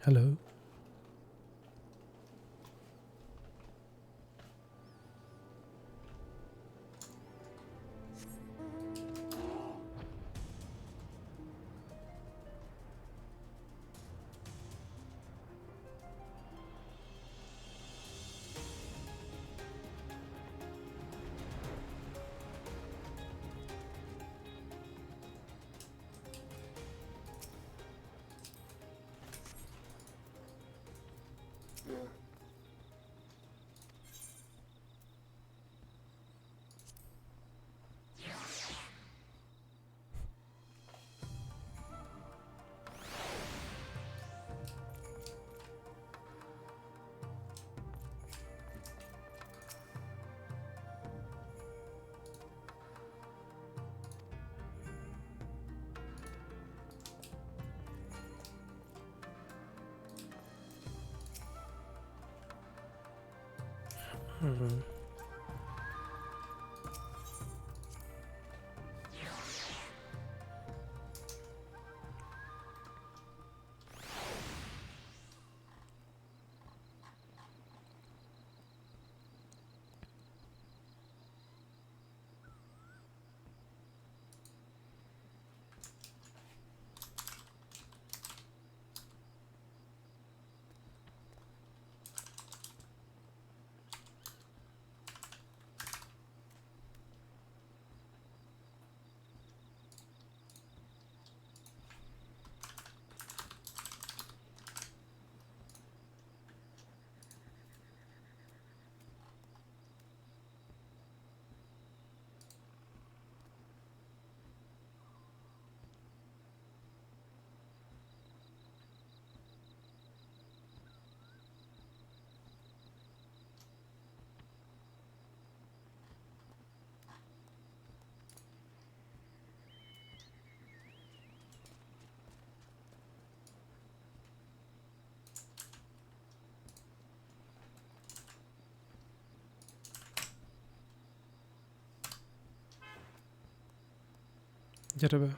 Hello. Gyere be.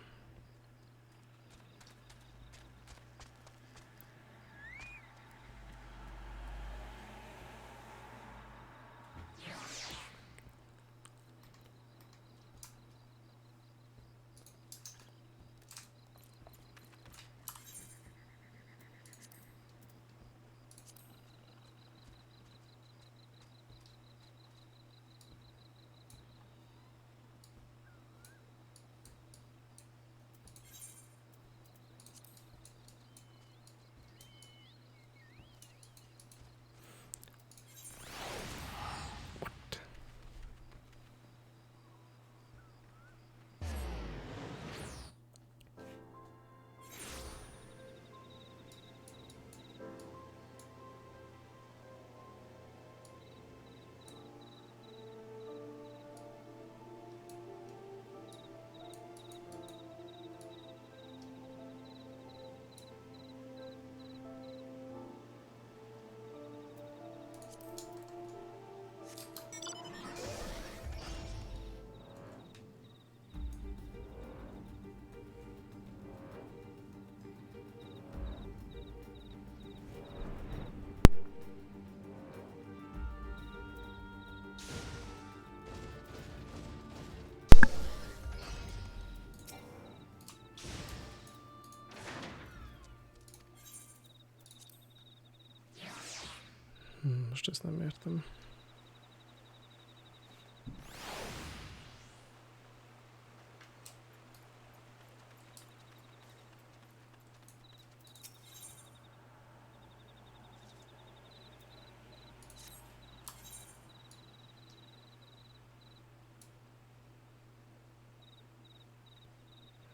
Most ezt nem értem.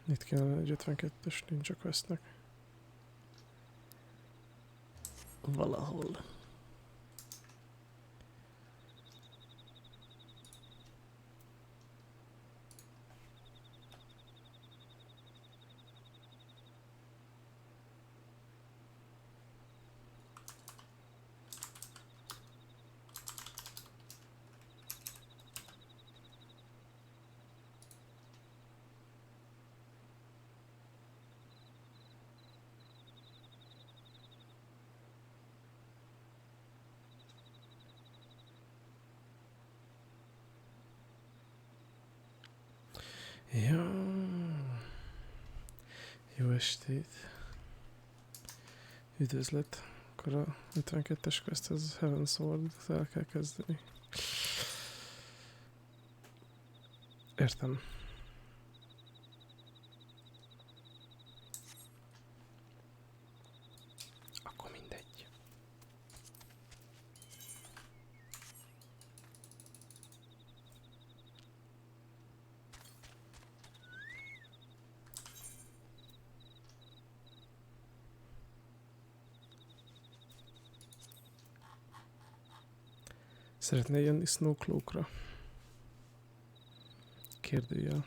Itt kellene egy 52-es, nincs a questnek. Valahol. Jó estét. Üdvözlet. Akkor a 52-es questhez Heaven Sword el kell kezdeni. Értem. Akkor mindegy. Szeretnél jönni Snowcloakra? Kérdőjel.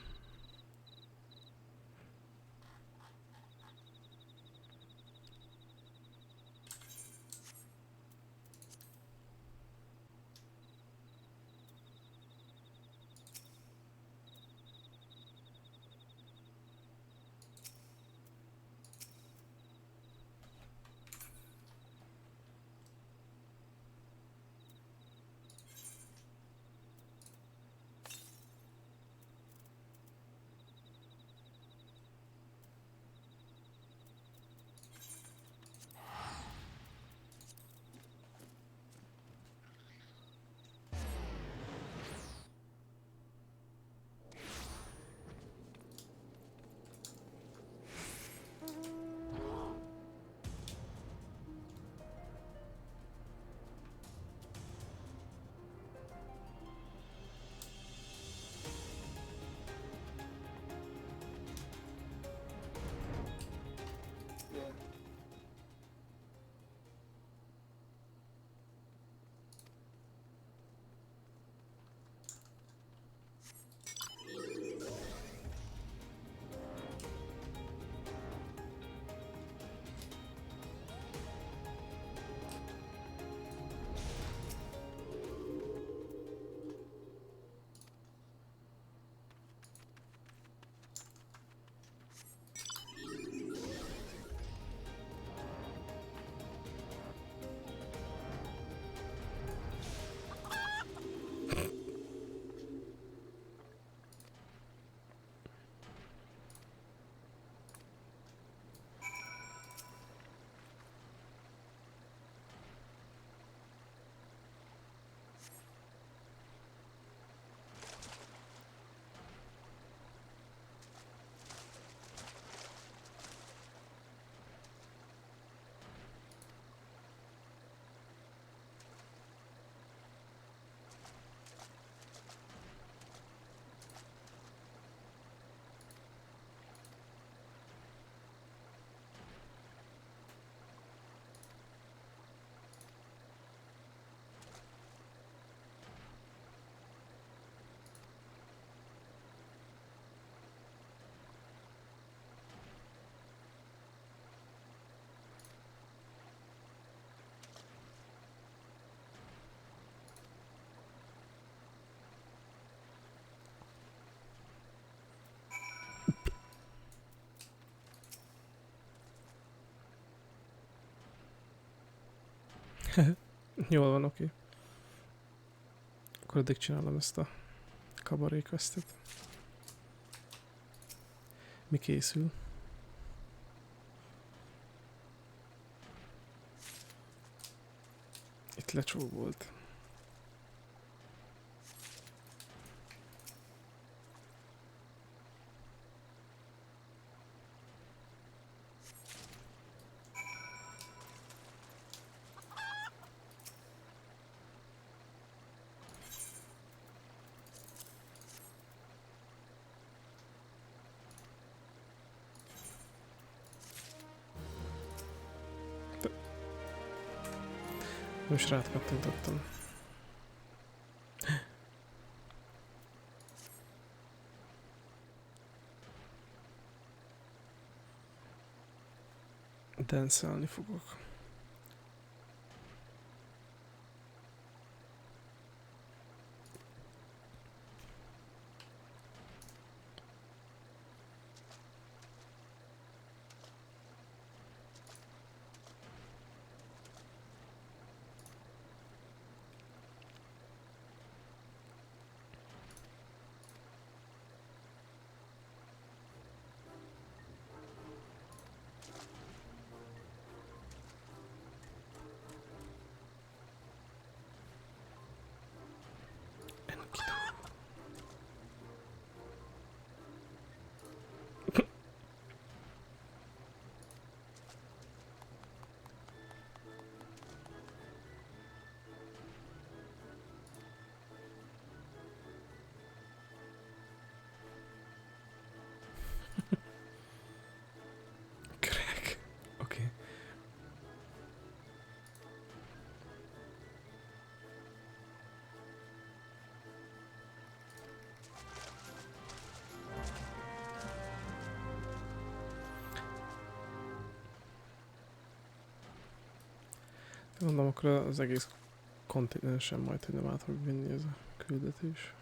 Jól van, oké. Akkor addig csinálom ezt a kabaré questet. Mi készül? Itt lecsóbolt. Most rád kattintottam. Dancelni fogok. Mondom, akkor az egész kontinensen majd, hogy nem át fog vinni ez a küldetés.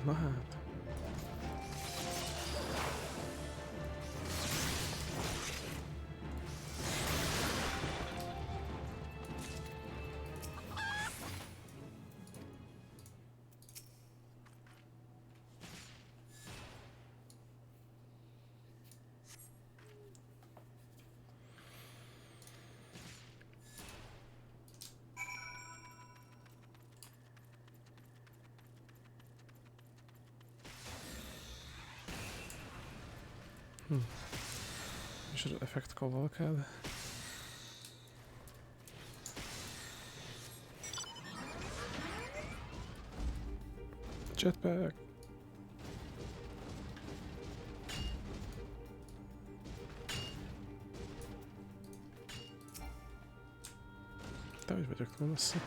Na hát. És az effekt kavalkád. Jetpack! Te hogy vagyok túl messze?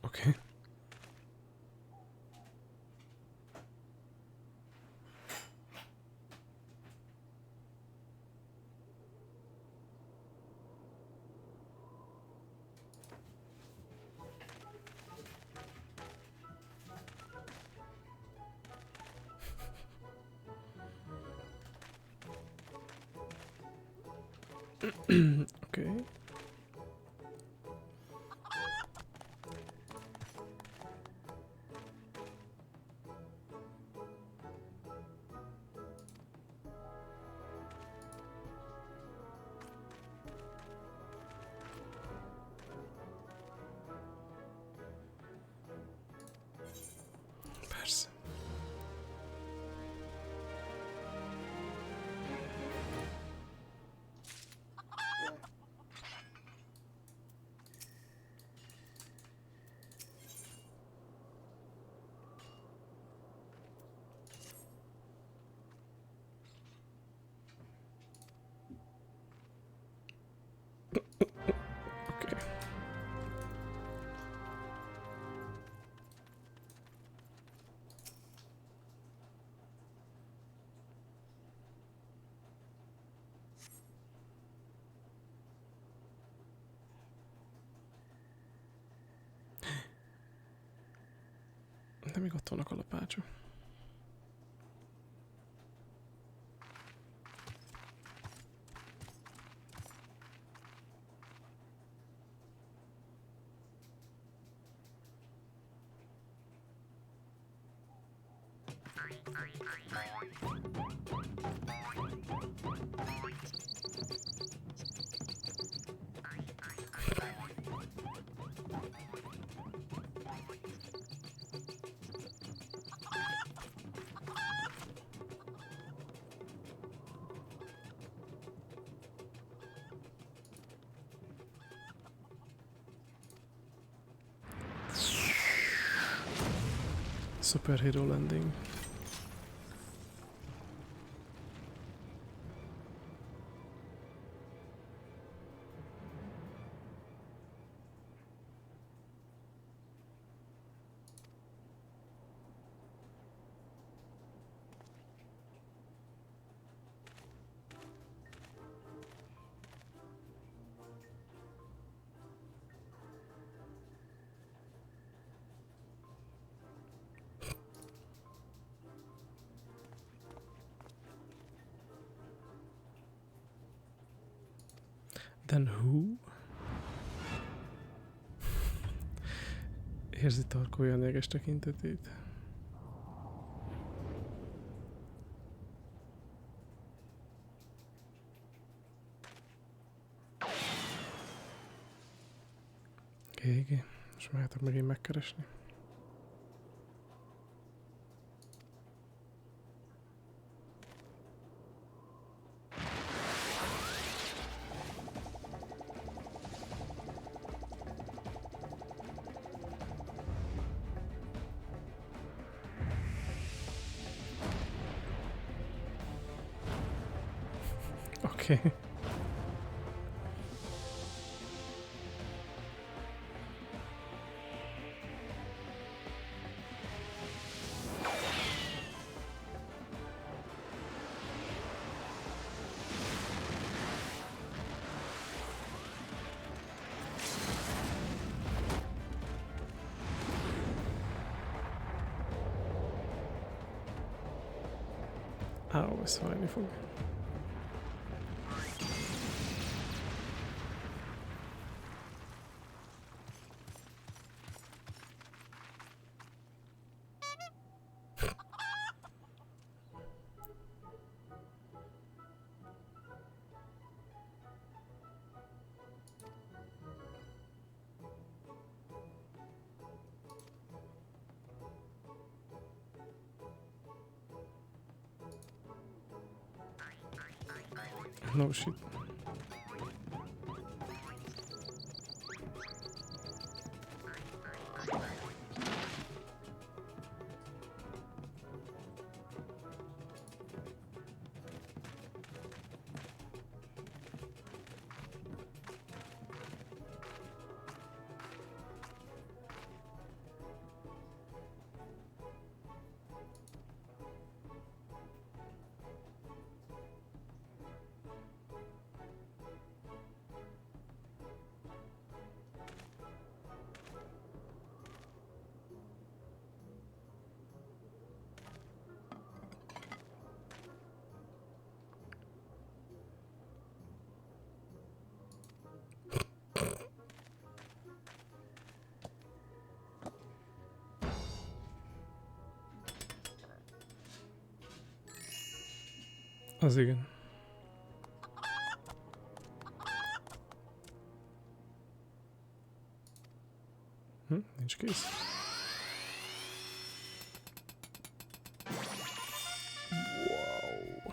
Oké. Oké. Persze. Oké. De még ott vannak a lapácsok. Superhero landing. Then who? Érzi tarkója a néges tekintetét. Kégi. És mehetek megint megkeresni. Oké. Áó, ez fájni fog. No shit. Az igen. Nincs kész. Wow.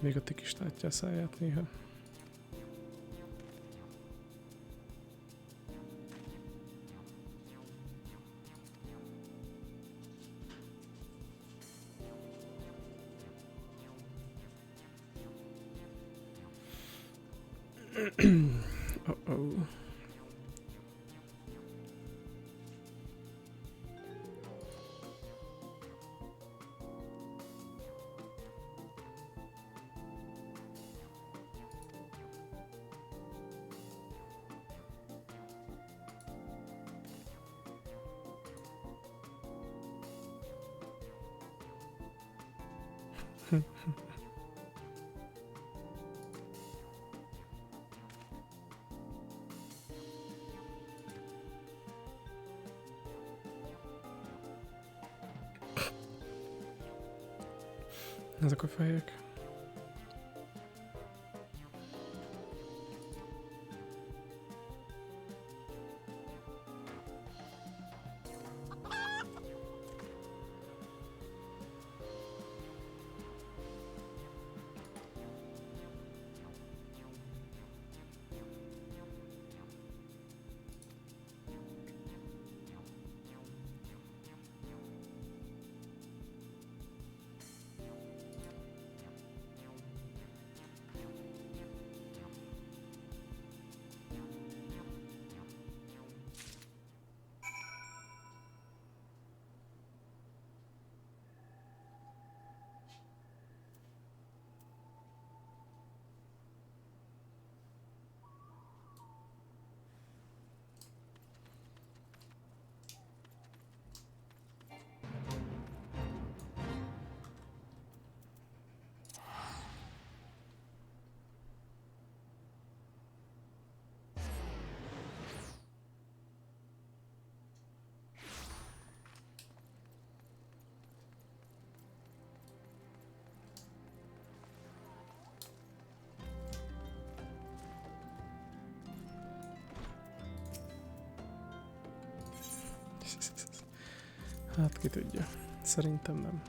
Még a tik is látja a száját néha. Uh-oh. Ezek a fejek. Hát ki tudja. Szerintem nem.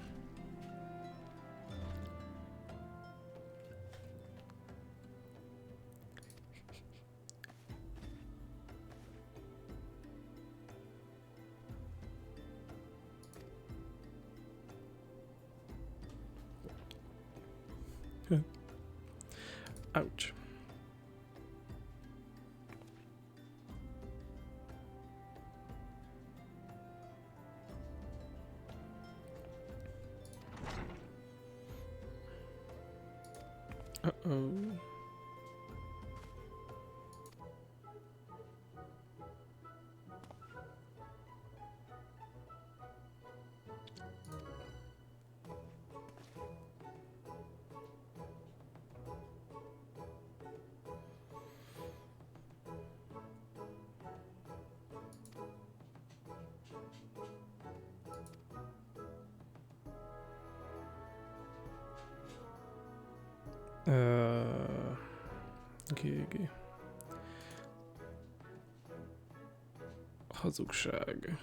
Ouch. Uh-oh. GG. Hazugság.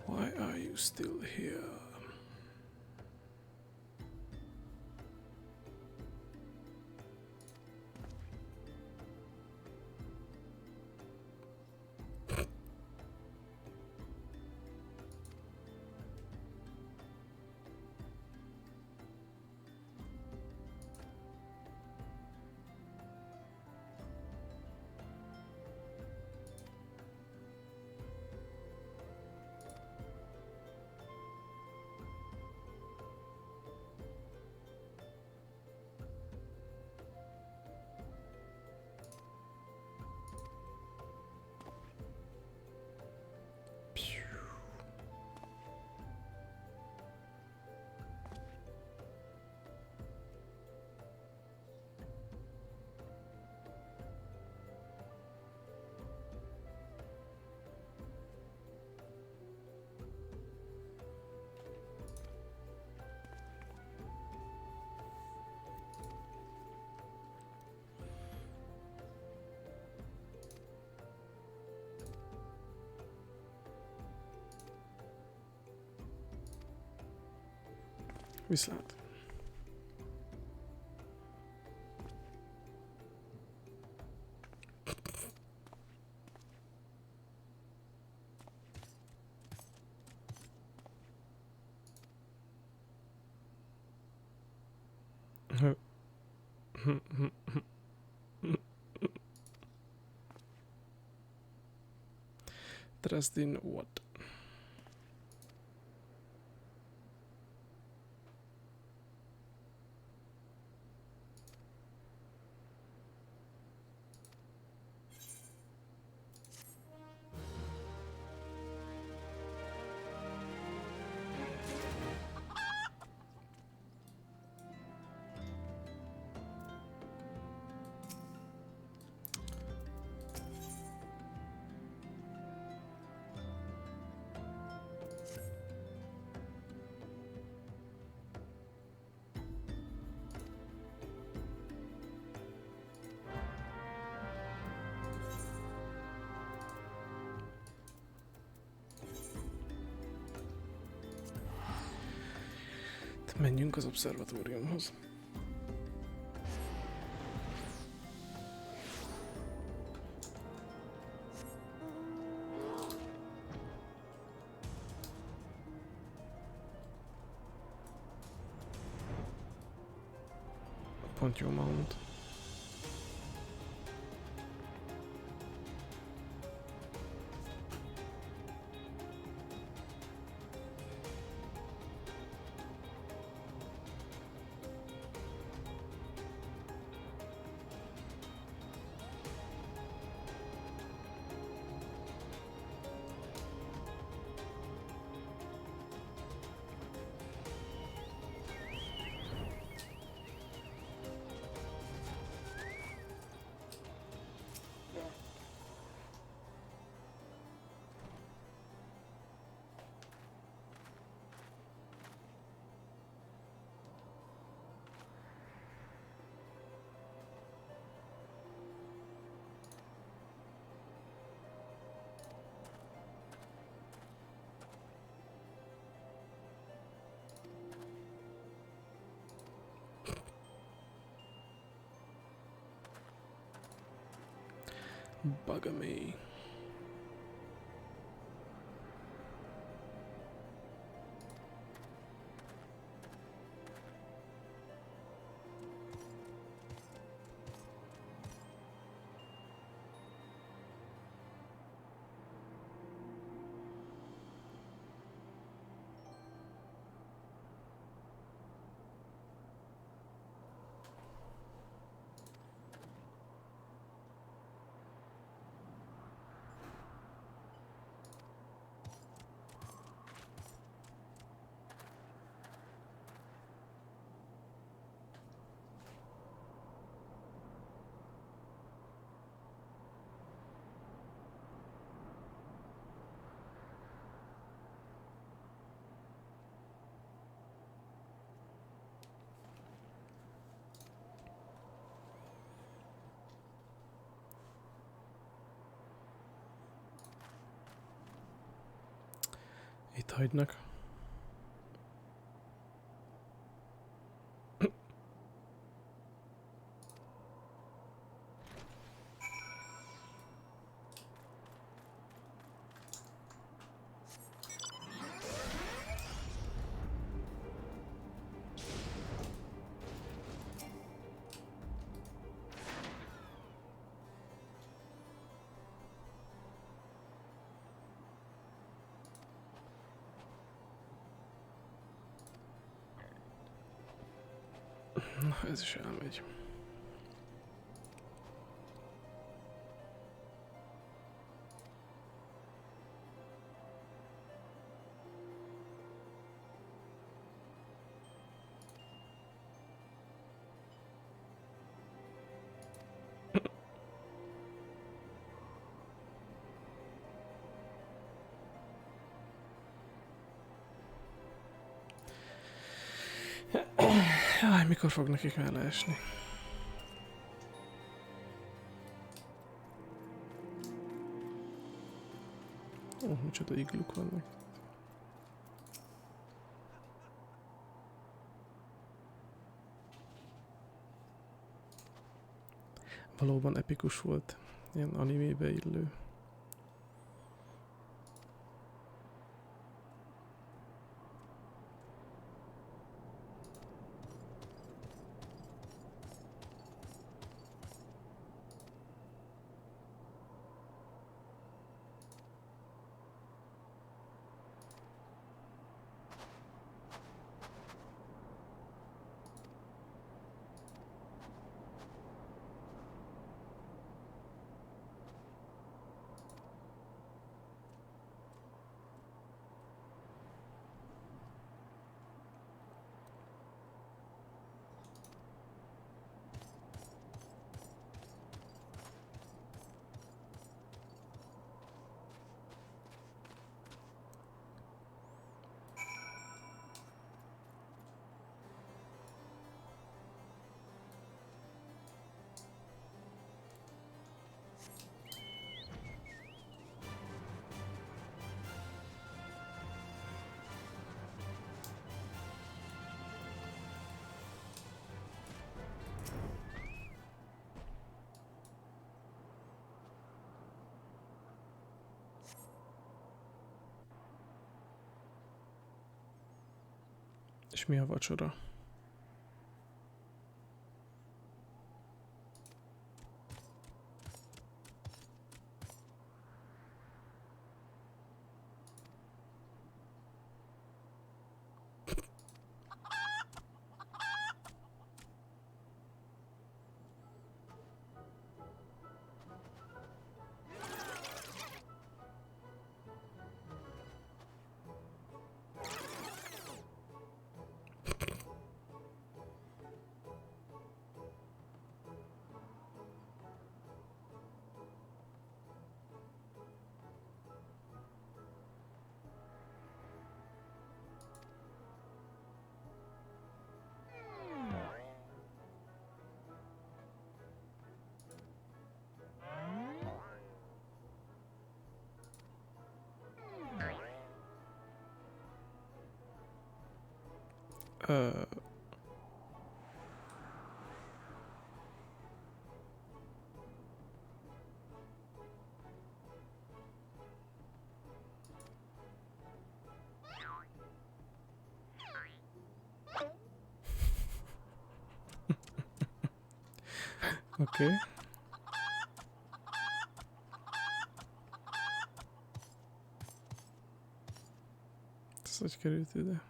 Why are you still here? Viszlát. Trust in what? Menjünk az obszervatóriumhoz. pont jó mount. Bugger me. Itt hagynak. Na, ez is elmegy. Jaj, mikor fog nekik már leesni? Ó, micsoda igluk vannak. Valóban epikus volt, ilyen animébe illő. És mi a vacsora? Ö, Oké. Ez hogy került ide?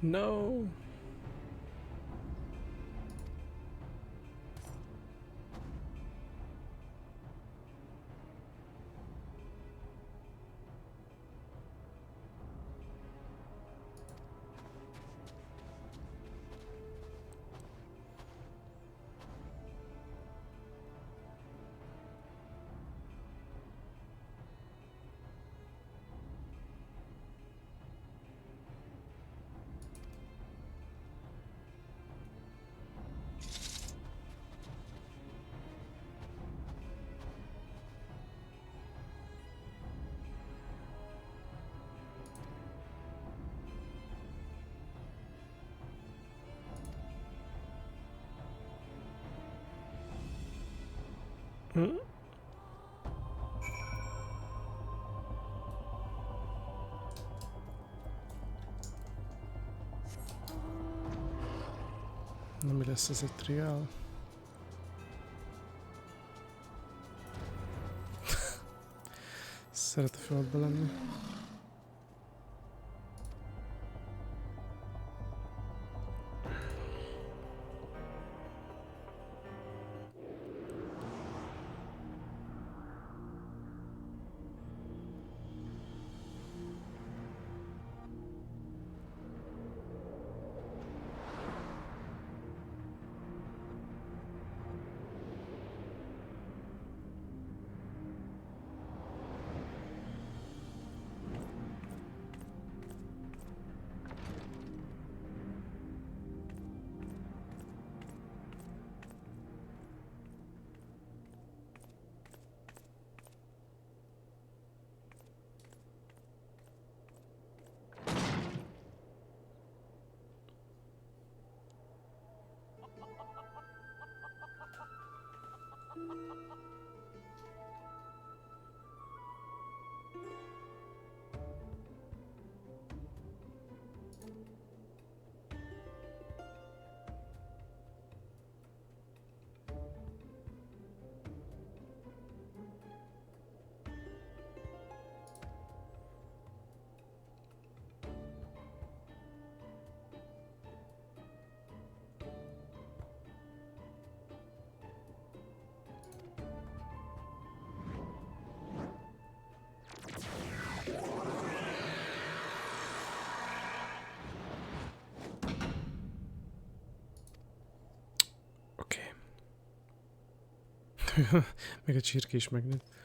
No! Hm? Na mi lesz ez egy triál? Szeret a földbe lenni. Még a csirke is megnőtt.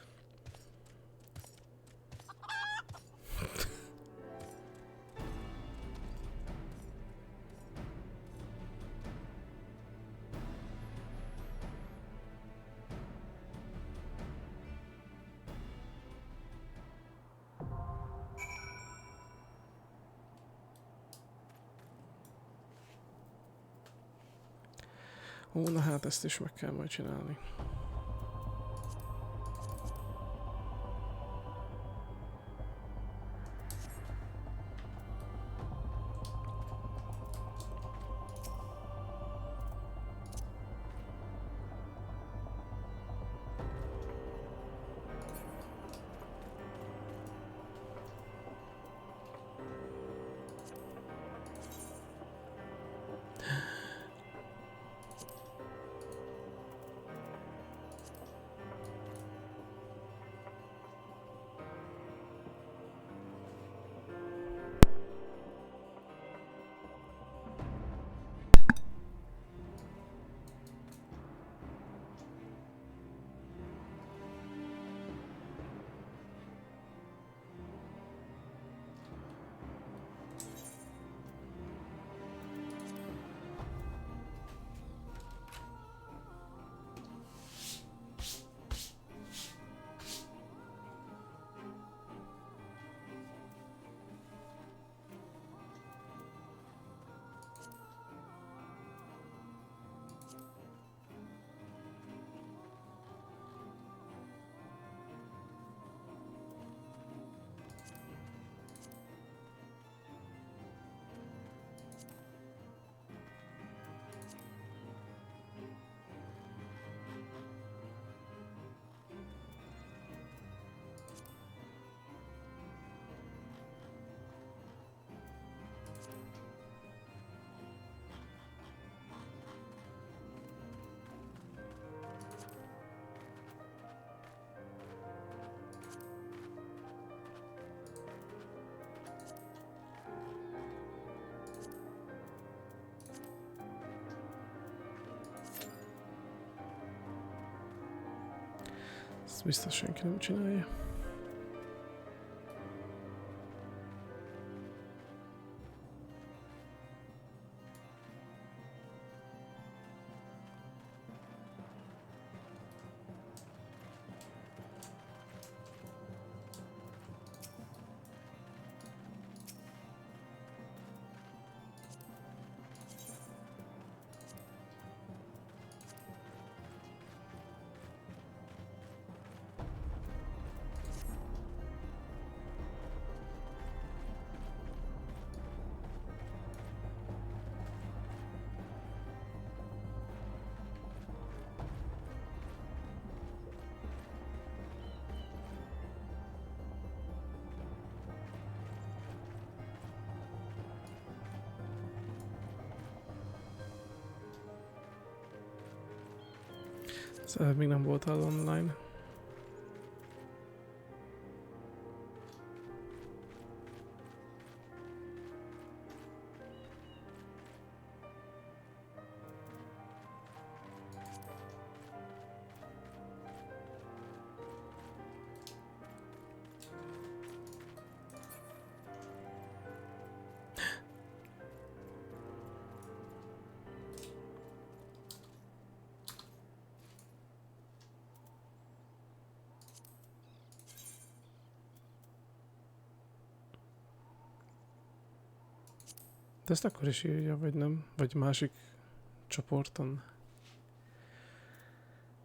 Ó, na hát ezt is meg kell majd csinálni. Ezt biztos senki nem csinálja. Szóval még nem voltál online. De ezt akkor is írja, vagy nem? Vagy másik csoporton?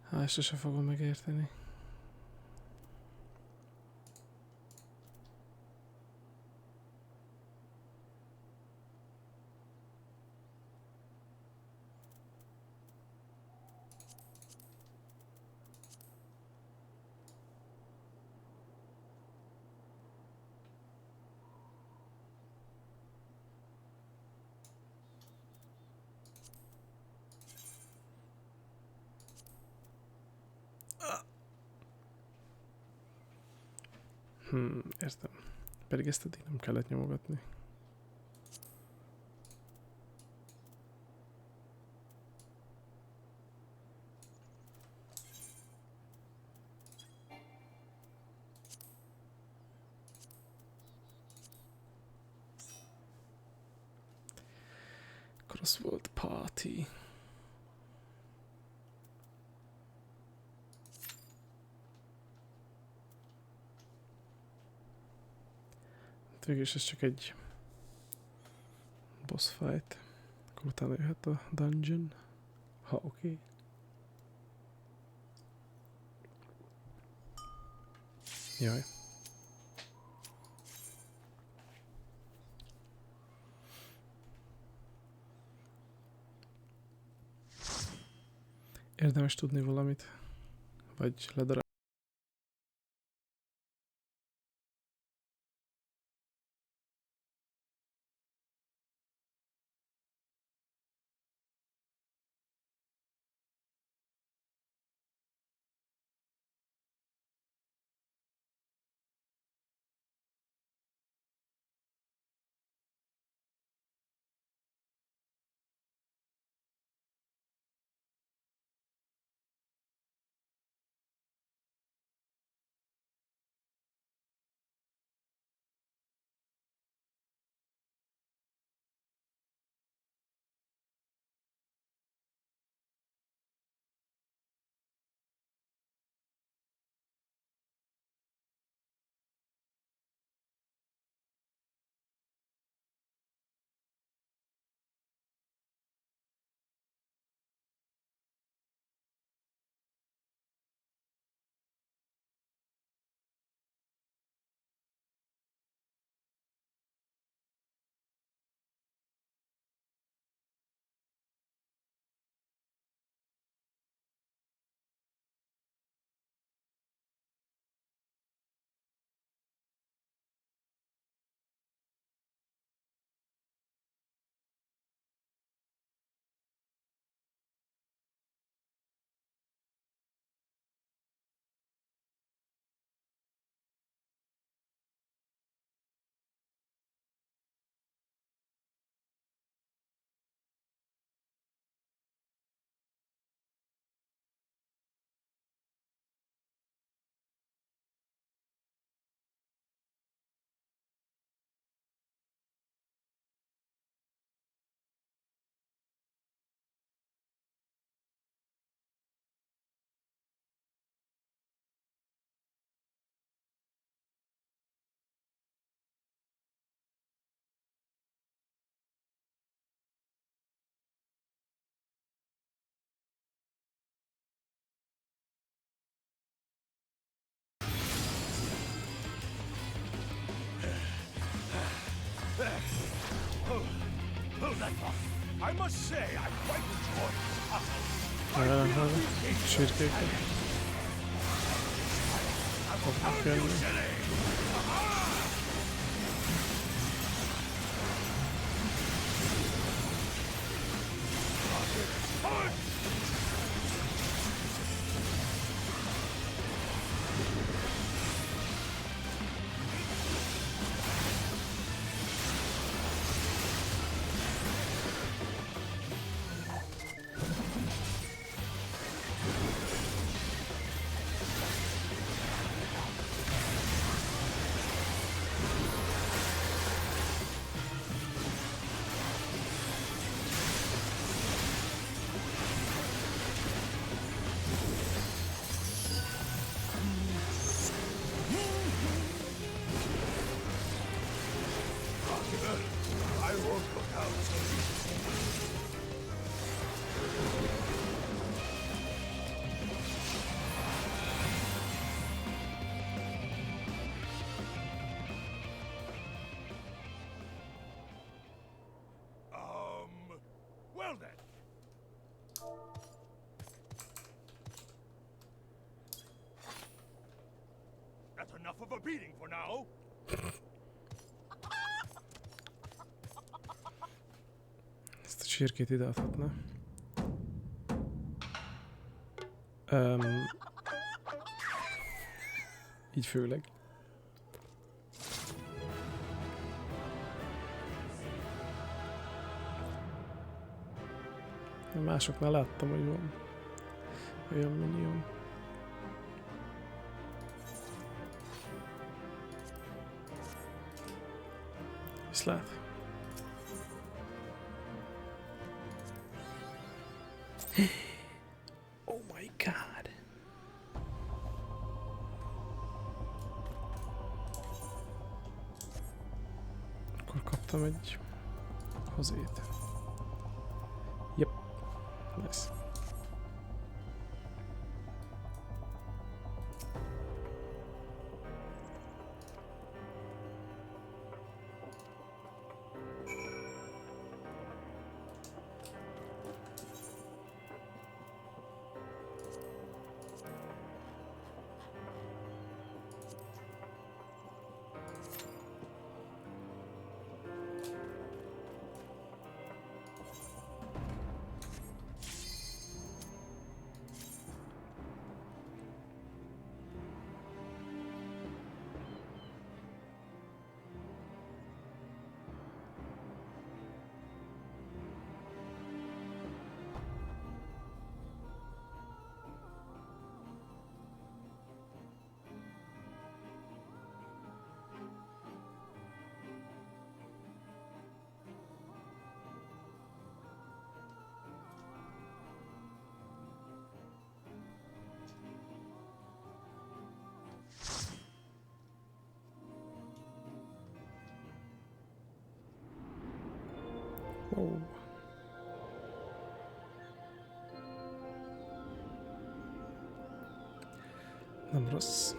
Hát, ezt se fogom megérteni. Értem. Pedig ezt eddig nem kellett nyomogatni. Orosz volt party. Végülis ez csak egy boss fight. Akkor utána jöhet a dungeon. Ha oké. Jaj. Érdemes tudni valamit. Vagy ledarálni. I must say, I quite enjoy this puzzle. Sírkéket. Fognak jönni. I won't look out so easy. Well then. That's enough of a beating for now. Ezt a csirkét ide adhatna. Így főleg. Másoknál láttam, hogy van olyan minion. Viszlát. Oh my god. Akkor kaptam egy hozét. Yep. Nice. Wow. Nem rossz.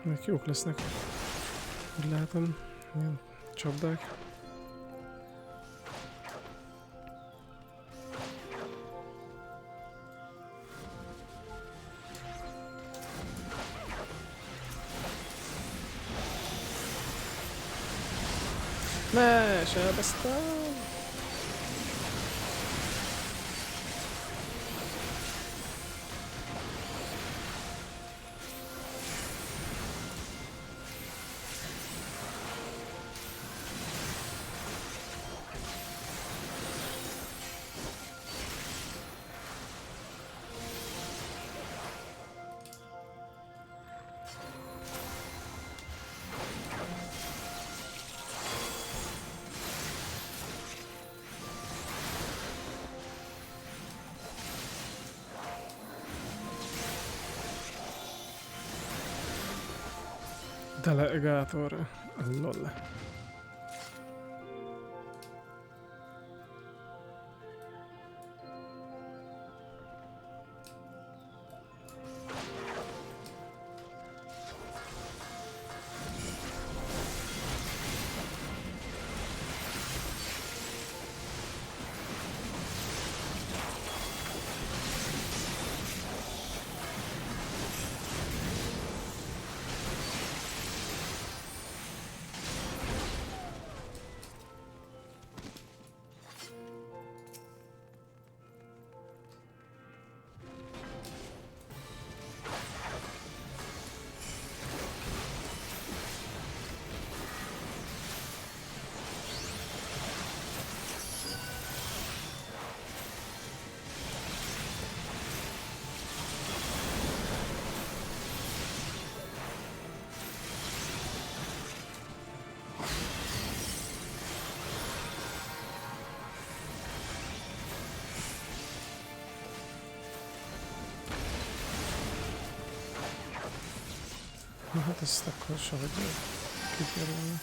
Még jók lesznek. Úgy látom, ilyen csapdák. Más, elbasztam! Delegátor. Lol. Na hát ezt akkor sehogy kikerülni.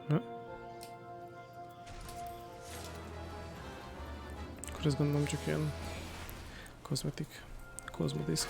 Ja. Akkor ez gondolom csak ilyen kozmodiszk.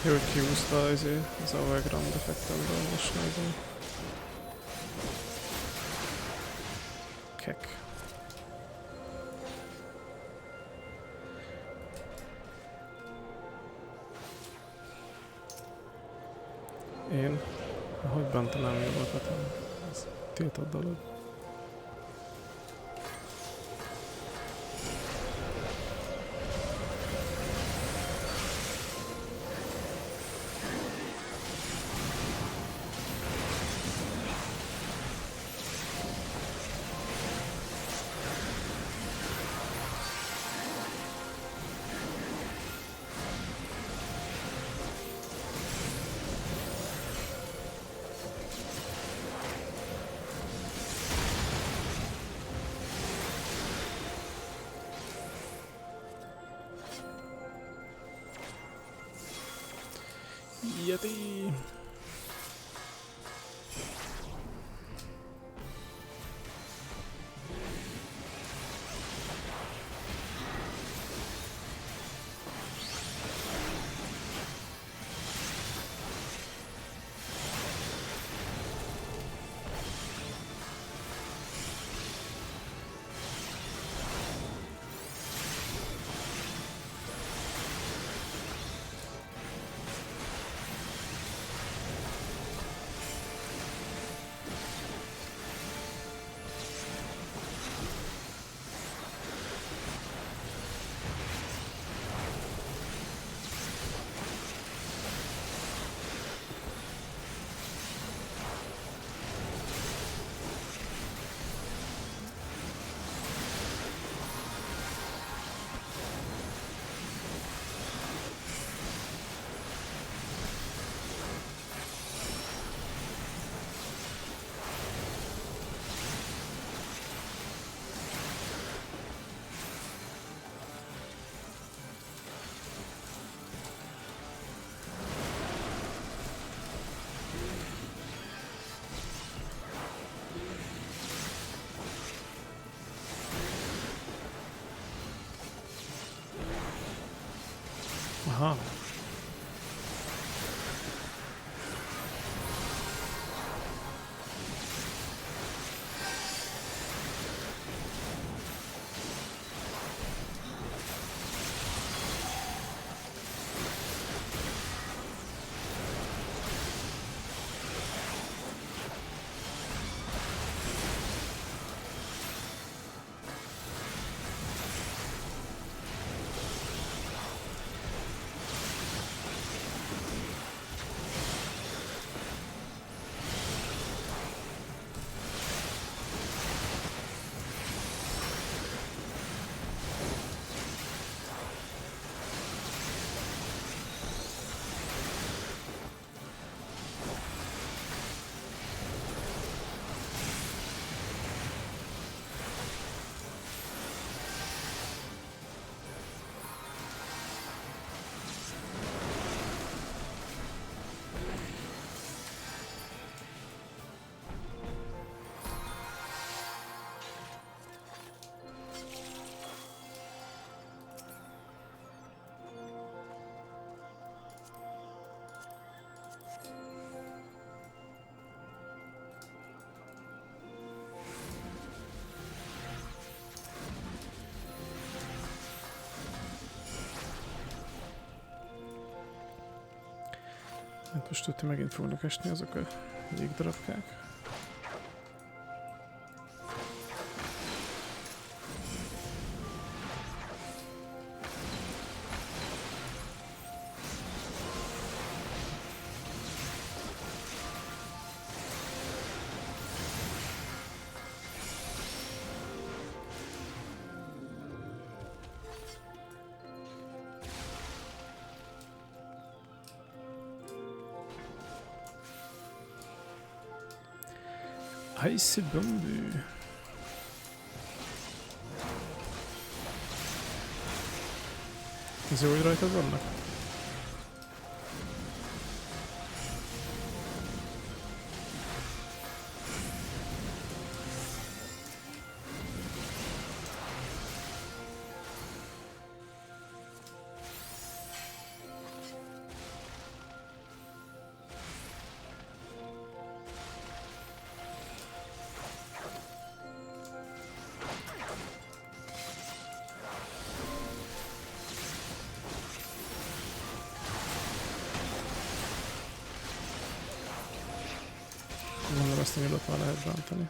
Jó, hogy kiúzta az overground effektemből, most nézem. Kek. Én? Hogy bántanám jogokat? Ez tiltott dolog. Yeti! Hát most tudja, megint fognak esni azok a jégdarabkák. Icy bambú. Ez jó, hogy rajtad vannak? Gondolom ezt a nyulat már lehet bántani.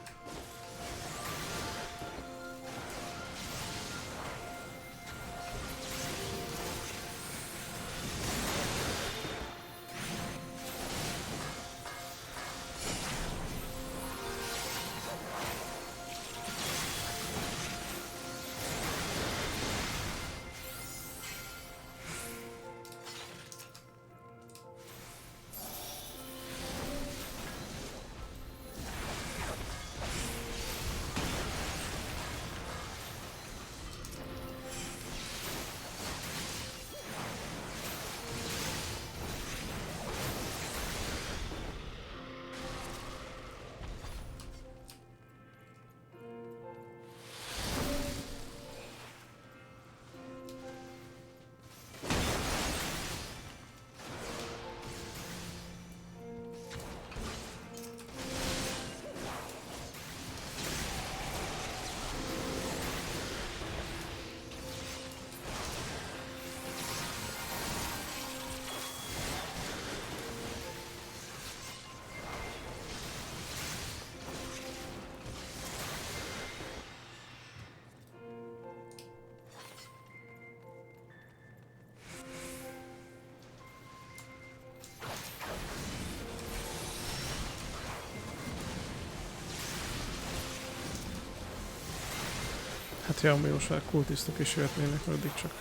Hát ja, jóság kultisztok is jöhetnének, addig csak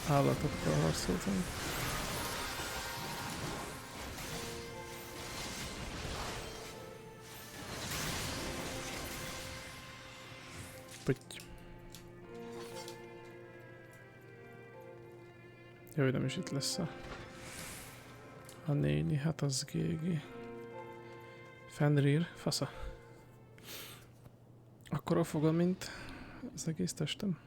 állatokkal harcoltam. Putty. Jó, hogy nem is itt lesz a néni, hát az gégi. Fenrir, fasza. Akkora foga, mint az egész testem.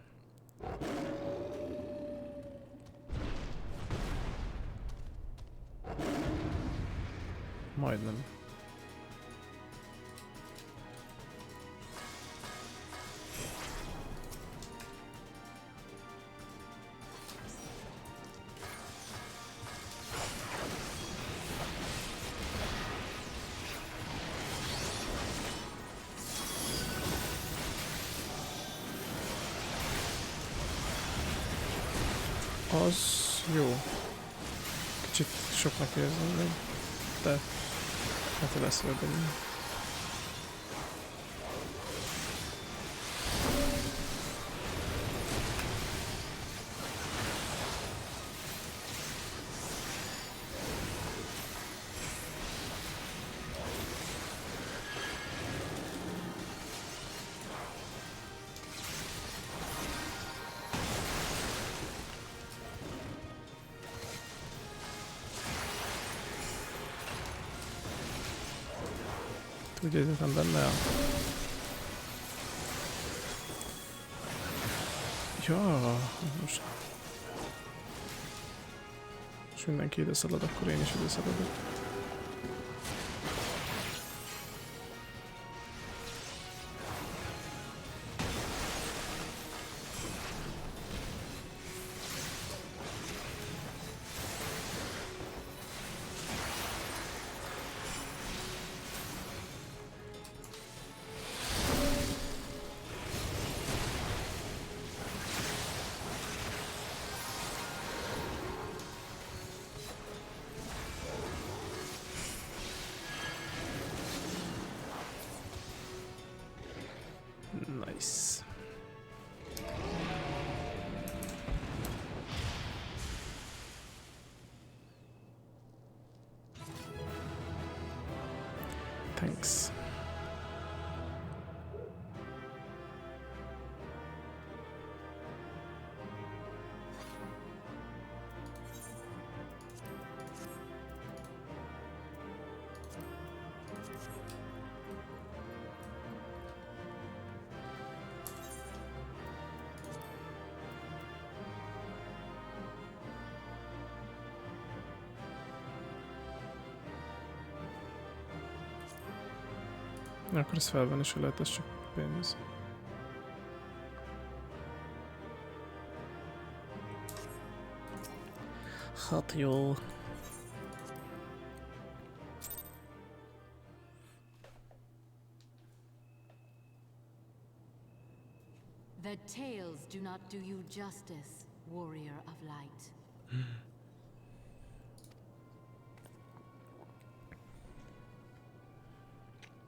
Majdnem. Az jó. Kicsit soknak érzem még, de hát lesz vagy benne. Úgy érzetem benne a... Ja, most... És mindenki ide szalad, akkor én is ide szaladok. Thanks. Akkor ez felvenni se lehet, ez csak pénz. Hát jó. The tales do not do you justice, warrior of light.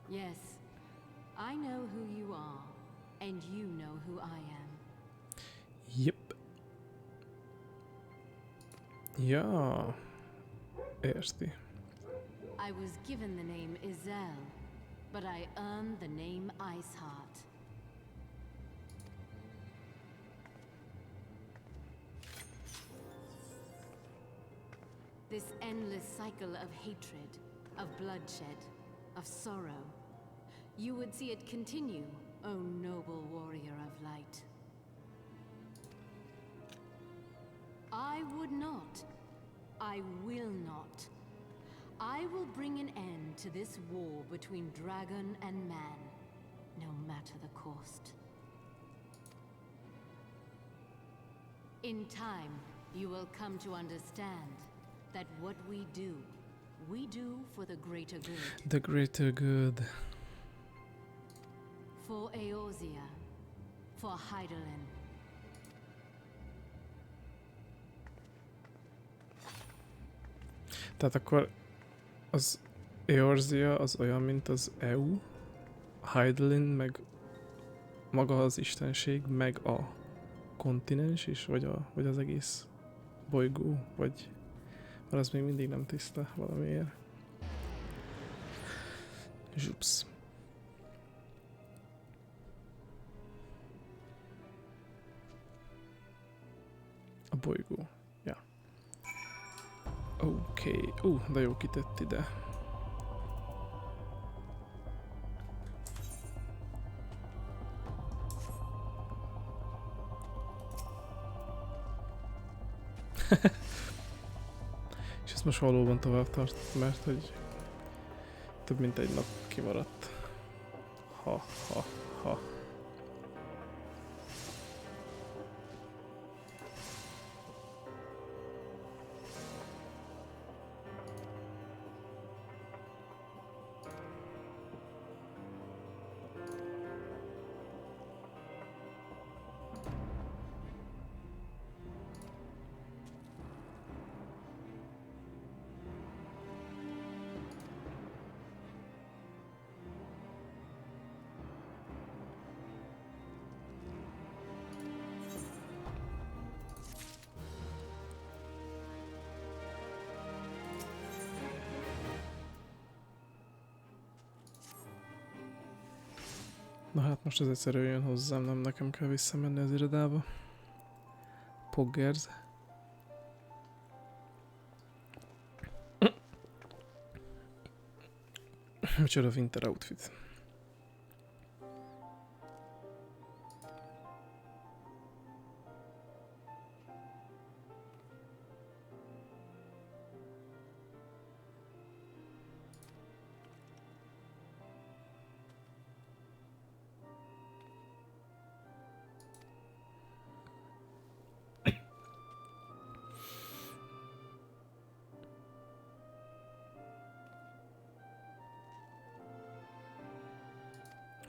Yes, I know who you are, and you know who I am. Yep. Ja. Érti. I was given the name Izel, but I earned the name Iceheart. This endless cycle of hatred, of bloodshed, of sorrow. You would see it continue, O noble warrior of light. I would not. I will not. I will bring an end to this war between dragon and man, no matter the cost. In time, you will come to understand that what we do for the greater good. The greater good. For Eorzea, for Hydaelyn. Tehát akkor az Eorzea az olyan, mint az EU, Hydaelyn, meg maga az istenség, meg a kontinens is, vagy az egész bolygó, vagy az még mindig nem tiszta valamiért. Zsupsz. A bolygó. Ja. Oké. De jó kitett ide. És ezt most valóban tovább tart, mert hogy több mint egy nap kimaradt. Ha. Na hát most ez egyszerű jön hozzám, nem nekem kell visszamenni az irodába. Poggers. Micsoda winter outfit.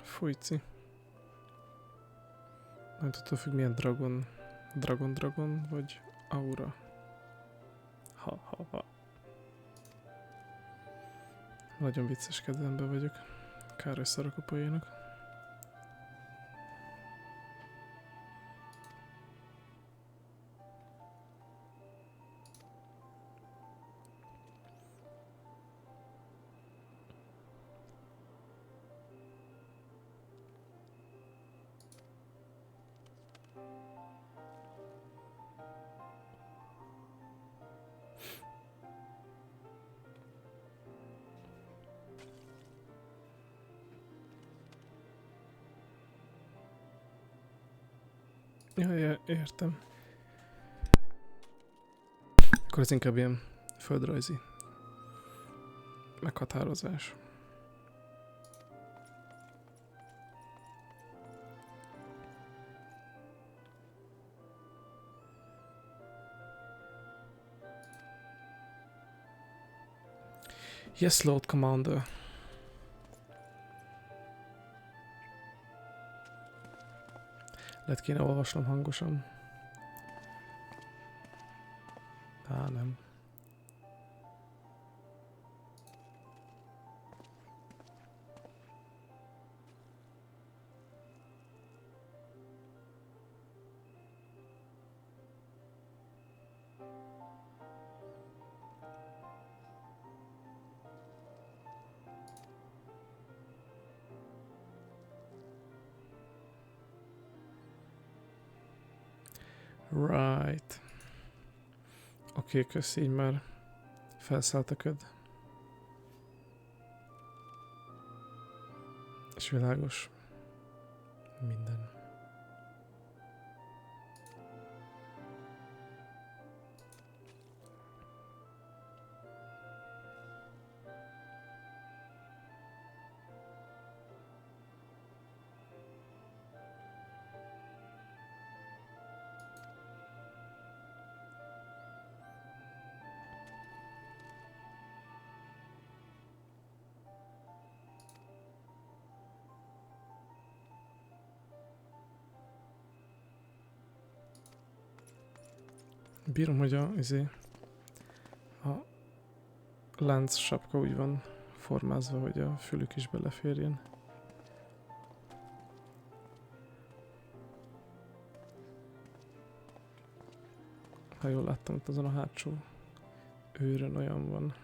Fújci. Nem tudtam függ milyen dragon, vagy aura. Ha. Nagyon vicces kedvemben vagyok. Kár, hogy szarok a poénok. Ja, értem. Akkor ez inkább ilyen földrajzi meghatározás. Yes, Lord Commander. Lehet kéne olvasnom hangosan. Nem. Right. Oké, köszi, így már felszállt a köd. És világos minden. Bírom, hogy a lánc sapka úgy van formázva, hogy a fülük is beleférjen. Ha jól láttam, ott azon a hátsó őrön olyan van.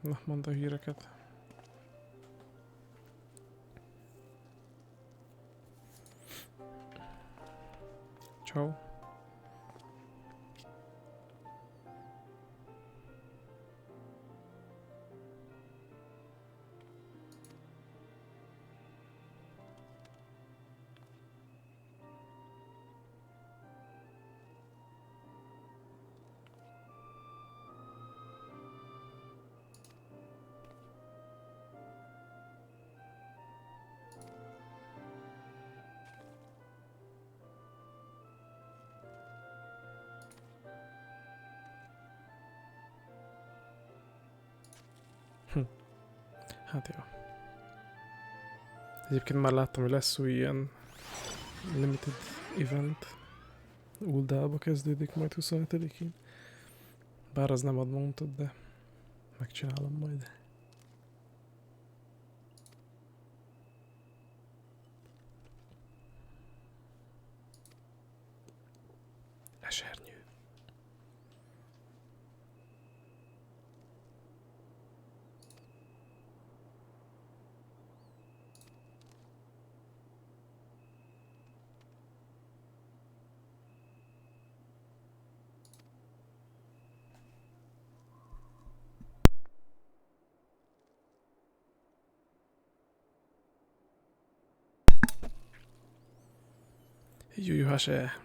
Na, mondd a híreket. Ciao. Hát jó. Egyébként már láttam, hogy lesz új ilyen limited event. Uldába kezdődik majd 27-én. Bár az nem ad montot, de megcsinálom majd. Esernyő. Jújhase.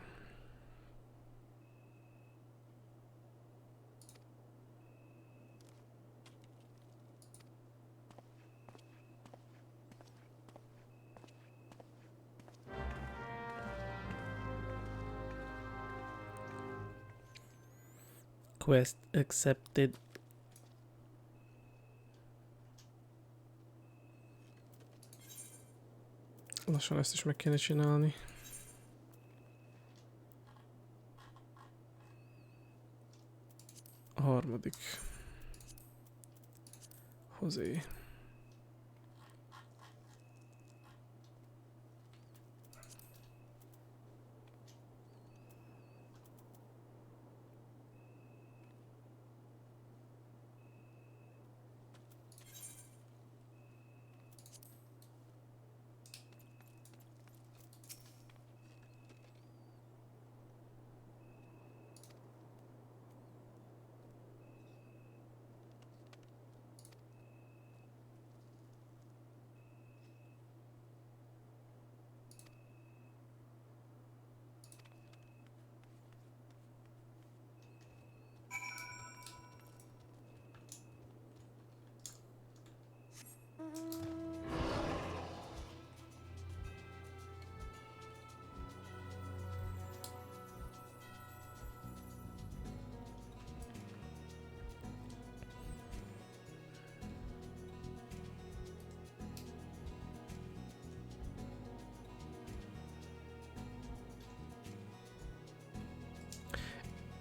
Quest accepted. Lassan ezt is meg kéne csinálni. 23. Hozé.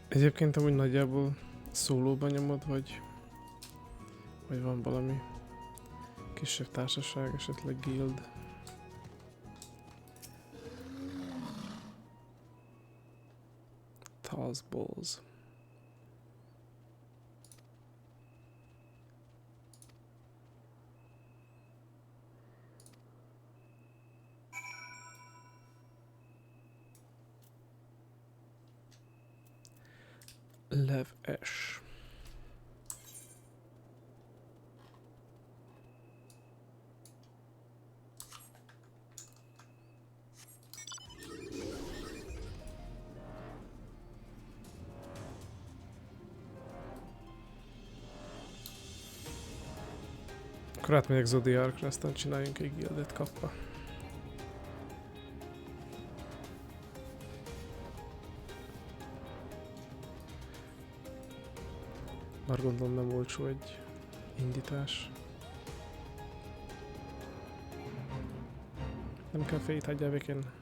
Egyébként amúgy nagyjából szólóban nyomod, vagy van valami kisebb társaság, esetleg guild? Balls. Lev-es. Akkor átmegyek Zodiarkra, aztán csináljunk egy guildet kapva. Már gondolom nem olcsó egy indítás. Nem kell fényt hagyjál végén.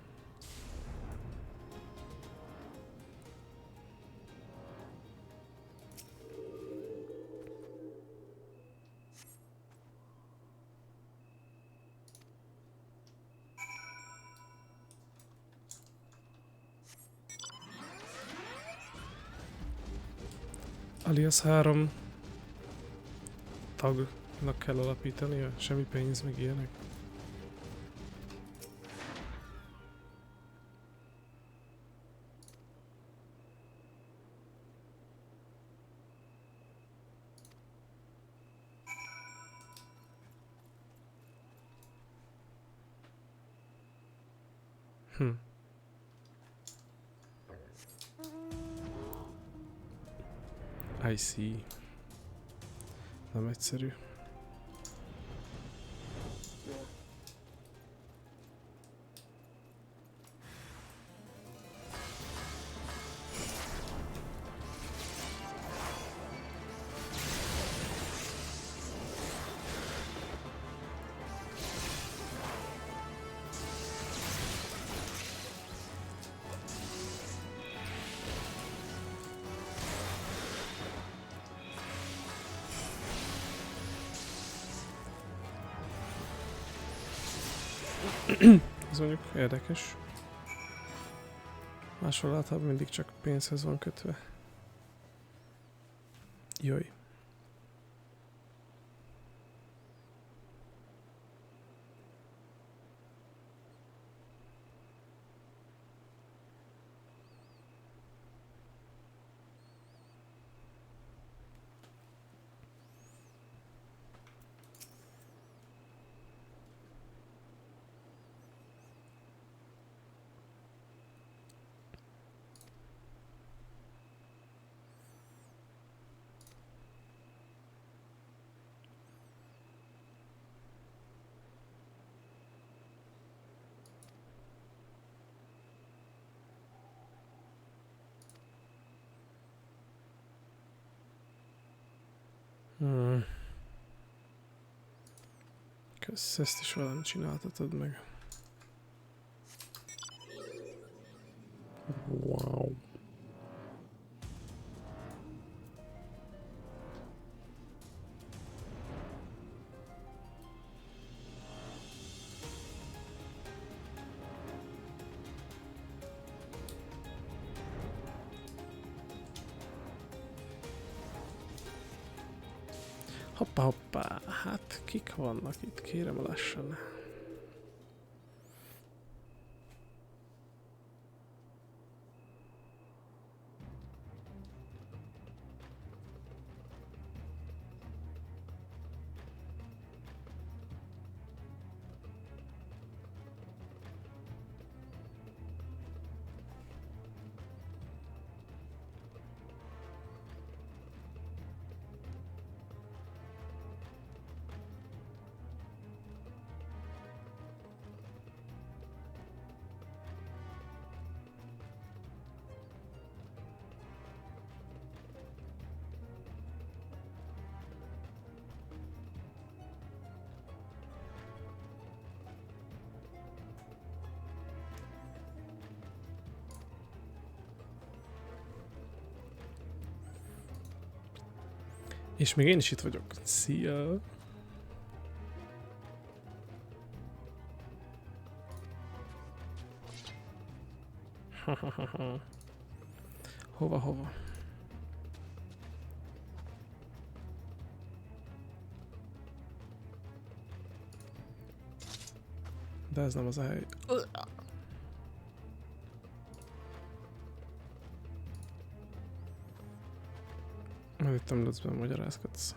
Alias 3 tagnak kell alapítania, semmi pénz, meg ilyenek. I see. Nem egyszerű. Ez mondjuk érdekes. Máshol általában mindig csak pénzhez van kötve. Jaj. Kösz, ezt is velem csináltatod meg. Wow. Hoppá, hoppá, hát kik vannak itt, kérem lassan. És még én is itt vagyok. Szia! Hova, hova? De ez nem az a hely. Majd itt nem lesz benne magyarázkodsz.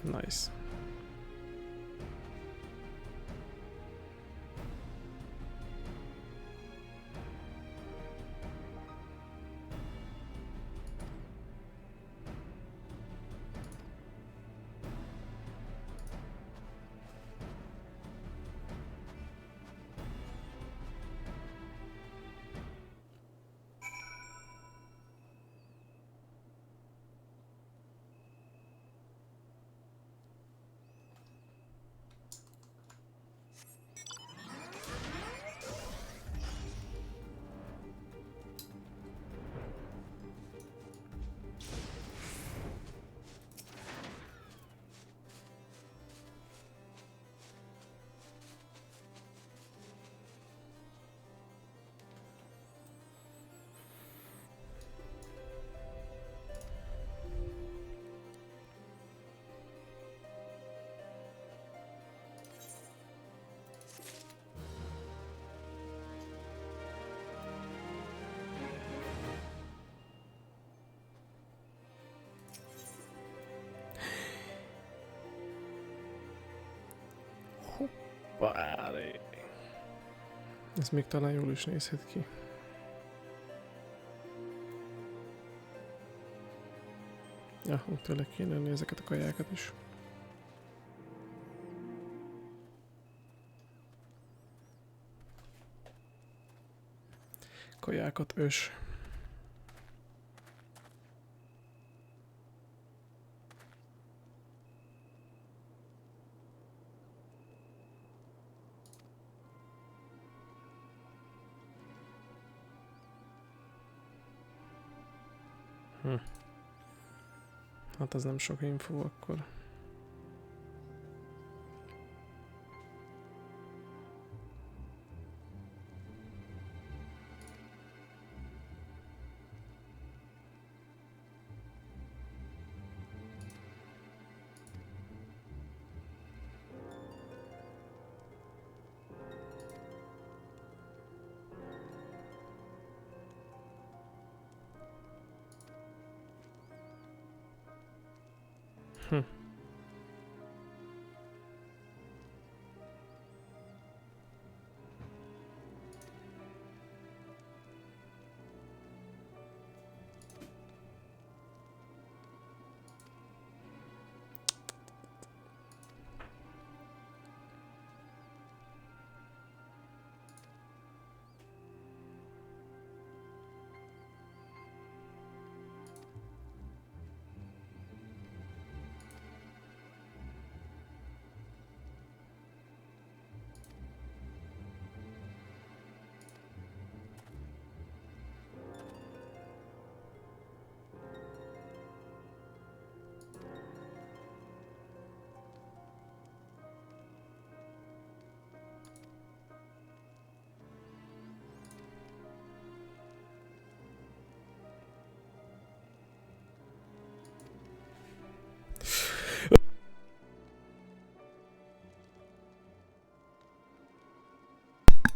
Nice. Várj. Ez még talán jól is nézhet ki. Ja, úgy tényleg kéne enni ezeket a kajákat is. Kajákat ös. Hát ez nem sok info akkor.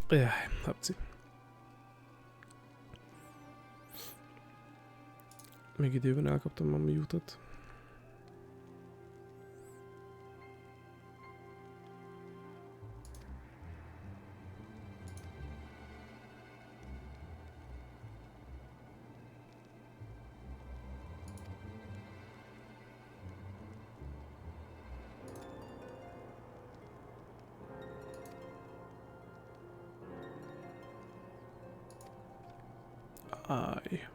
Jaj, hapci. Még időben elkaptam a mute-ot. Aj.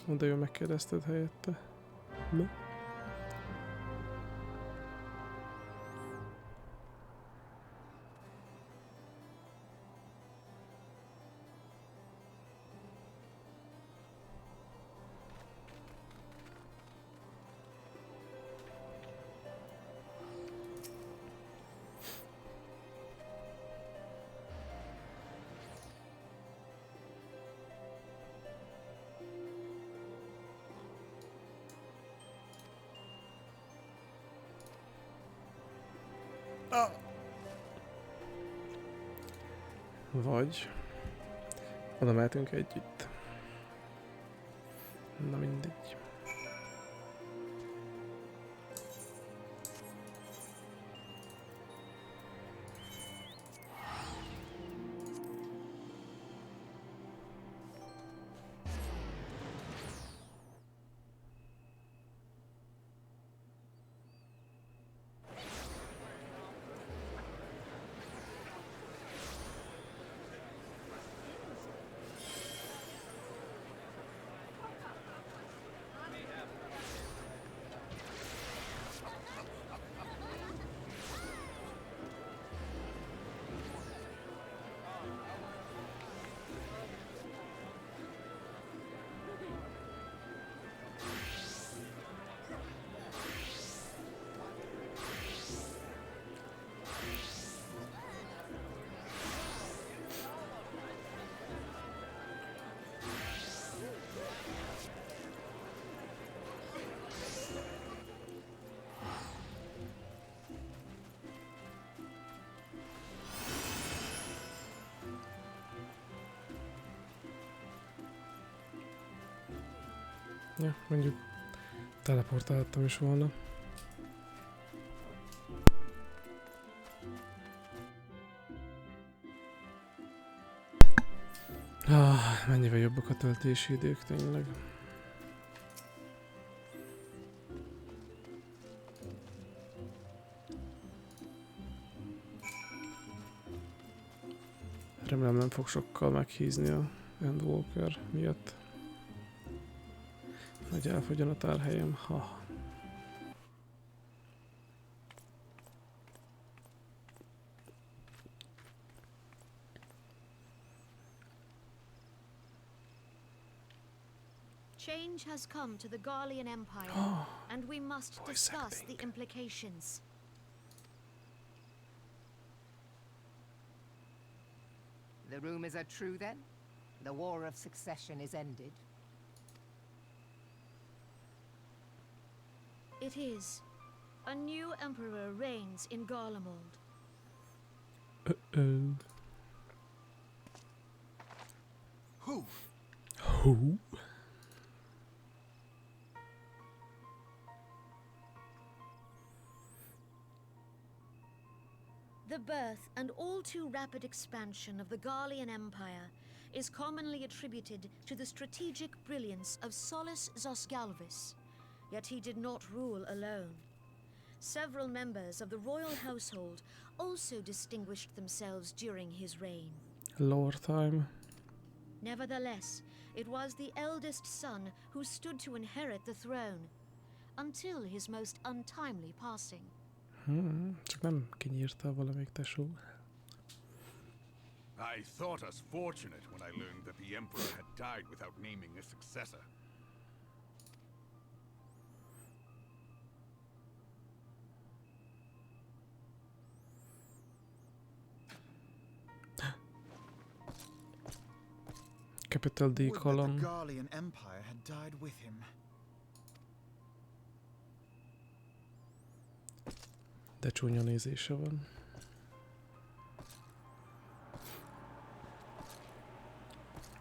De jó, megkérdezted helyette. Na? Vagy oda mehetünk együtt. Na mindegy. Ja, mondjuk teleportáltam is volna. Mennyivel jobbak a töltési idők tényleg. Remélem nem fog sokkal meghízni a Endwalker miatt. Hogy elfogyjon a tárhelyem. Ha. Change has come to the Garlean Empire, and we must discuss the implications. The rumors are true then? The War of Succession is ended? It is. A new emperor reigns in Garlemald. Uh-oh. Who? Who? The birth and all too rapid expansion of the Garlean Empire is commonly attributed to the strategic brilliance of Solus Zosgalvis, yet he did not rule alone. Several members of the royal household also distinguished themselves during his reign. Lore time. Nevertheless, it was the eldest son who stood to inherit the throne, until his most untimely passing. Csak nem kinyírta valamelyik tesó. I thought us fortunate when I learned that the Emperor had died without naming a successor. Capital D Would that the colon. Garlean Empire had died with him. De csúnya nézése van.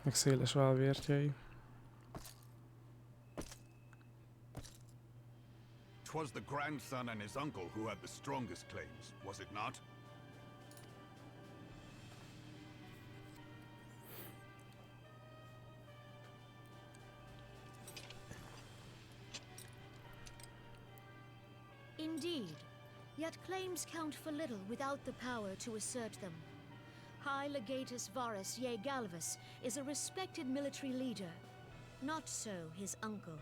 Meg széles válvértjei. 'Twas the grandson and his uncle who had the strongest claims, was it not? Indeed, yet claims count for little without the power to assert them. High Legatus Varus Ye Galvus is a respected military leader, not so his uncle.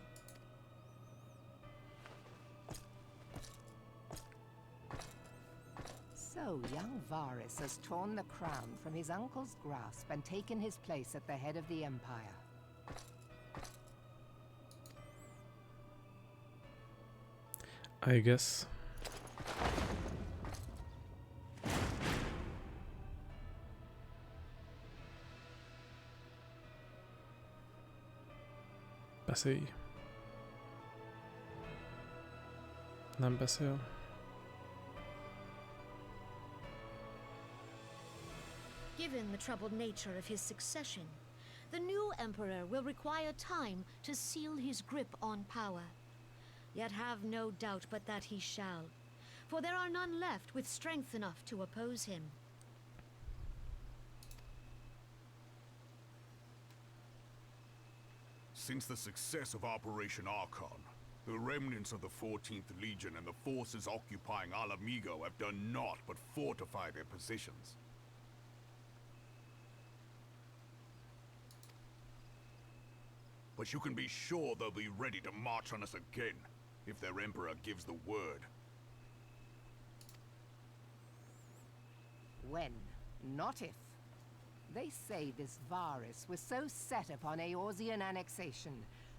So young Varus has torn the crown from his uncle's grasp and taken his place at the head of the Empire. I guess. Beszélj. Nem beszél. Given the troubled nature of his succession, the new emperor will require time to seal his grip on power. Yet have no doubt but that he shall, for there are none left with strength enough to oppose him. Since the success of Operation Archon, the remnants of the 14th Legion and the forces occupying Alamigo have done naught but fortify their positions. But you can be sure they'll be ready to march on us again, if their Emperor gives the word. When, not if. They say this Varus was so set upon Eorzean annexation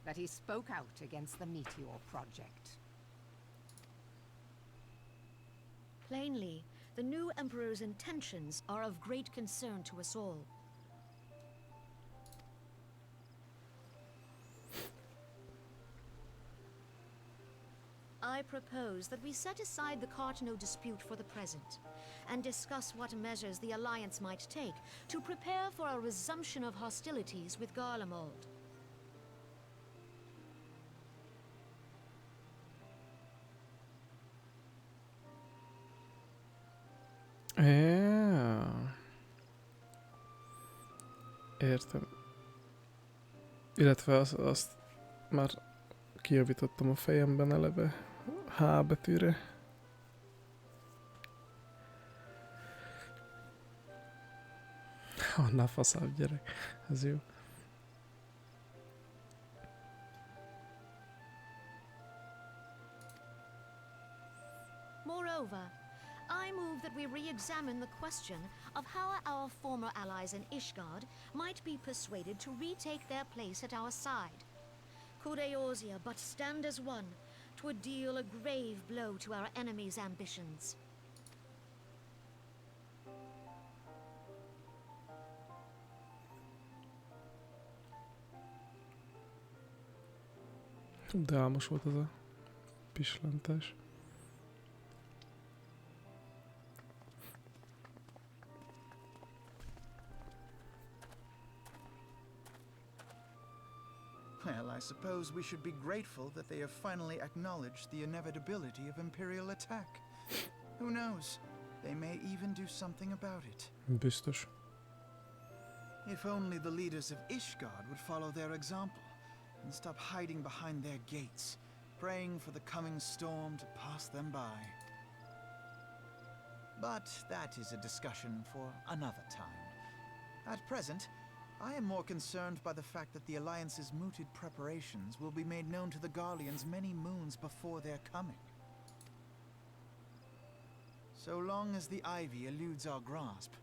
that he spoke out against the Meteor Project. Plainly, the new emperor's intentions are of great concern to us all. I propose that we set aside the Cartano dispute for the present, and discuss what measures the Alliance might take to prepare for a resumption of hostilities with Garlemald. Yeah. Értem. Illetve azt már kijavítottam a fejemben eleve H betűre. Annál faszább gyerek. Ez jó. Moreover, I move that we re-examine the question of how our former allies in Ishgard might be persuaded to retake their place at our side. Could Eorzea but stand as one, 'twould deal a grave blow to our enemies' ambitions. De álmos volt az a pislantás. Well, I suppose we should be grateful that they have finally acknowledged the inevitability of Imperial attack. Who knows? they may even do something about it. Biztos. If only the leaders of Ishgard would follow their example and stop hiding behind their gates, praying for the coming storm to pass them by. But that is a discussion for another time. At present, I am more concerned by the fact that the Alliance's mooted preparations will be made known to the Garleans many moons before their coming. So long as the ivy eludes our grasp,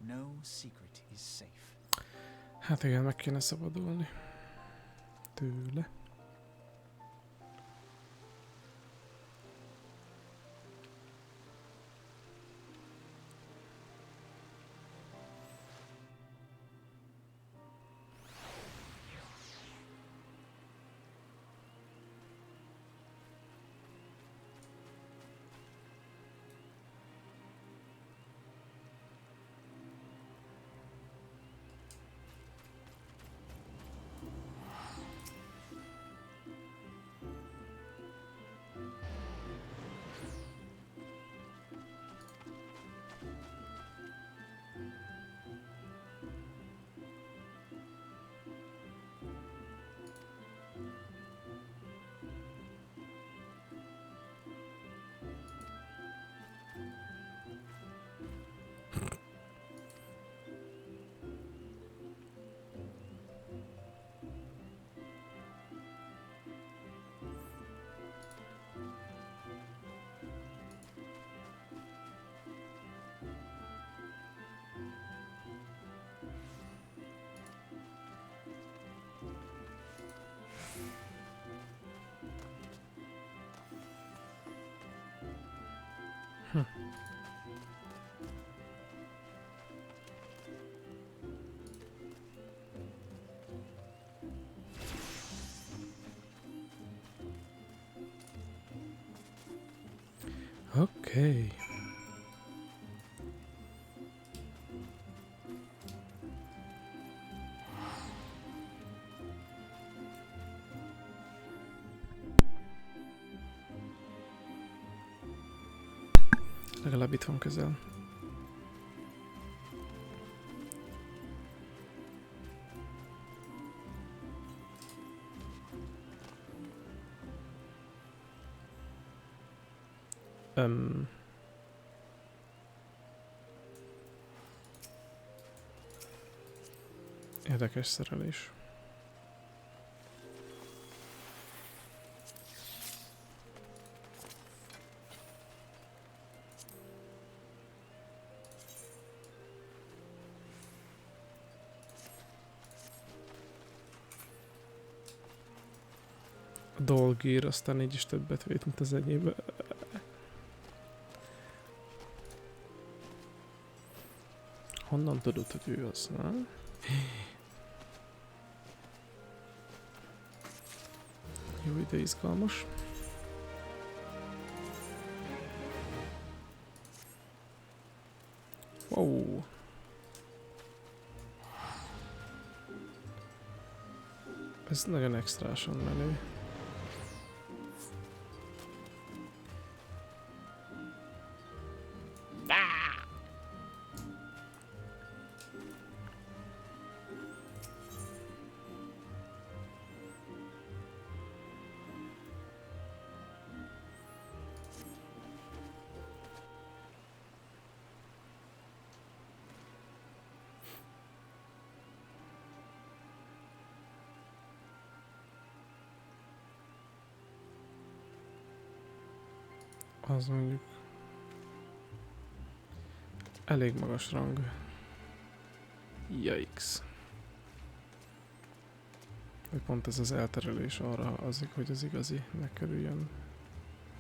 no secret is safe. Hát igen, meg kéne szabadulni tőle. Oké. Legalább itt van közel. Érdekes szerelés. A dolgír aztán így is többet vét, mint az enyém. Honnan tudod, hogy ő az, nem? Jó, ide izgalmas. Wow. Ez nagyon extrásan menő. Az mondjuk elég magas rang. Yikes. Hogy pont ez az elterelés arra azik, hogy az igazi megkerüljön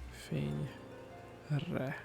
fényre.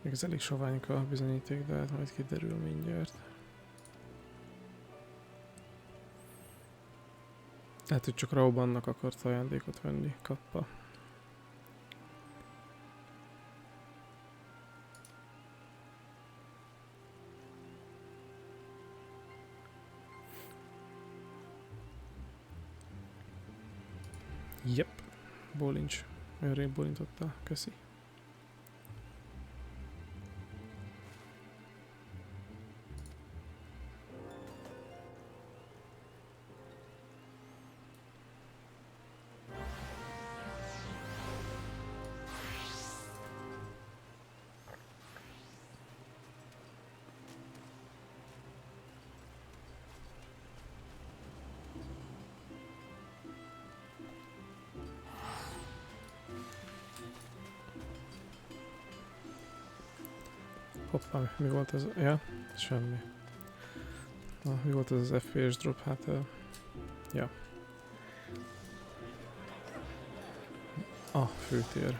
Még ez elég soványka a bizonyíték, de hát majd kiderül mindjárt. Lehet, hogy csak Raubannak akart ajándékot venni, kappa. Jep, bólincs. Olyan rég bólintottál, köszi. Hoppá, mi volt ez? Ja, semmi. Na, mi volt ez az FPS drop? Hát, ja. A főtér.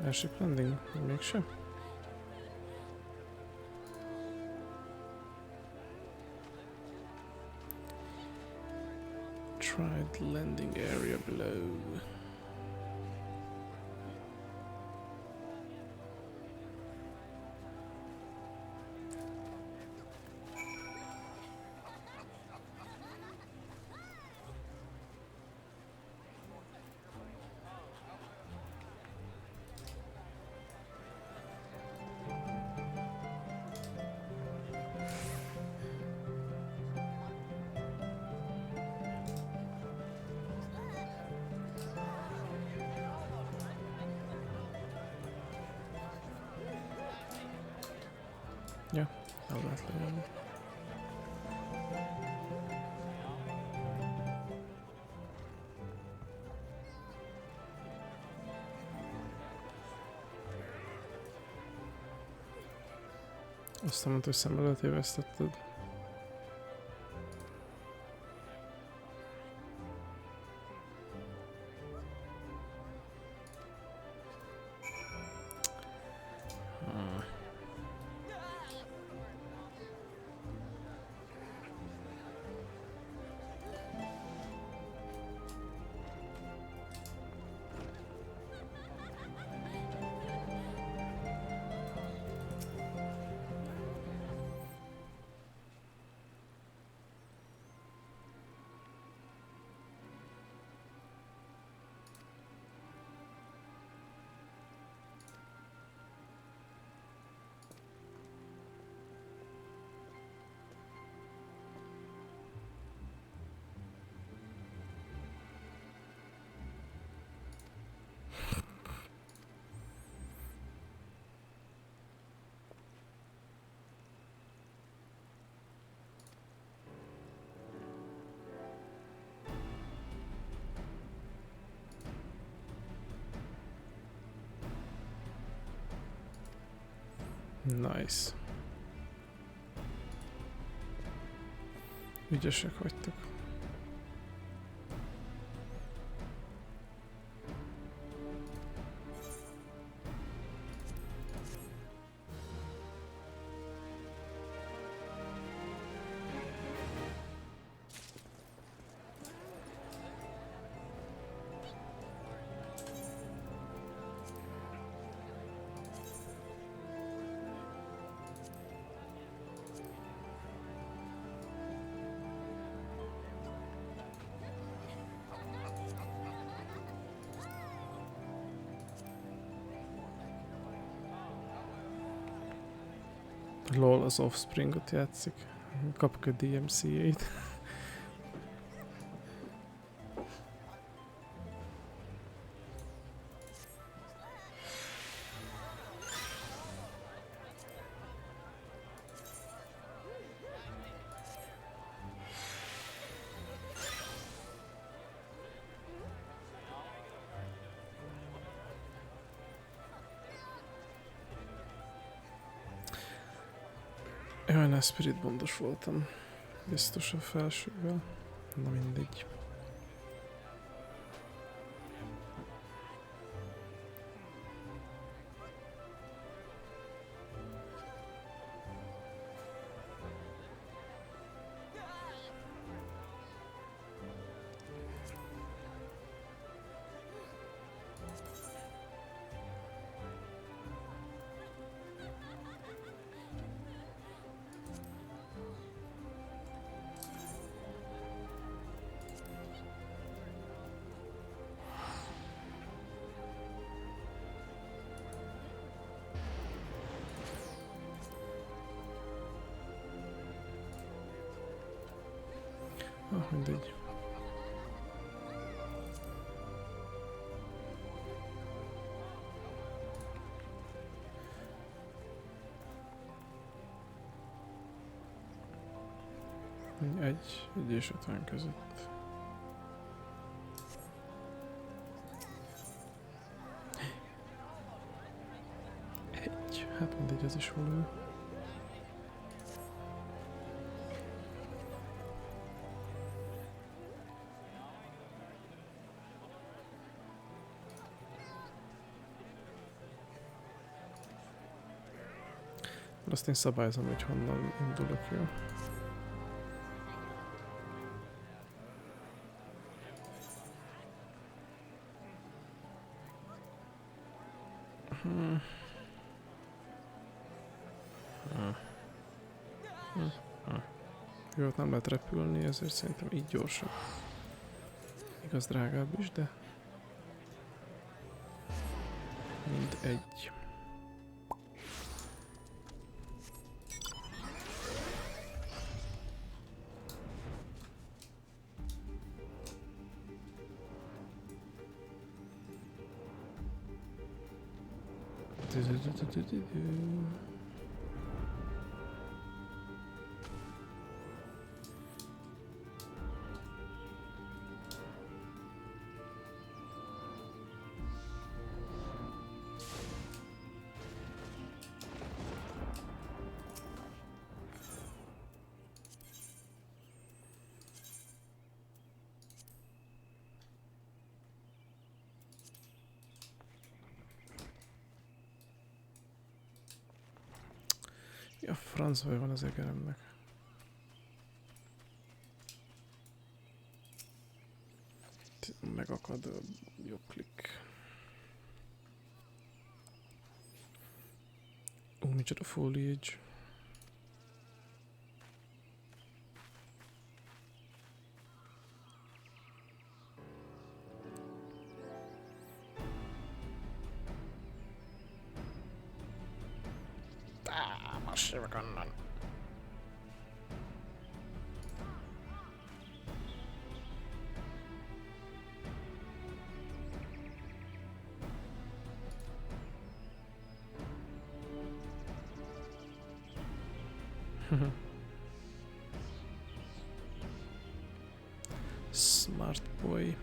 Airship landing? Mégsem? Tried landing area below. Ja, el lehet lejönni. Azt mondta, hogy szem előtt évesztetted. Nice. Ügyesek vagytok. LOL az Offspringot játszik. Kapok egy DMCA-t. Olyan Spirit bondos voltam. Biztos a felsővel. Na mindegy. Mindegy. Egy és 50 között. Hát mindegy, ez is valami. Azt én szabályozom, hogy honnan indulok, jó? Jó, ott nem lehet repülni, ezért szerintem így gyorsabb. Igaz, drágább is, de mindegy. Ja, francba van az egeremnek. Megakad a jobb klik. Micsoda foliage. Most jövök onnan. Smart boy.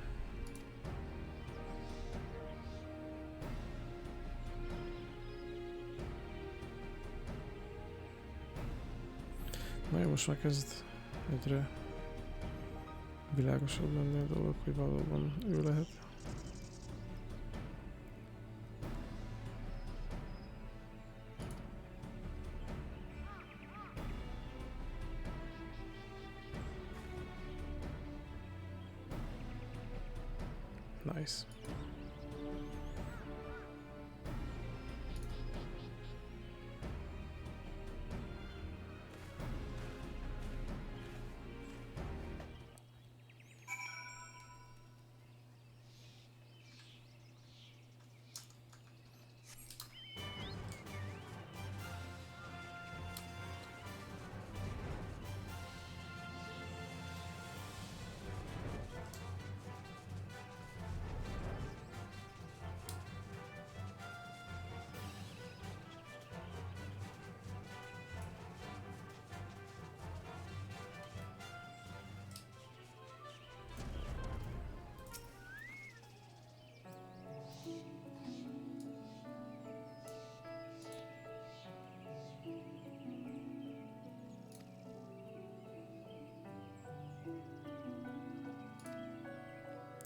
Na jó, most már kezd egyre világosabb lenni a dolog, hogy valóban ő lehet. Nice.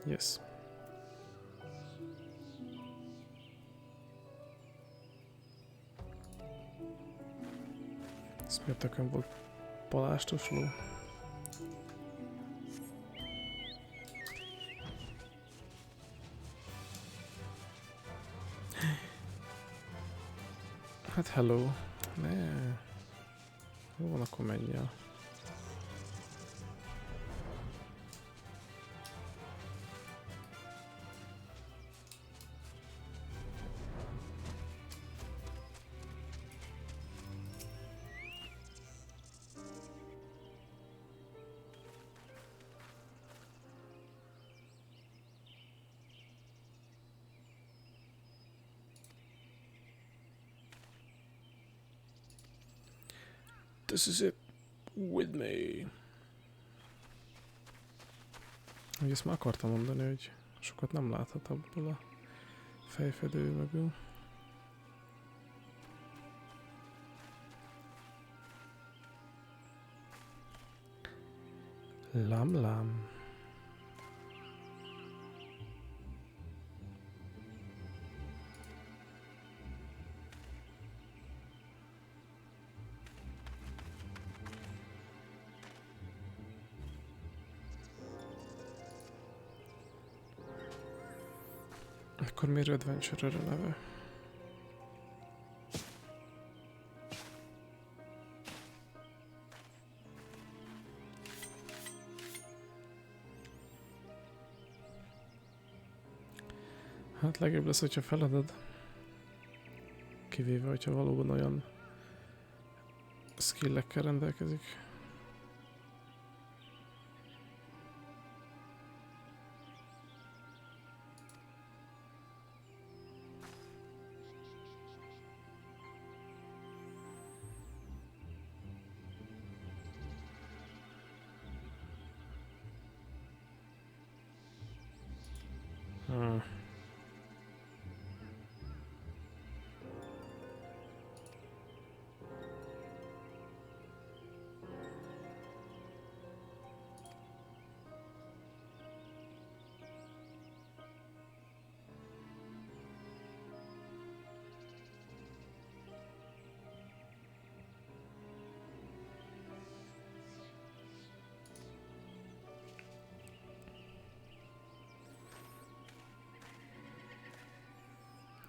Yes. Ez miért tökön volt palástos ló? Hát hello. Ne. Jó van, akkor menj el. This is it with me. Ugye ezt már akartam mondani, hogy sokat nem láthat abból a fejfedő mögül. Lám. Akkor miért adventure-re neve? Hát legjobb lesz, hogyha feladod. Kivéve, hogyha valóban olyan skillekkel rendelkezik.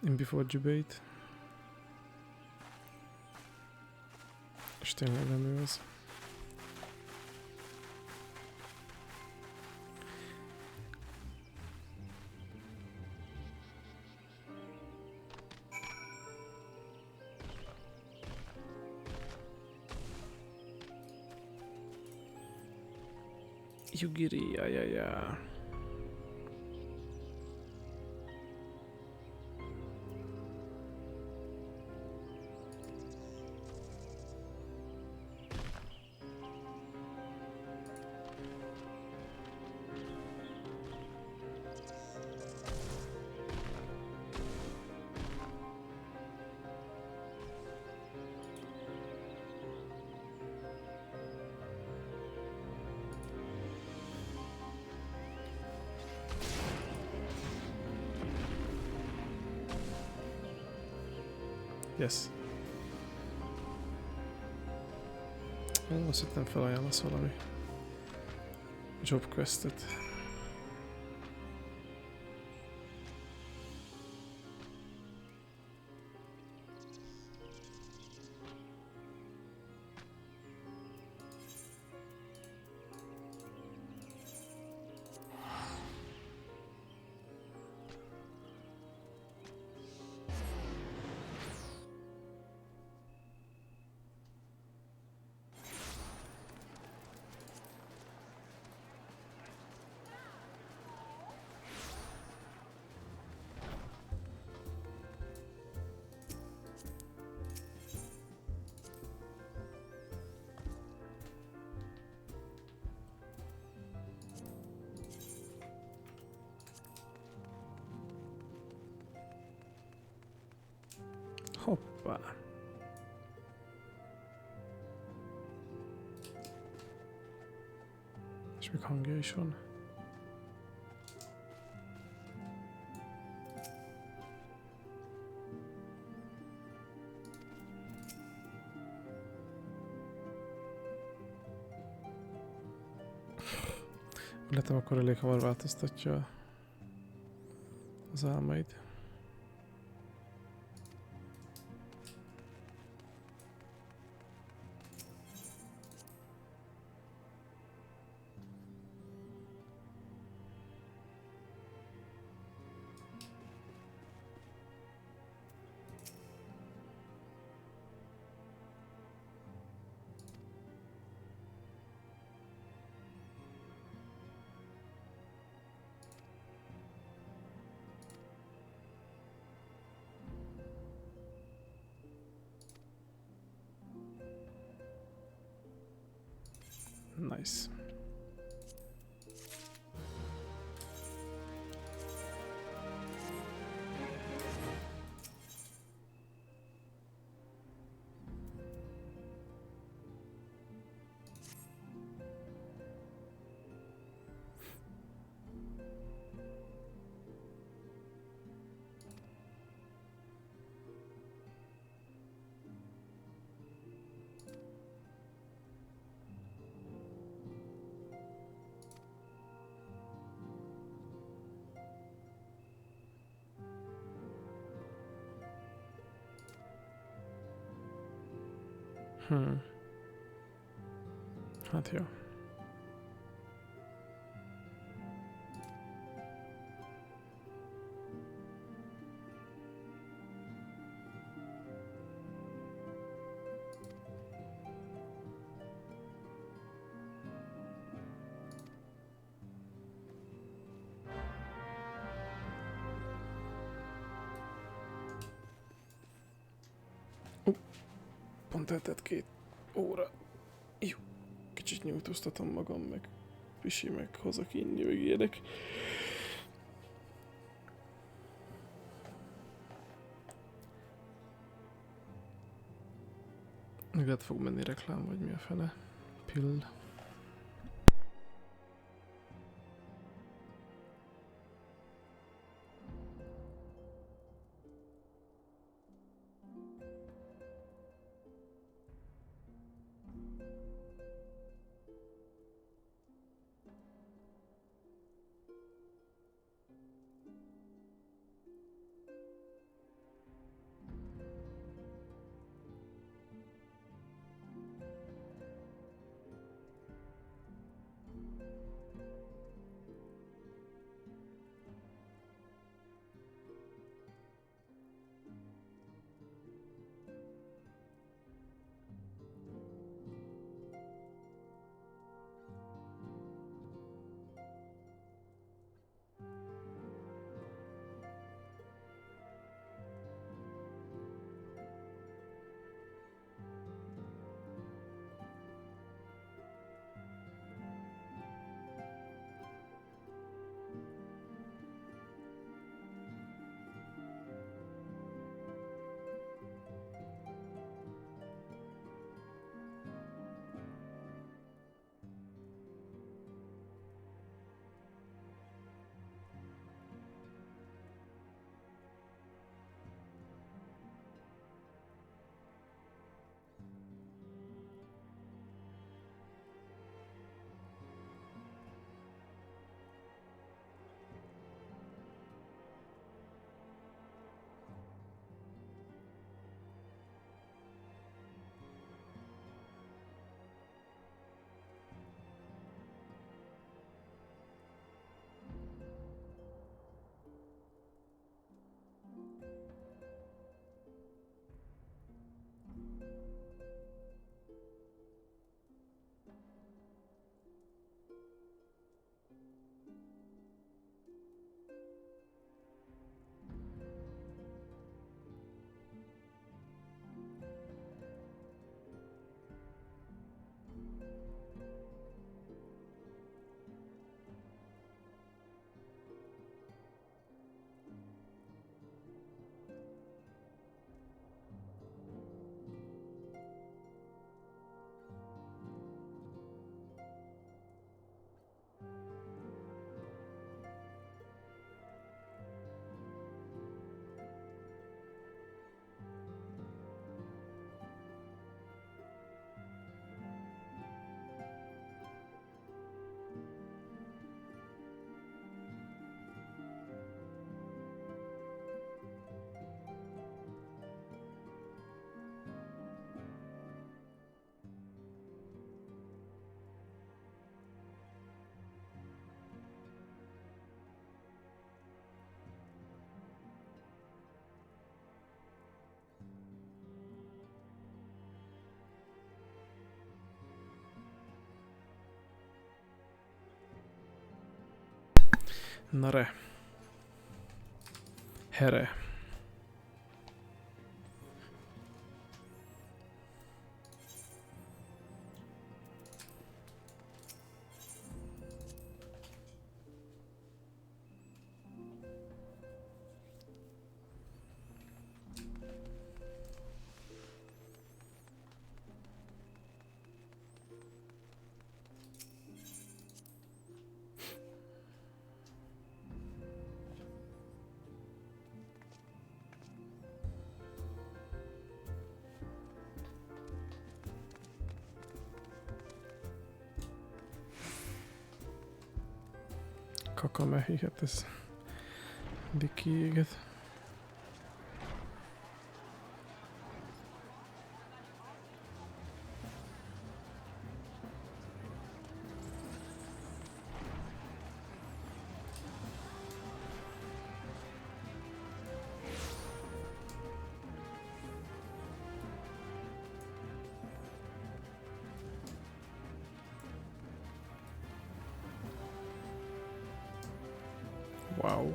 In before debate. És tényleg nem ő az. Yugiri, ja. Yes. Én azt hittem felajánlasz valami job questet. Hoppá. És még hangja is van. Illetve akkor elég hamar változtatja az álmaid. Nice. Hát jó. Pont eltett 2 óra. Jó. Kicsit nyújtóztatom magam, meg pisi, meg hozok inni, meg ilyenek. Még át fog menni reklám, vagy mi a fene. Pill. Na re. Here. Kakamehi, hát ez mindig kiéget. Wow.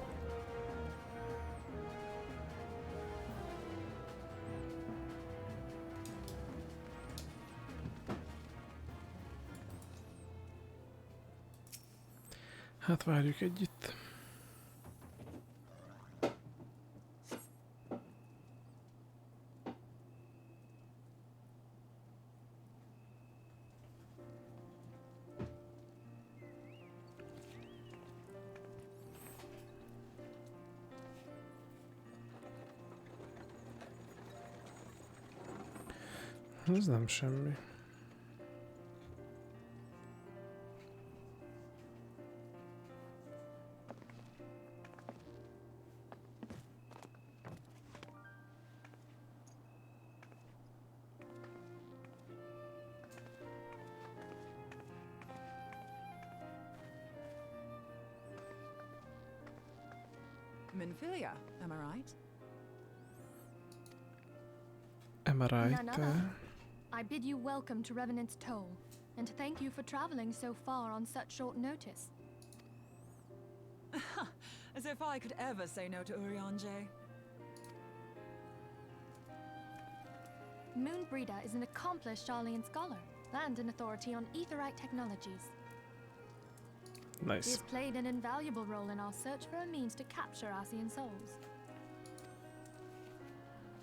Hát várjuk együtt. Ez nem semmi. Minfilia, am I right? Am I right? None other. I bid you welcome to Revenant's Toll, and thank you for traveling so far on such short notice. As if I could ever say no to Urianger. Moonbreeder is an accomplished Arlean scholar and an authority on aetherite technologies. He Nice. has played an invaluable role in our search for a means to capture Ascian souls.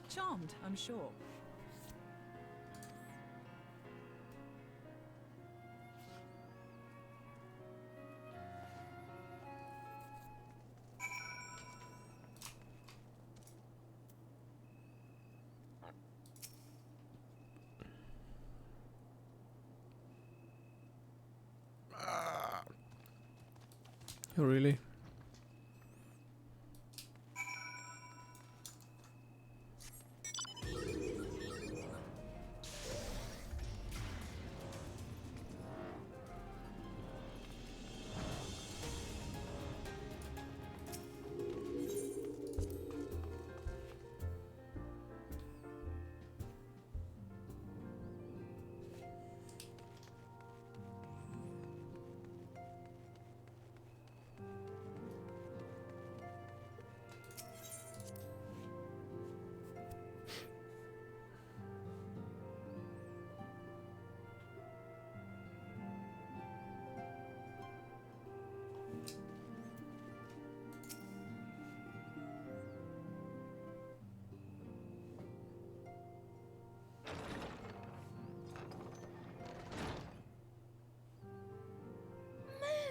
Charmed, I'm sure. Really?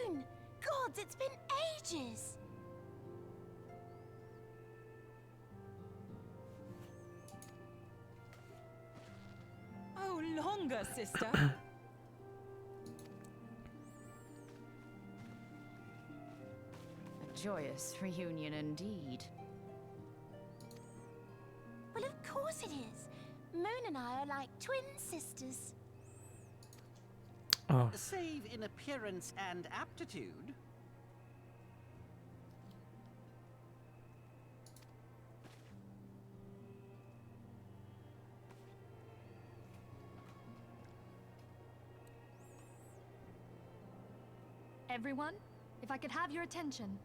Moon! Gods, it's been ages! Oh, longer, sister. A joyous reunion indeed. Well, of course it is. Moon and I are like twin sisters. Oh, Save in appearance and aptitude. Everyone, if I could have your attention.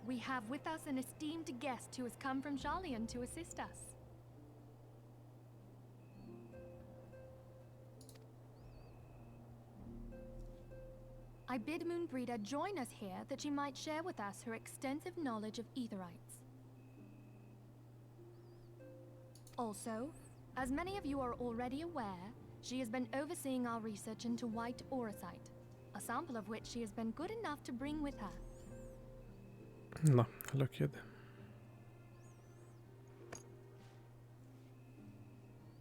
We have with us an esteemed guest who has come from Jarlian to assist us. I bid Moonbreeder join us here that she might share with us her extensive knowledge of Aetherites. Also, as many of you are already aware, she has been overseeing our research into white auracite, a sample of which she has been good enough to bring with her. Na, lökjed.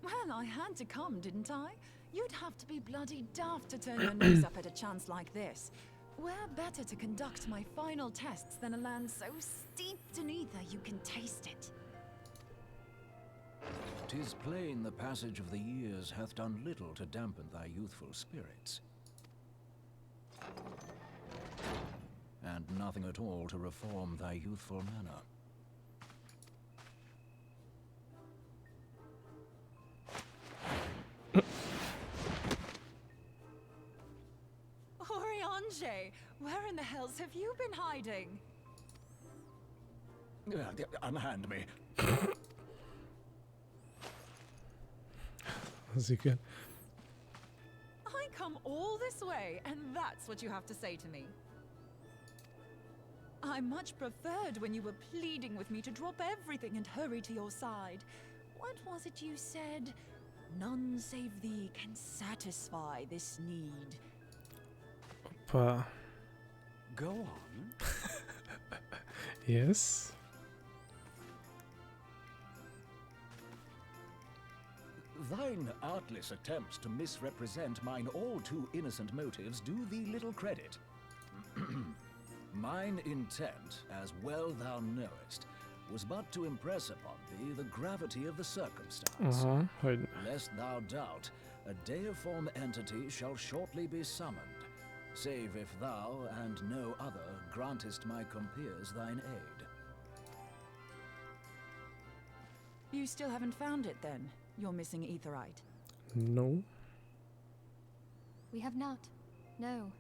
Well, I had to come, didn't I? You'd have to be bloody daft to turn your nose up at a chance like this. Where better to conduct my final tests than a land so steeped in ether you can taste it? 'Tis plain the passage of the years hath done little to dampen thy youthful spirits, and nothing at all to reform thy youthful manner. Oriange, where in the hells have you been hiding? Unhand me. Az igen. I come all this way, and that's what you have to say to me. I much preferred when you were pleading with me to drop everything and hurry to your side. What was it you said? None save thee can satisfy this need. Oppa. Go on. Yes. Thine artless attempts to misrepresent mine all too innocent motives do thee little credit. Mine intent, as well thou knowest, was but to impress upon thee the gravity of the circumstance. Hogy... Lest thou doubt, a deiform entity shall shortly be summoned, save if thou and no other grantest my compeers thine aid. You still haven't found it then, your missing Aetherite? No. We have not. No.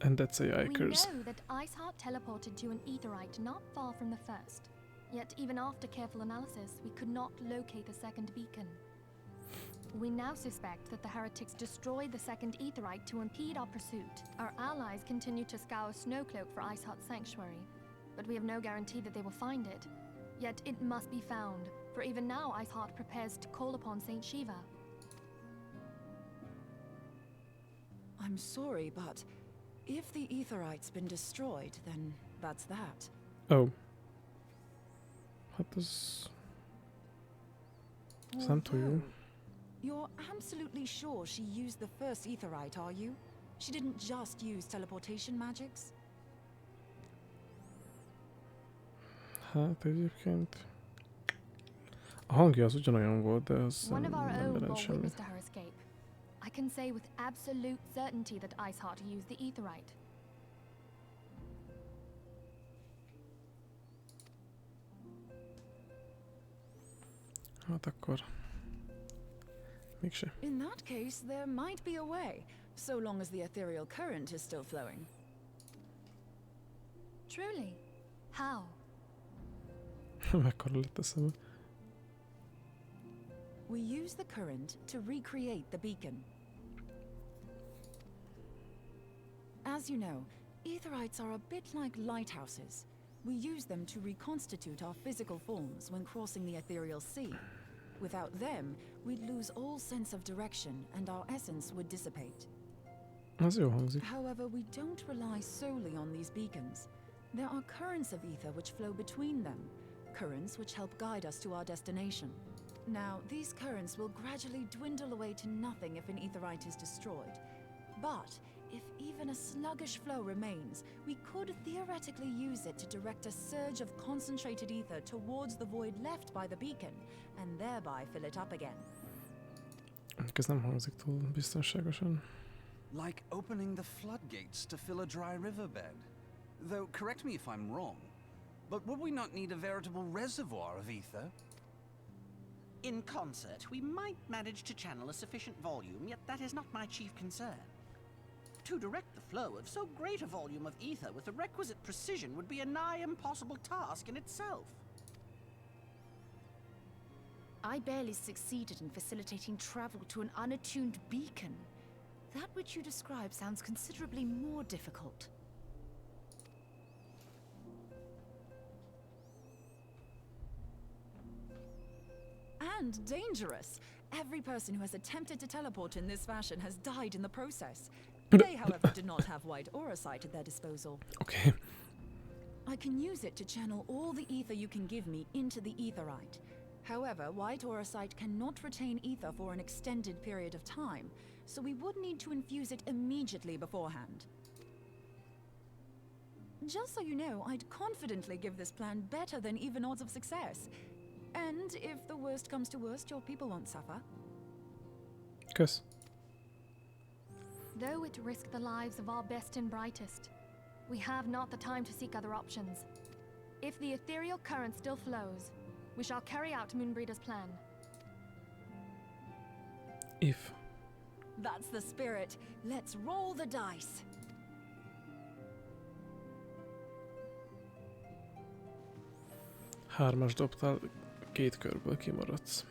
And that's a We yikers. know that Iceheart teleported to an Aetherite not far from the first. Yet even after careful analysis, we could not locate the second beacon. We now suspect that the heretics destroyed the second Aetherite to impede our pursuit. Our allies continue to scour Snowcloak for Iceheart's sanctuary, but we have no guarantee that they will find it. Yet it must be found, for even now Iceheart prepares to call upon Saint Shiva. I'm sorry, but if the Aetherite's been destroyed, then that's that. Oh. Hát az... Ez nem túl jó. You're absolutely sure she used the first Aetherite, are you? She didn't just use teleportation magics? Hát egyébként... A hangja az ugyanolyan volt, de az One of our nem own jelent bore semmit. witness to her escape. I can say with absolute certainty that Iceheart used the Aetherite. Hát akkor... Mégse. In that case, there might be a way, so long as the ethereal current is still flowing. Truly? How? Mekkora lett a szeme. We use the current to recreate the beacon. As you know, Aetherites are a bit like lighthouses. We use them to reconstitute our physical forms when crossing the ethereal sea. Without them, we'd lose all sense of direction and our essence would dissipate. Az jó hangzik. However, we don't rely solely on these beacons. There are currents of ether which flow between them, currents which help guide us to our destination. Now, these currents will gradually dwindle away to nothing if an Aetherite is destroyed. But if even a sluggish flow remains, we could theoretically use it to direct a surge of concentrated ether towards the void left by the beacon, and thereby fill it up again. Ez nem hangzik túl biztonságosan. Like opening the floodgates to fill a dry riverbed. Though, correct me if I'm wrong, but would we not need a veritable reservoir of ether? In concert, we might manage to channel a sufficient volume, yet that is not my chief concern. To direct the flow of so great a volume of ether with the requisite precision would be a nigh impossible task in itself. I barely succeeded in facilitating travel to an unattuned beacon. That which you describe sounds considerably more difficult. And dangerous. Every person who has attempted to teleport in this fashion has died in the process. They, however, did not have wide aura sight at their disposal. Okay. I can use it to channel all the ether you can give me into the etherite. However, wide aura sight cannot retain ether for an extended period of time, so we would need to infuse it immediately beforehand. Just so you know, I'd confidently give this plan better than even odds of success. And if the worst comes to worst, your people won't suffer. Kösz. Though it risked the lives of our best and brightest, we have not the time to seek other options. If the ethereal current still flows, we shall carry out Moonbreeder's plan. If. That's the spirit. Let's roll the dice. Hármas dobtál, 2 körből kimaradsz.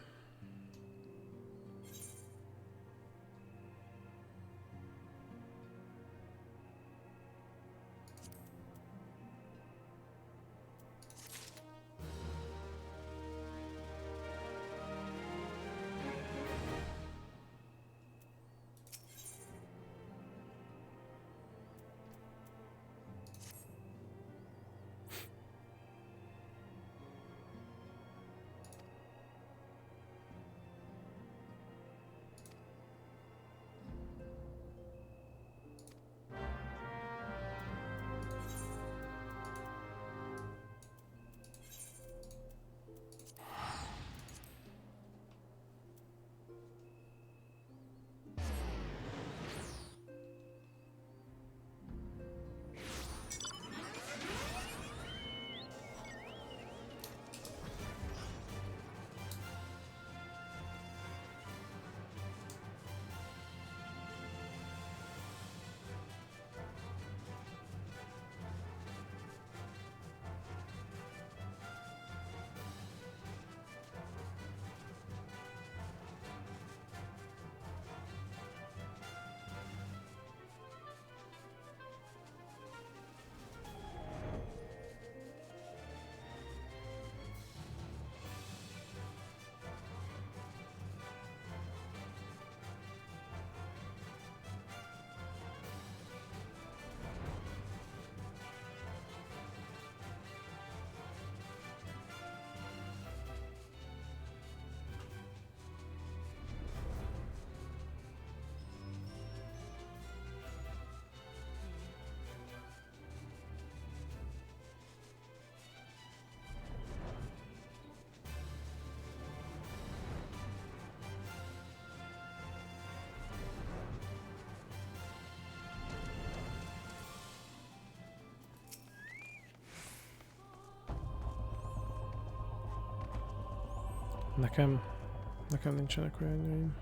Nekem nincsenek olyanjaim.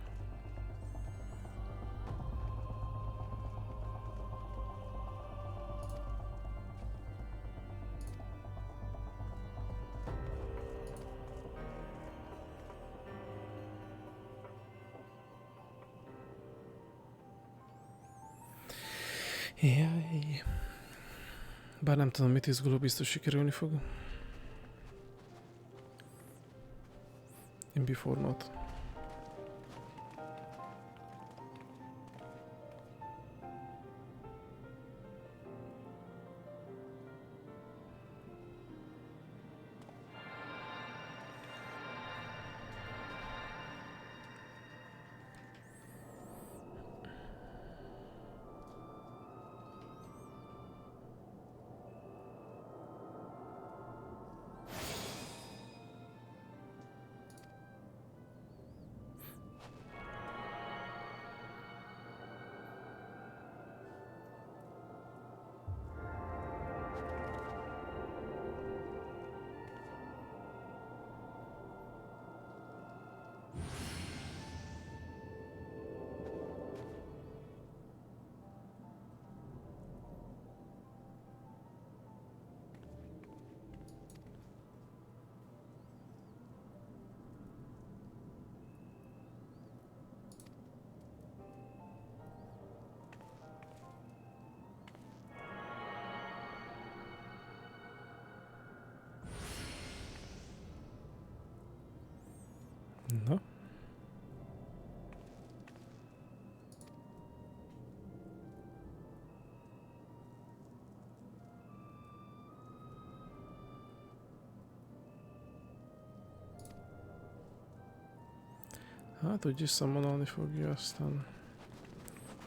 Jaj. Bár nem tudom, mit izguló, biztos sikerülni fog. In before not. Na. Hát úgyis szammonolni fogja, aztán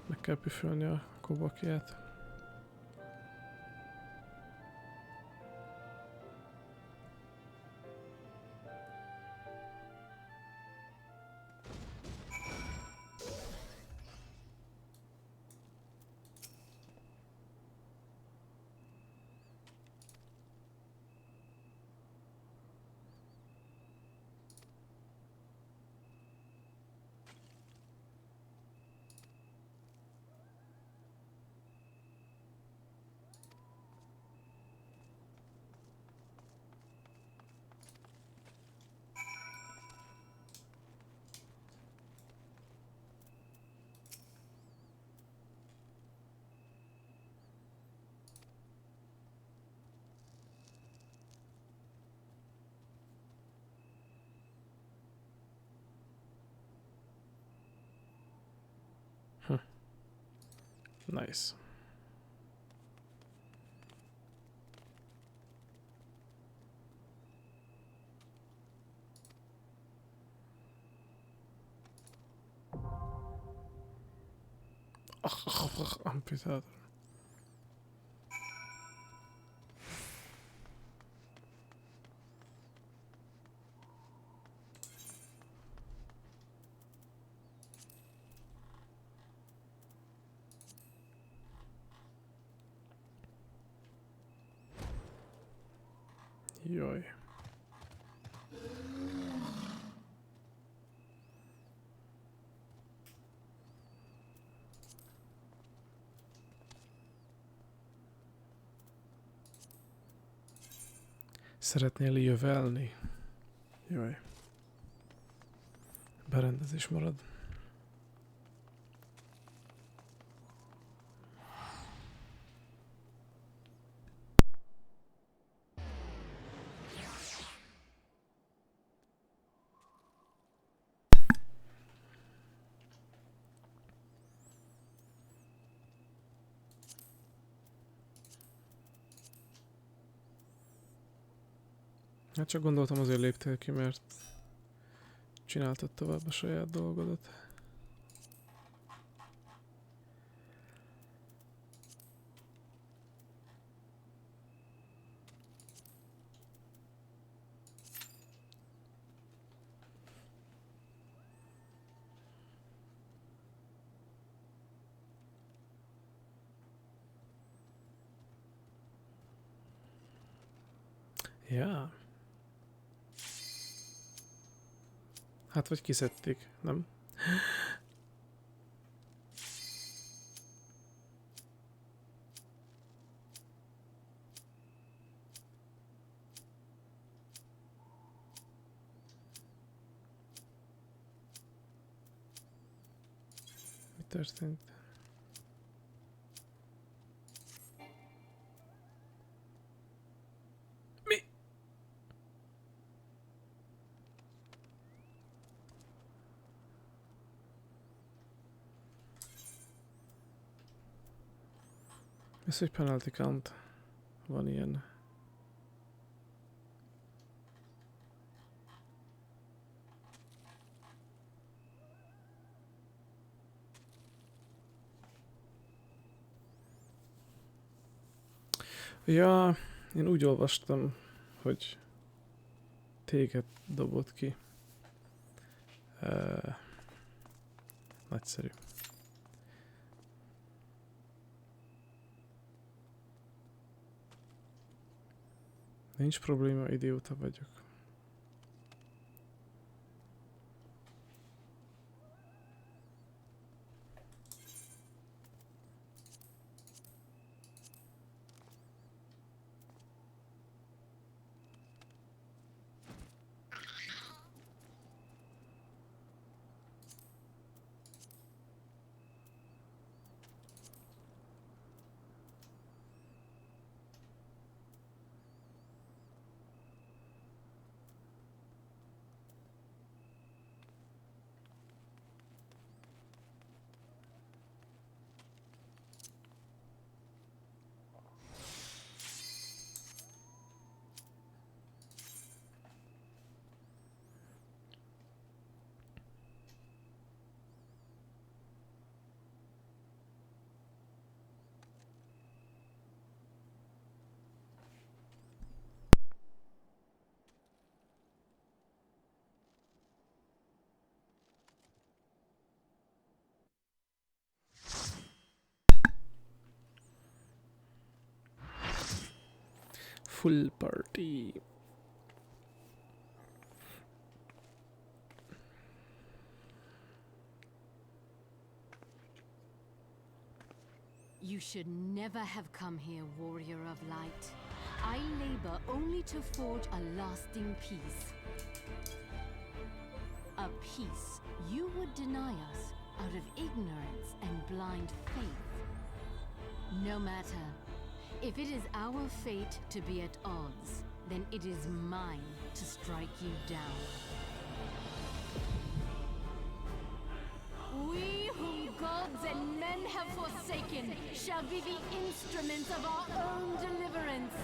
meg kell püfölni a kobakját. Nice. Amputátor. Jaj. Szeretnél jövelni? Jaj. Berendezés marad. Hát csak gondoltam, azért léptél ki, mert csináltad tovább a saját dolgodat. Ja. Hát vagy kiszedték, nem? Mi történt? Mi? Ez egy penalty count. Van ilyen. Ja, én úgy olvastam, hogy téged dobott ki. Nagyszerű. Nincs probléma, idióta vagyok. full party. You should never have come here, warrior of light. I labor only to forge a lasting peace. A peace you would deny us out of ignorance and blind faith. No matter. If it is our fate to be at odds, then it is mine to strike you down. We whom gods and men have forsaken shall be the instruments of our own deliverance.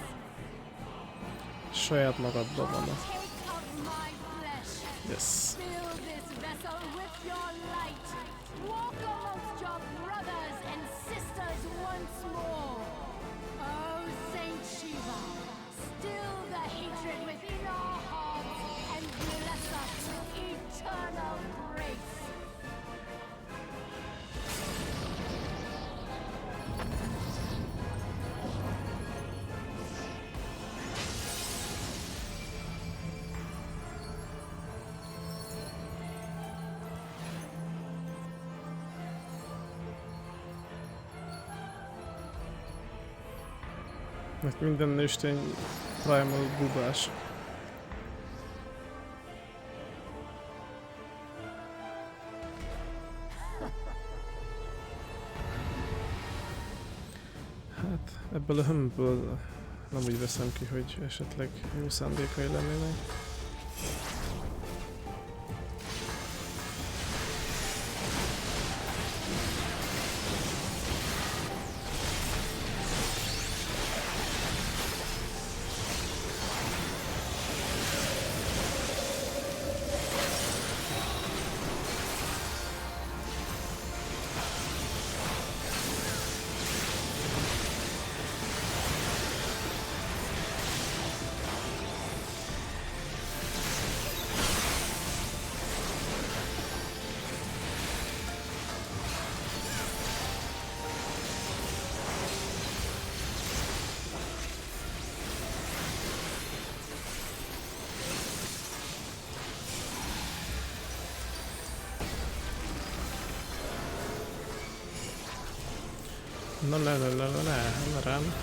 Saját magadba van. Take of my flesh. Yes. Fill this vessel with your light. Walk amongst your brothers and sisters once more. Oh, Saint Shiva, still the hatred within our hearts and bless us with eternal grace. Mert minden nőstény primal bubás. Hát ebből a hömből nem úgy veszem ki, hogy esetleg jó szándékai lennének. Ne rám.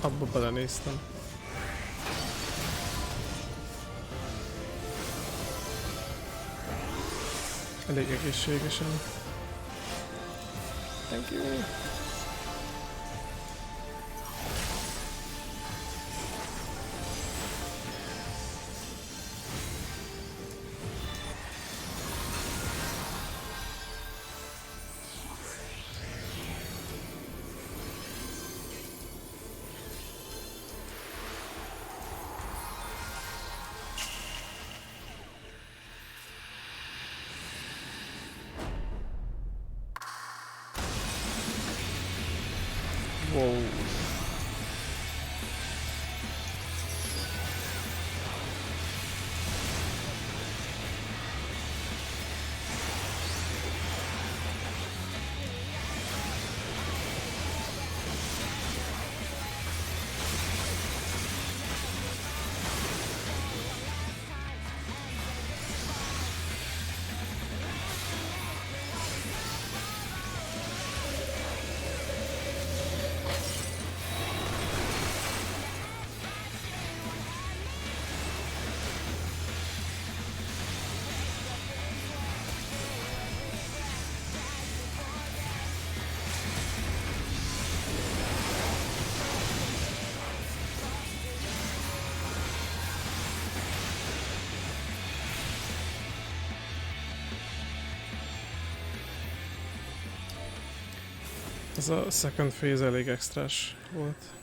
Abba belenéztem. Elég egészségesen. Thank you. Whoa. Ez a second phase elég extrás volt.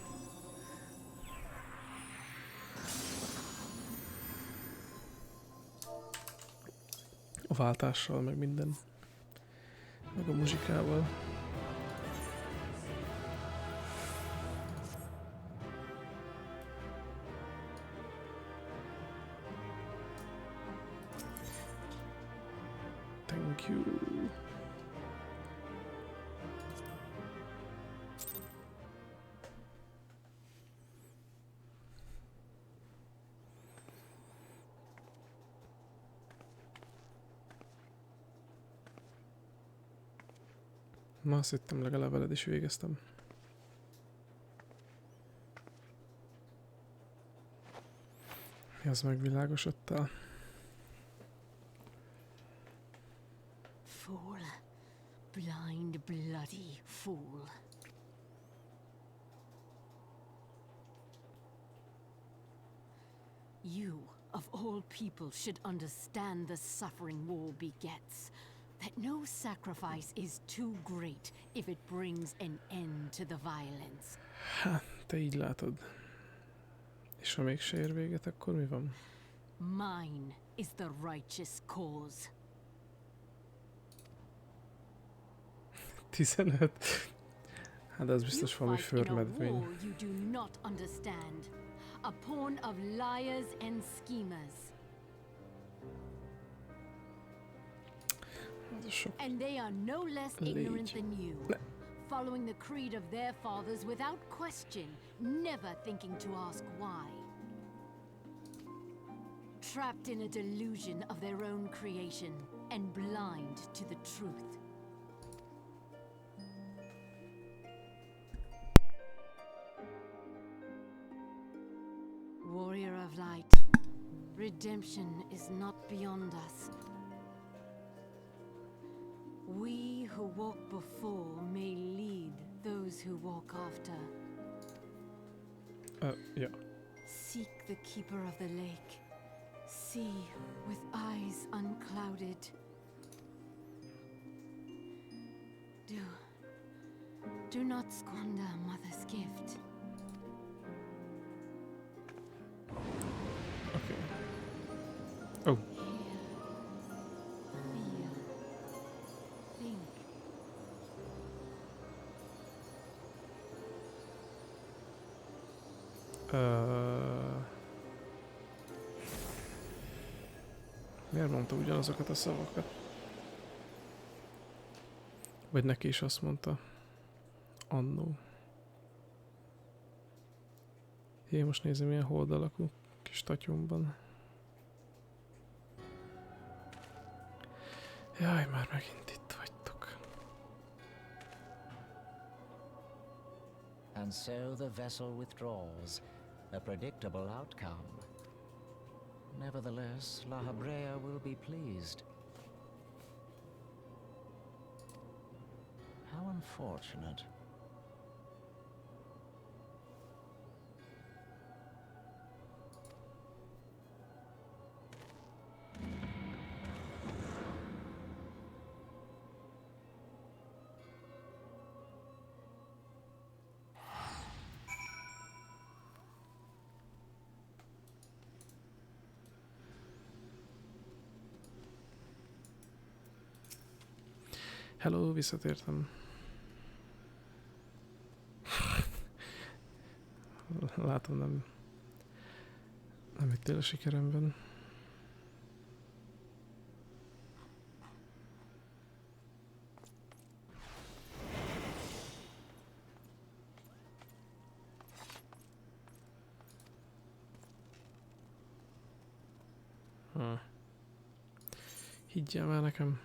A váltással, meg minden. Meg a muzsikával. Thank you. Ma azt hittem, legalább veled is végeztem. Mi az megvilágosodtál? Fool. Blind, bloody fool. You, of all people, should understand the suffering war begets. That no sacrifice is too great if it brings an end to the violence. Hát, te így látod. És ha mégse ér véget, akkor mi van? Mine is the righteous cause. 15. Hát ez biztos valami förmedvény. You do not understand. A pawn of liars and schemers. And they are no less ignorant than you, following the creed of their fathers without question, never thinking to ask why. Trapped in a delusion of their own creation and blind to the truth. Warrior of light, redemption is not beyond us. We who walk before may lead those who walk after. Yeah. Seek the keeper of the lake. See with eyes unclouded. Do not squander mother's gift. Okay. Oh. Miért mondta ugyanazokat a szavakat? Vagy neki is azt mondta annó. Én most nézem, milyen hold alakú kis tatyomban. Jaj, már megint itt vagytok. And so the vessel withdraws, a predictable outcome. Nevertheless, La Habrea will be pleased. How unfortunate. Hello, visszatértem. Látom, nem hittél a sikeremben. Higgyel már nekem.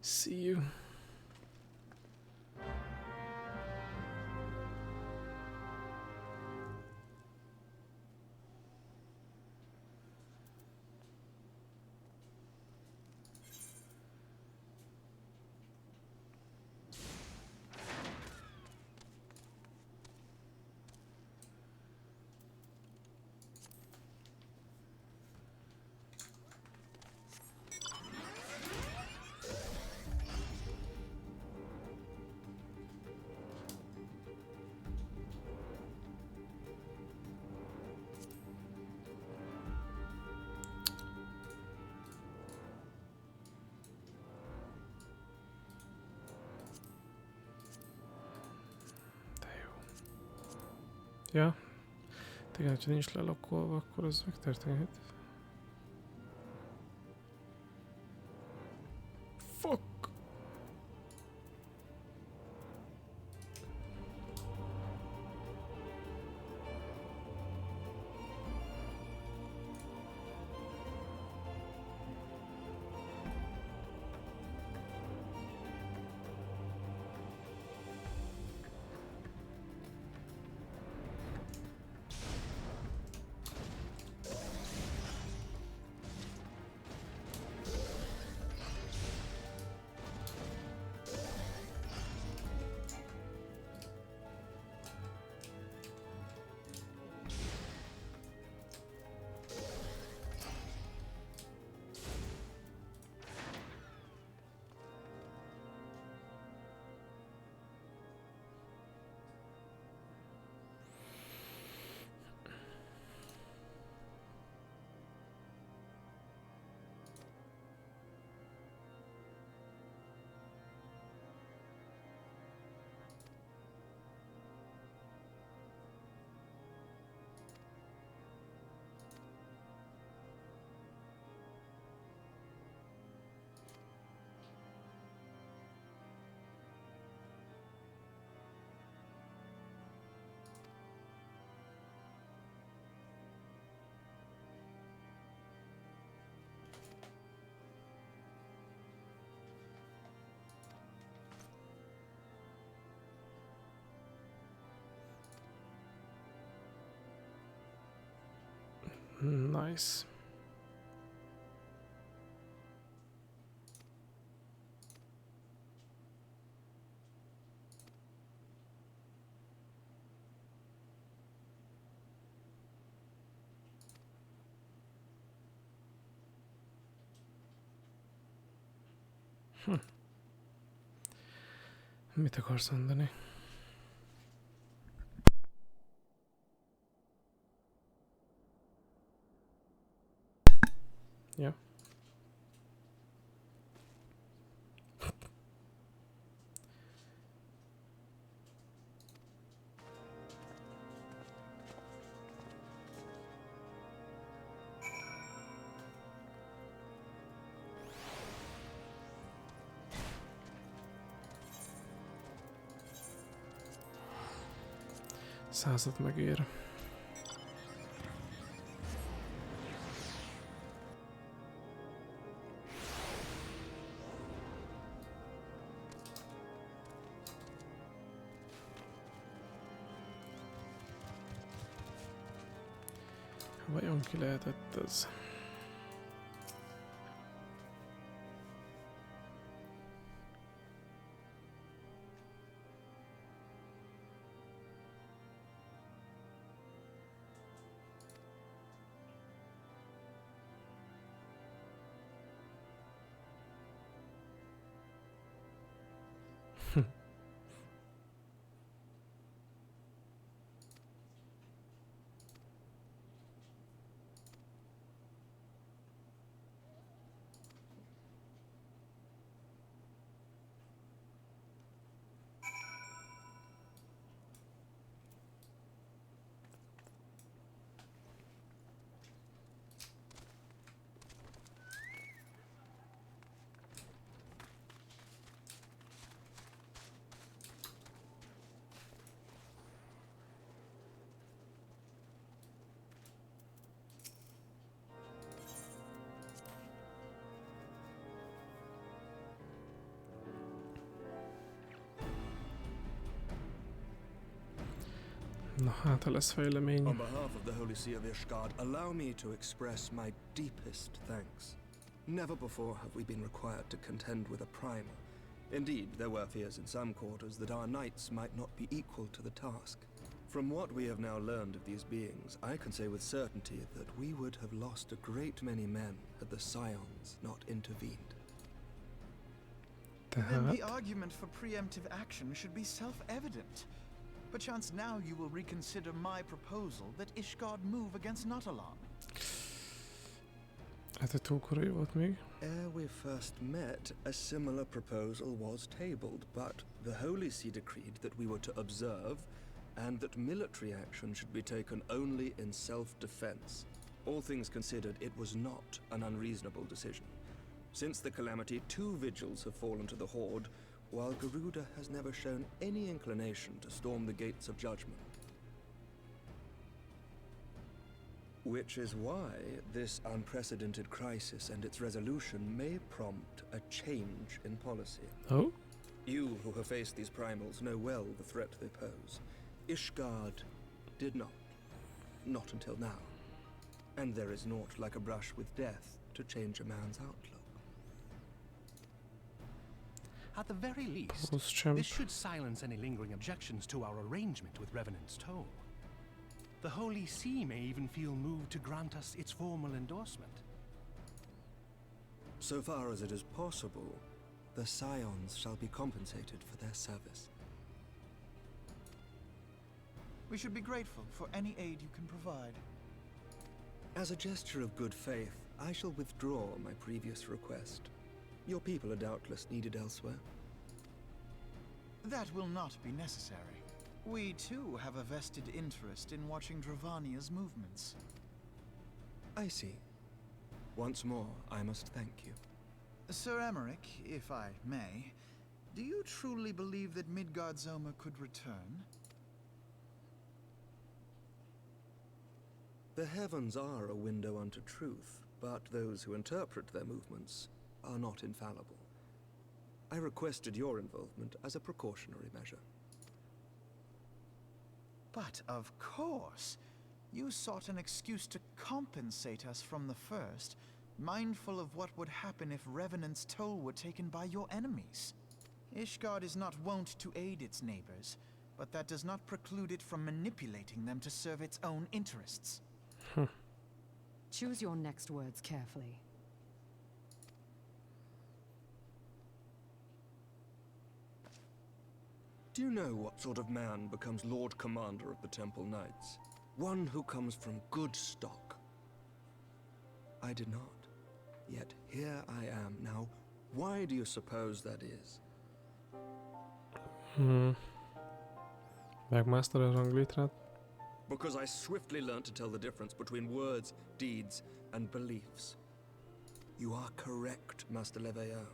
See you. Ja. Igen, ha nincs lelokkolva, akkor az megtörténhet. Fuck! Nice. Mit akarsz mondani? Ja. Százat megér. Vajon ki lehetett ez? Na hát, ha lesz fejlemény. On behalf of the Holy See of Ishgard, allow me to express my deepest thanks. Never before have we been required to contend with a primer. Indeed, there were fears in some quarters that our knights might not be equal to the task. From what we have now learned of these beings, I can say with certainty that we would have lost a great many men had the Scions not intervened. Then the argument for preemptive action should be self-evident. Perchance now you will reconsider my proposal that Ishgard move against Natalan. Hát túl korai volt még. Ere we first met, a similar proposal was tabled, but the Holy See decreed that we were to observe and that military action should be taken only in self-defense. All things considered, it was not an unreasonable decision. Since the calamity, 2 vigils have fallen to the Horde, while Garuda has never shown any inclination to storm the gates of judgment. Which is why this unprecedented crisis and its resolution may prompt a change in policy. Oh? You who have faced these primals know well the threat they pose. Ishgard did not. Not until now. And there is naught like a brush with death to change a man's outlook. At the very least, this should silence any lingering objections to our arrangement with Revenant's Toll. The Holy See may even feel moved to grant us its formal endorsement. So far as it is possible, the Scions shall be compensated for their service. We should be grateful for any aid you can provide. As a gesture of good faith, I shall withdraw my previous request. Your people are doubtless needed elsewhere. That will not be necessary. We too have a vested interest in watching Dravania's movements. I see. Once more, I must thank you. Sir Emmerich, if I may, do you truly believe that Midgard-Zoma could return? The heavens are a window unto truth, but those who interpret their movements are not infallible. I requested your involvement as a precautionary measure. But of course, you sought an excuse to compensate us from the first, mindful of what would happen if Revenant's Toll were taken by your enemies. Ishgard is not wont to aid its neighbors, but that does not preclude it from manipulating them to serve its own interests. Choose your next words carefully. Do you know what sort of man becomes Lord Commander of the Temple Knights? One who comes from good stock. I did not. Yet here I am now. Why do you suppose that is? Megmásztad a ranglétrát? Because I swiftly learned to tell the difference between words, deeds, and beliefs. You are correct, Master Leveilleur.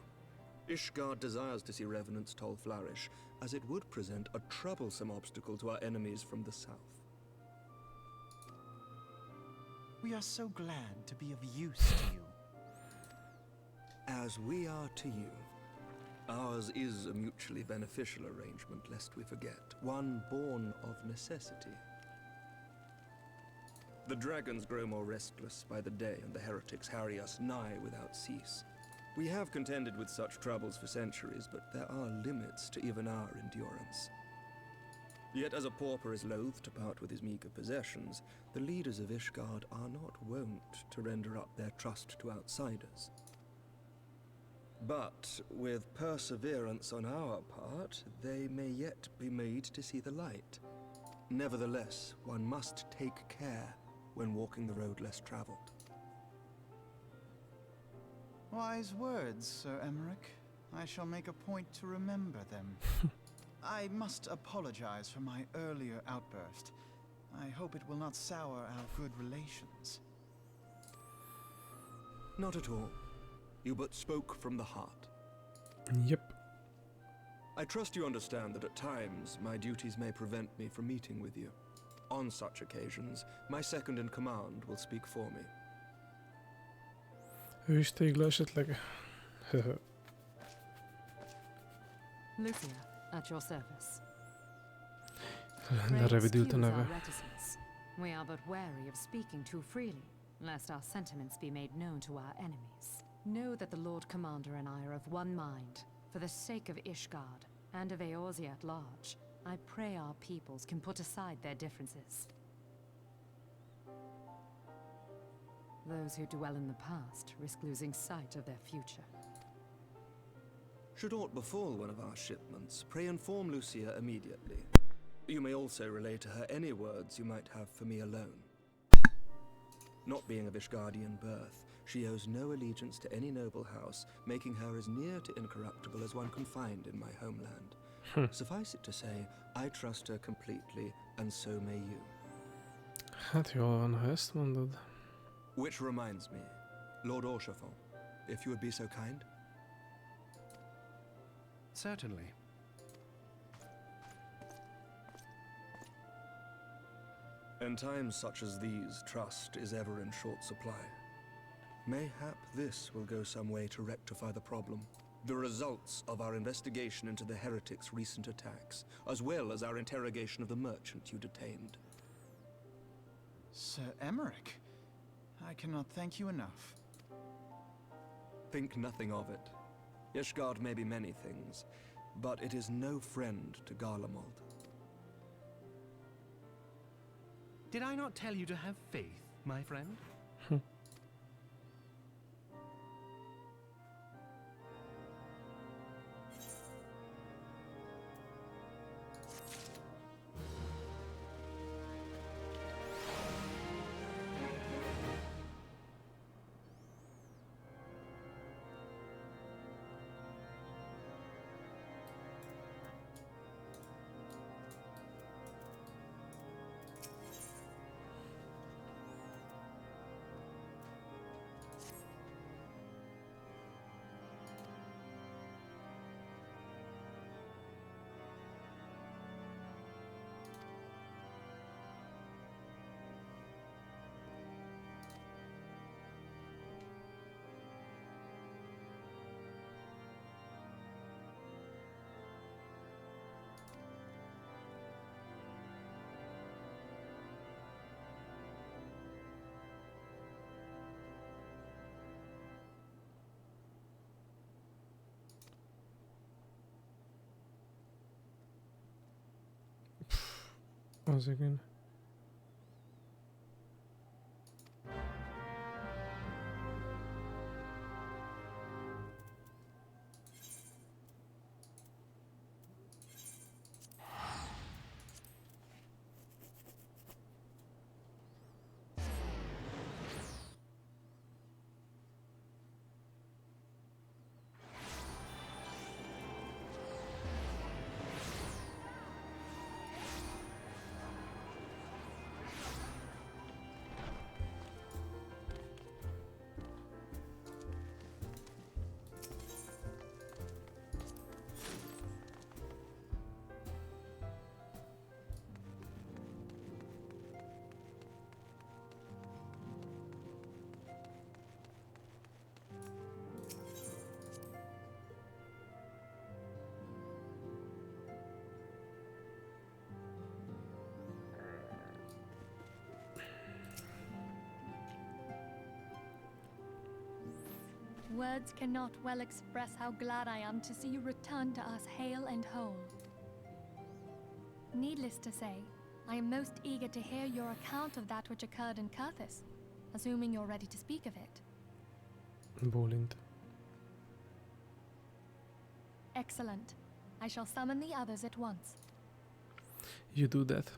Ishgard desires to see Revenant's Toll flourish, as it would present a troublesome obstacle to our enemies from the south. We are so glad to be of use to you. As we are to you. Ours is a mutually beneficial arrangement, lest we forget, one born of necessity. The dragons grow more restless by the day, and the heretics harry us nigh without cease. We have contended with such troubles for centuries, but there are limits to even our endurance. Yet as a pauper is loath to part with his meager possessions, the leaders of Ishgard are not wont to render up their trust to outsiders. But with perseverance on our part, they may yet be made to see the light. Nevertheless, one must take care when walking the road less traveled. Wise words, Sir Emmerich. I shall make a point to remember them. I must apologize for my earlier outburst. I hope it will not sour our good relations. Not at all. You but spoke from the heart. Yep. I trust you understand that at times my duties may prevent me from meeting with you. On such occasions, my second in command will speak for me. Ő is tégla esetleg? Lucia, at your service. Lerövidült a neve. We are but wary of speaking too freely, lest our sentiments be made known to our enemies. Know that the Lord Commander and I are of one mind. For the sake of Ishgard, and of Eorzea at large, I pray our peoples can put aside their differences. Those who dwell in the past risk losing sight of their future. Should aught befall one of our shipments, pray inform Lucia immediately. You may also relay to her any words you might have for me alone. Not being of Ishgardian birth, she owes no allegiance to any noble house, making her as near to incorruptible as one can find in my homeland. Suffice it to say, I trust her completely and so may you. Hát jól van, ha ezt mondod. Which reminds me, Lord Orchefort, if you would be so kind. Certainly. In times such as these, trust is ever in short supply. Mayhap this will go some way to rectify the problem. The results of our investigation into the heretics' recent attacks, as well as our interrogation of the merchant you detained. Sir Emmerich, I cannot thank you enough. Think nothing of it. Ishgard may be many things, but it is no friend to Garlemald. Did I not tell you to have faith, my friend? Az igen. Words cannot well express how glad I am to see you return to us hale and whole. Needless to say, I am most eager to hear your account of that which occurred in Kurthis, assuming you're ready to speak of it. Bólint. Excellent. I shall summon the others at once. You do that.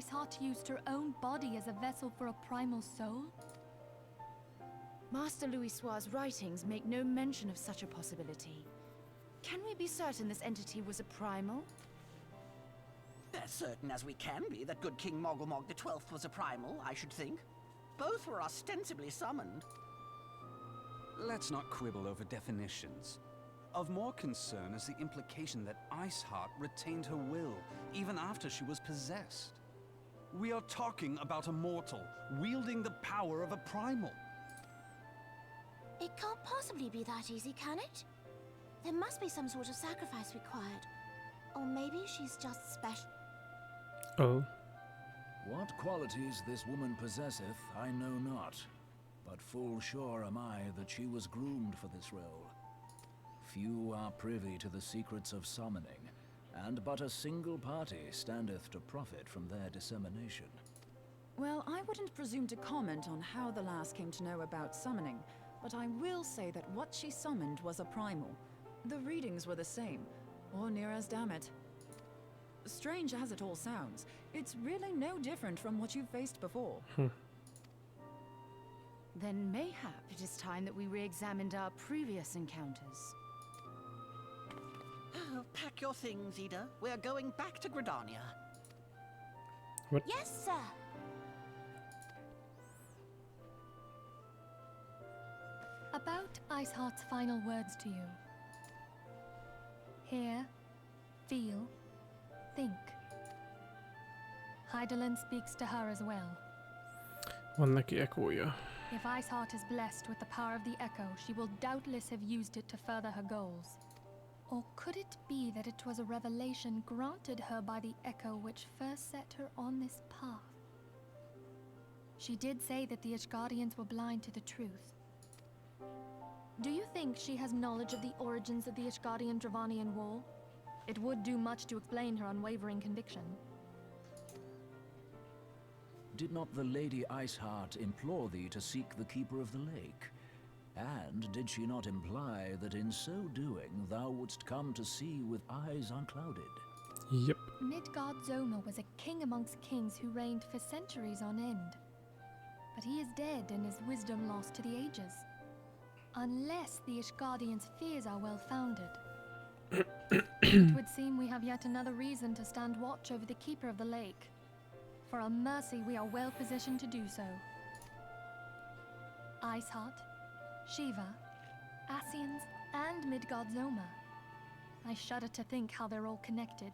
Iceheart used her own body as a vessel for a primal soul? Master Louisoir's writings make no mention of such a possibility. Can we be certain this entity was a primal? As certain as we can be that good King Mogulmog XII was a primal, I should think. Both were ostensibly summoned. Let's not quibble over definitions. Of more concern is the implication that Iceheart retained her will, even after she was possessed. We are talking about a mortal, wielding the power of a primal. It can't possibly be that easy, can it? There must be some sort of sacrifice required. Or maybe she's just special. Oh. What qualities this woman possesseth, I know not. But full sure am I that she was groomed for this role. Few are privy to the secrets of summoning, and but a single party standeth to profit from their dissemination. Well, I wouldn't presume to comment on how the lass came to know about summoning, but I will say that what she summoned was a primal. The readings were the same, or near as damn it. Strange as it all sounds, it's really no different from what you've faced before. Then mayhap it is time that we re-examined our previous encounters. Pack your things, Ida. We're going back to Gridania. What? Yes, sir. About Iceheart's final words to you. Hear, feel, think. Hydaelyn speaks to her as well. Van neki ekója. If Iceheart is blessed with the power of the Echo, she will doubtless have used it to further her goals. Or could it be that it was a revelation granted her by the Echo which first set her on this path? She did say that the Ishgardians were blind to the truth. Do you think she has knowledge of the origins of the Ishgardian-Dravanian War? It would do much to explain her unwavering conviction. Did not the Lady Iceheart implore thee to seek the Keeper of the Lake? And did she not imply that in so doing thou wouldst come to see with eyes unclouded? Yep. Midgard-Zoma was a king amongst kings who reigned for centuries on end. But he is dead and his wisdom lost to the ages. Unless the Ishgardians' fears are well-founded. It would seem we have yet another reason to stand watch over the Keeper of the Lake. For a mercy, we are well positioned to do so. Iceheart, Shiva, Ascians, and Midgard-Zoma. I shudder to think how they're all connected.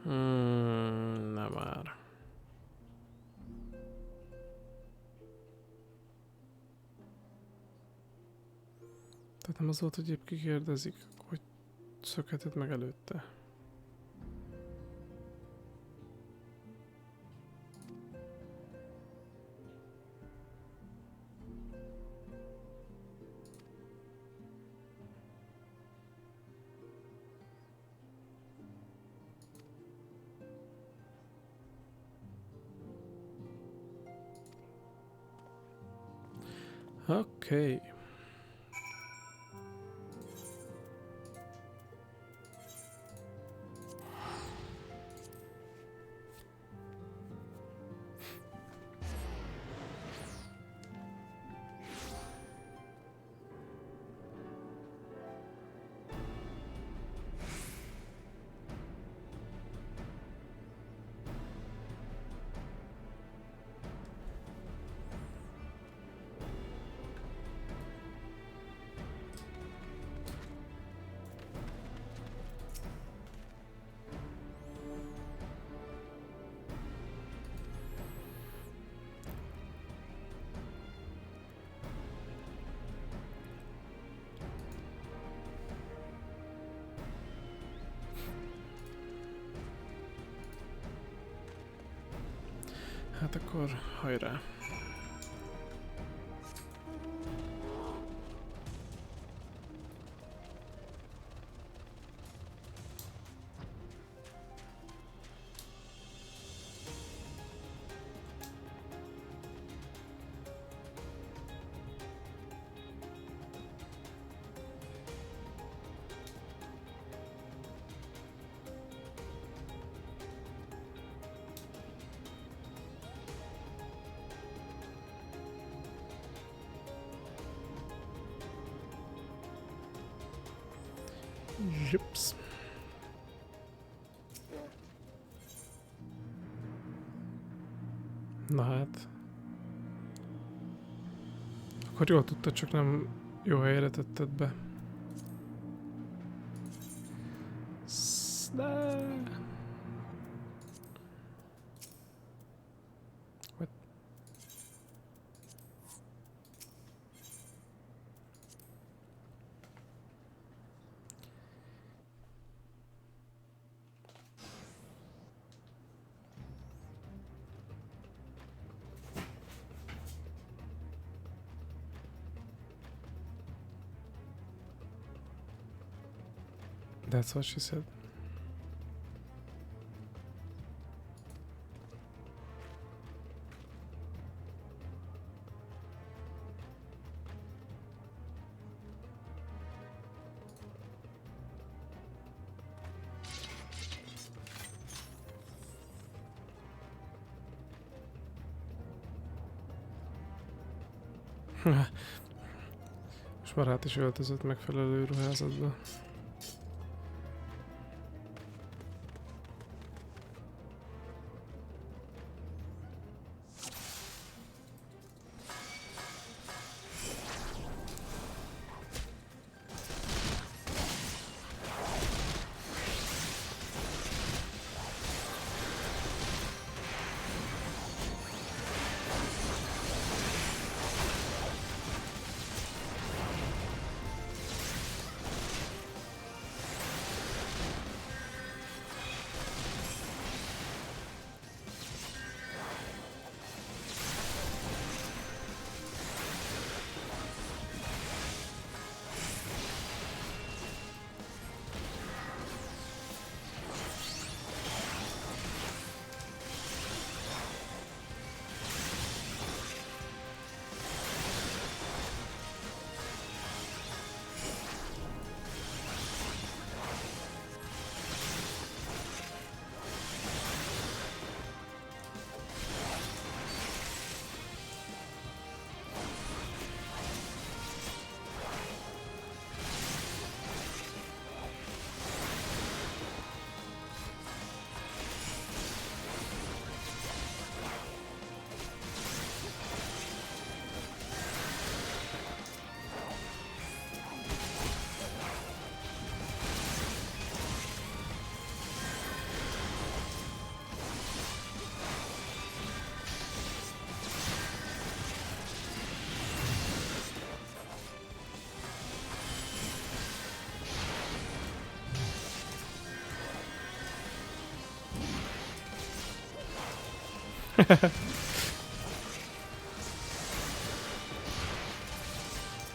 Na már. Tehát nem az volt, hogy épp kikérdezik, hogy szökheted meg előtte. Okay. Hát akkor hajrá! Zsips. Na hát. Akkor jól tudtad, csak nem jó helyre tetted be. What? That's what she said. Most már át is öltözött megfelelő ruházatba.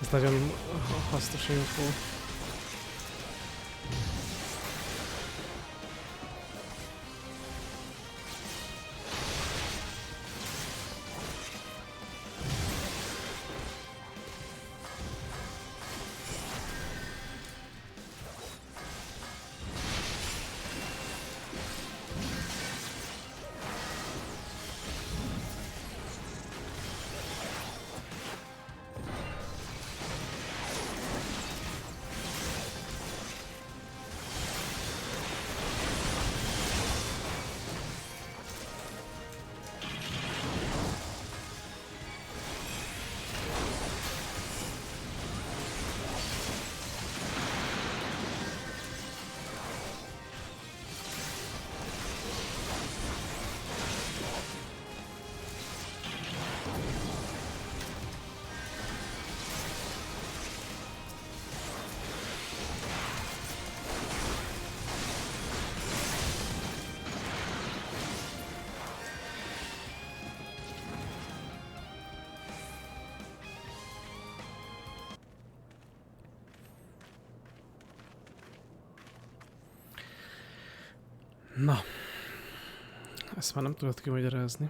Ez nagyon hasznos info. Na, ezt már nem tudod kimagyarázni.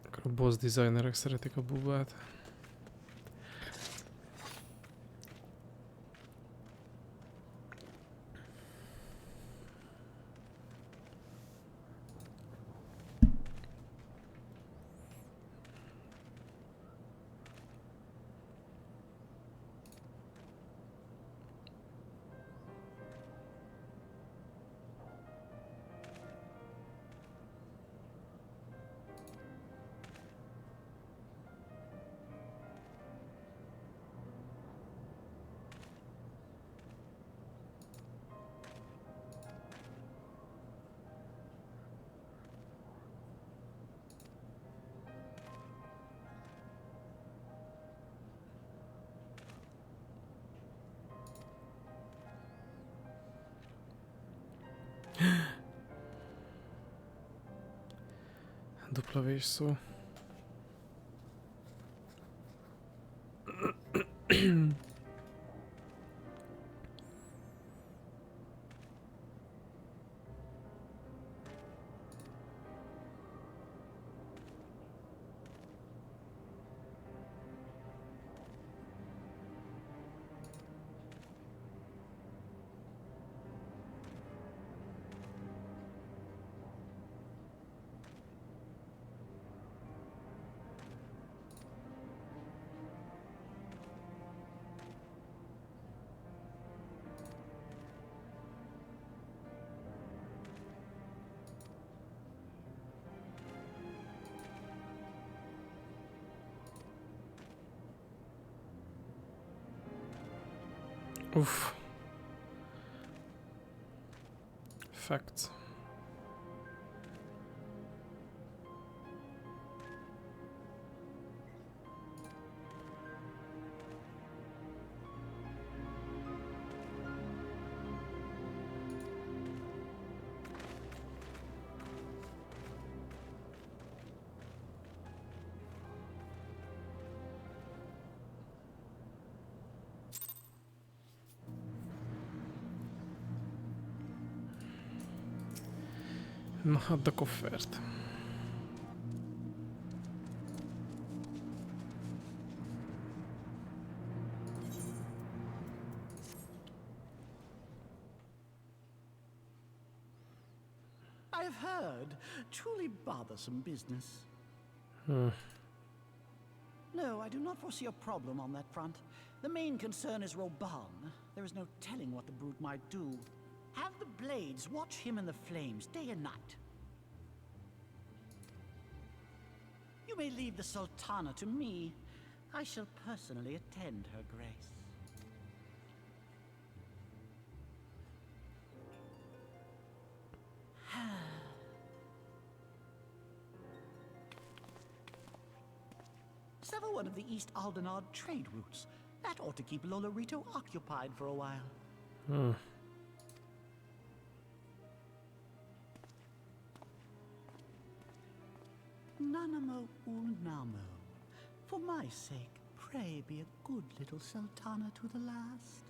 Akkor a boss designerek szeretik a bubát. Dupla vésszó. Uff. Facts. Na, add a koffert. I have heard. Truly bothersome business. Hmm. No, I do not foresee a problem on that front. The main concern is Roban. There is no telling what the brute might do. Have the blades watch him in the flames day and night. You may leave the Sultana to me. I shall personally attend her grace. Sever one of the East Aldenard trade routes. That ought to keep Lolorito occupied for a while. Hmm. Nanamo unamo. For my sake, pray be a good little Sultana to the last.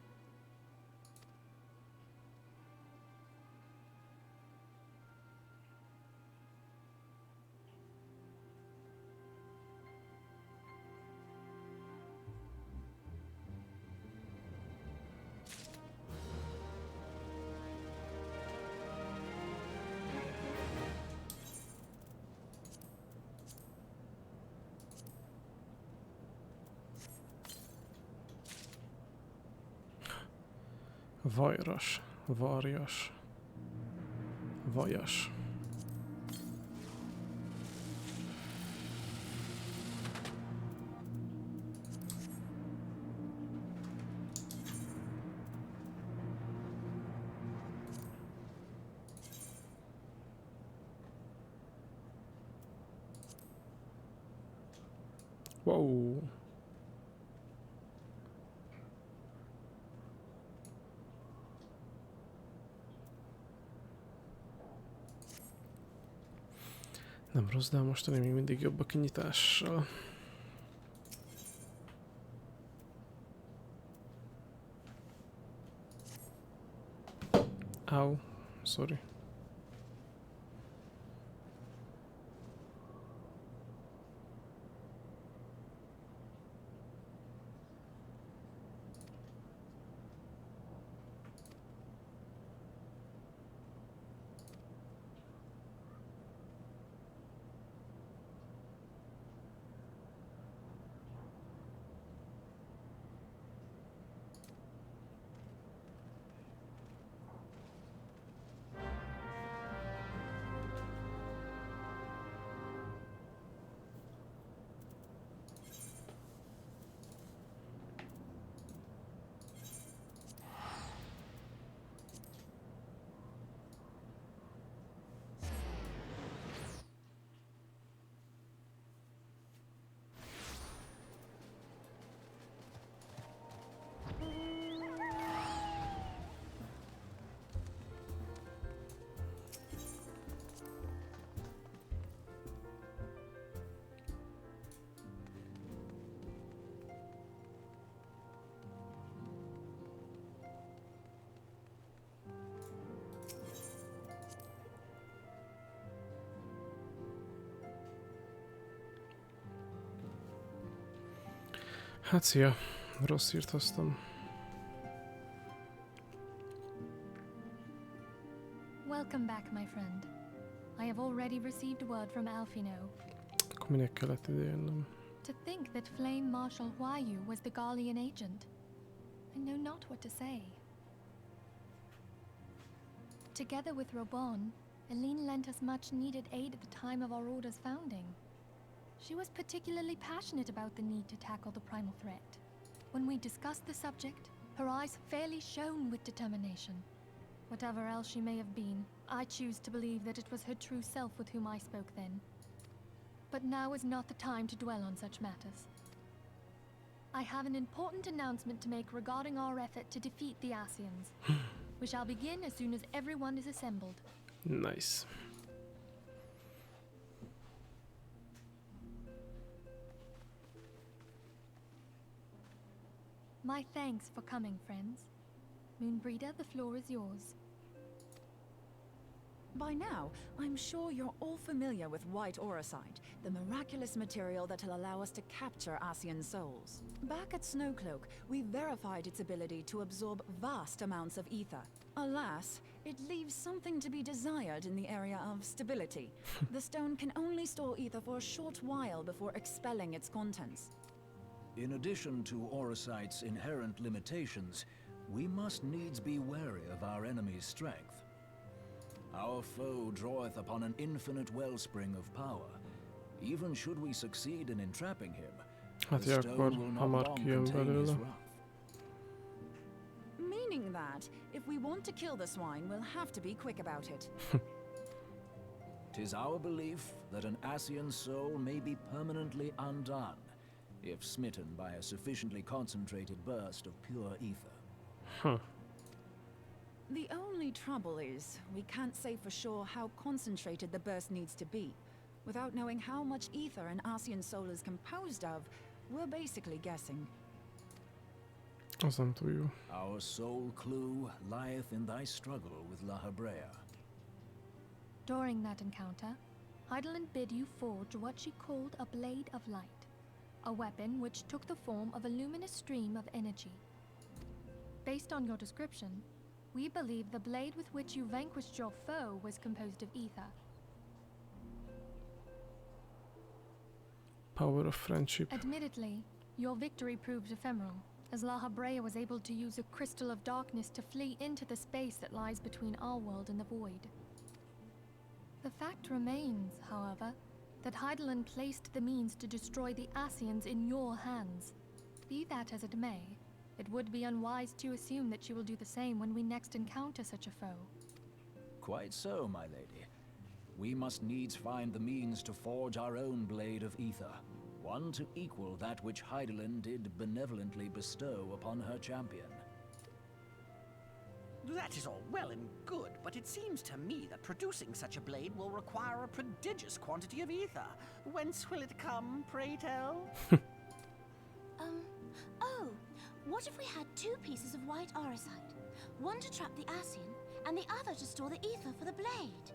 Vajras, varjas, vajas. Wow. Nem rossz, de mostani még mindig jobb a kinyitással. Au, sorry. Hát szia, rossz hírt hoztam. Welcome back, my friend. I have already received word from Alfino. Akkor minek kellett ide jönnöm? To think that Flame Marshal Huayu was the Garlean agent. I know not what to say. Together with Robon, Eileen lent us much needed aid at the time of our order's founding. She was particularly passionate about the need to tackle the primal threat. When we discussed the subject, her eyes fairly shone with determination. Whatever else she may have been, I choose to believe that it was her true self with whom I spoke then. But now is not the time to dwell on such matters. I have an important announcement to make regarding our effort to defeat the Asians. We shall begin as soon as everyone is assembled. Nice. My thanks for coming, friends. Moonbreeder, the floor is yours. By now, I'm sure you're all familiar with white auracite, the miraculous material that'll allow us to capture Asian souls. Back at Snowcloak, we verified its ability to absorb vast amounts of ether. Alas, it leaves something to be desired in the area of stability. The stone can only store ether for a short while before expelling its contents. In addition to auracite's inherent limitations, we must needs be wary of our enemy's strength. Our foe draweth upon an infinite wellspring of power. Even should we succeed in entrapping him, the stone will not long contain his wrath. Meaning that, if we want to kill the swine, we'll have to be quick about it. 'Tis our belief that an Asian soul may be permanently undone, if smitten by a sufficiently concentrated burst of pure ether. Huh. The only trouble is, we can't say for sure how concentrated the burst needs to be. Without knowing how much ether an Asian soul is composed of, we're basically guessing. Az nem túl jó. Our sole clue lieth in thy struggle with La Hebrea. During that encounter, Heidelin bid you forge what she called a Blade of Light, a weapon which took the form of a luminous stream of energy. Based on your description, we believe the blade with which you vanquished your foe was composed of ether. Power of friendship. Admittedly, your victory proved ephemeral, as La Hebrea was able to use a crystal of darkness to flee into the space that lies between our world and the void. The fact remains, however, that Heidelin placed the means to destroy the Asians in your hands. Be that as it may, it would be unwise to assume that she will do the same when we next encounter such a foe. Quite so, my lady. We must needs find the means to forge our own blade of ether, one to equal that which Heidelin did benevolently bestow upon her champion. That is all well and good, but it seems to me that producing such a blade will require a prodigious quantity of ether. Whence will it come, pray tell? Oh, what if we had two pieces of white auracite? One to trap the Asian, and the other to store the ether for the blade.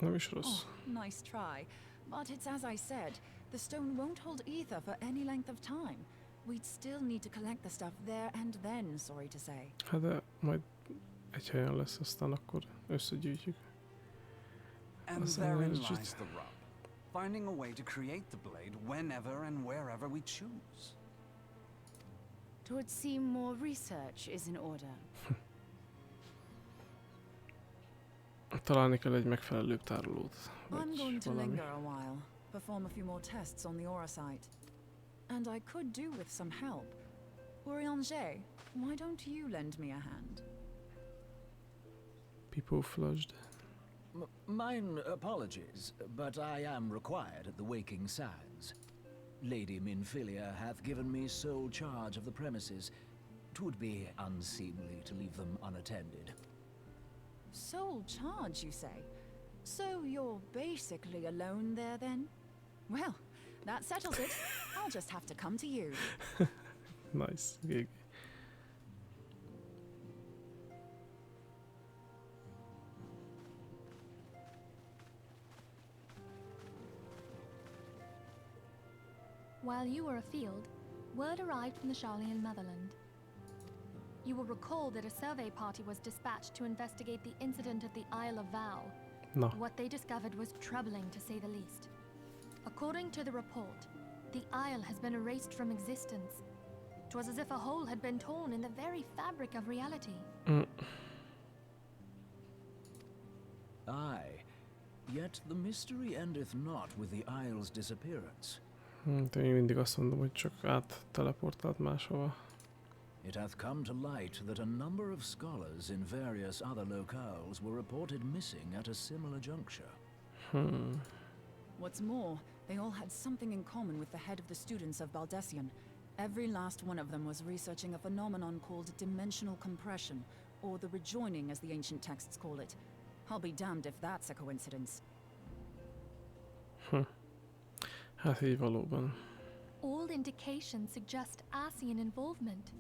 Nem is rossz. Nice try. But it's as I said, the stone won't hold ether for any length of time. We'd still need to collect the stuff there and then, sorry to say. Hát de majd egy helyen lesz, aztán akkor összegyűjtjük. And therein lies the rub. Finding a way to create the blade whenever and wherever we choose. It would seem more research is in order. Találni kell egy megfelelőbb tárolót. I'm going to valami. linger a while, perform a few more tests on the auracite. And I could do with some help. Urianger, why don't you lend me a hand? People flushed. Mine apologies, but I am required at the Waking Sands. Lady Minfilia hath given me sole charge of the premises. 'Twould be unseemly to leave them unattended. Sole charge, you say? So you're basically alone there, then? Well, that settles it. I'll just have to come to you. Nice gig. While you were afield, word arrived from the Sharlayan motherland. You will recall that a survey party was dispatched to investigate the incident at the Isle of Val. No. What they discovered was troubling, to say the least. According to the report, the isle has been erased from existence. 'Twas as if a hole had been torn in the very fabric of reality. Aye. Yet the mystery endeth not with the isle's disappearance. De én mindig azt mondom, hogy csak átteleportált máshova. It hath come to light that a number of scholars in various other locales were reported missing at a similar juncture. What's more, they all had something in common with the head of the students of Baldessian. Every last one of them was researching a phenomenon called dimensional compression, or the rejoining as the ancient texts call it. I'll be damned if that's a coincidence. Hát így valóban. All indications suggest Asian involvement.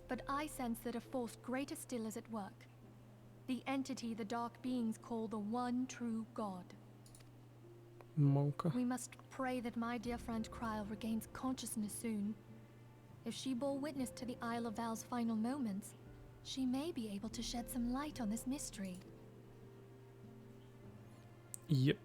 But I sense that a force greater still is at work. The entity the dark beings call the one true God. Monka. We must pray that my dear friend Kryle regains consciousness soon. If she bore witness to the Isle of Val's final moments, she may be able to shed some light on this mystery. Yep.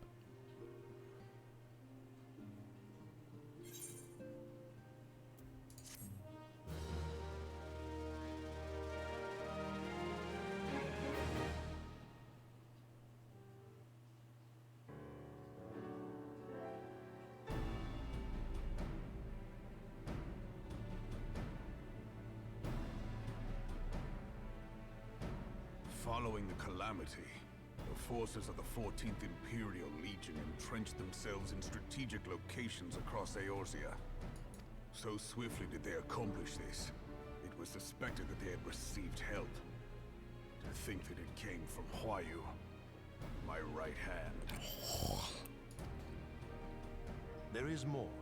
Following the calamity, the forces of the 14th Imperial Legion entrenched themselves in strategic locations across Eorzea. So swiftly did they accomplish this, it was suspected that they had received help. To think that it came from Huayu, my right hand. There is more.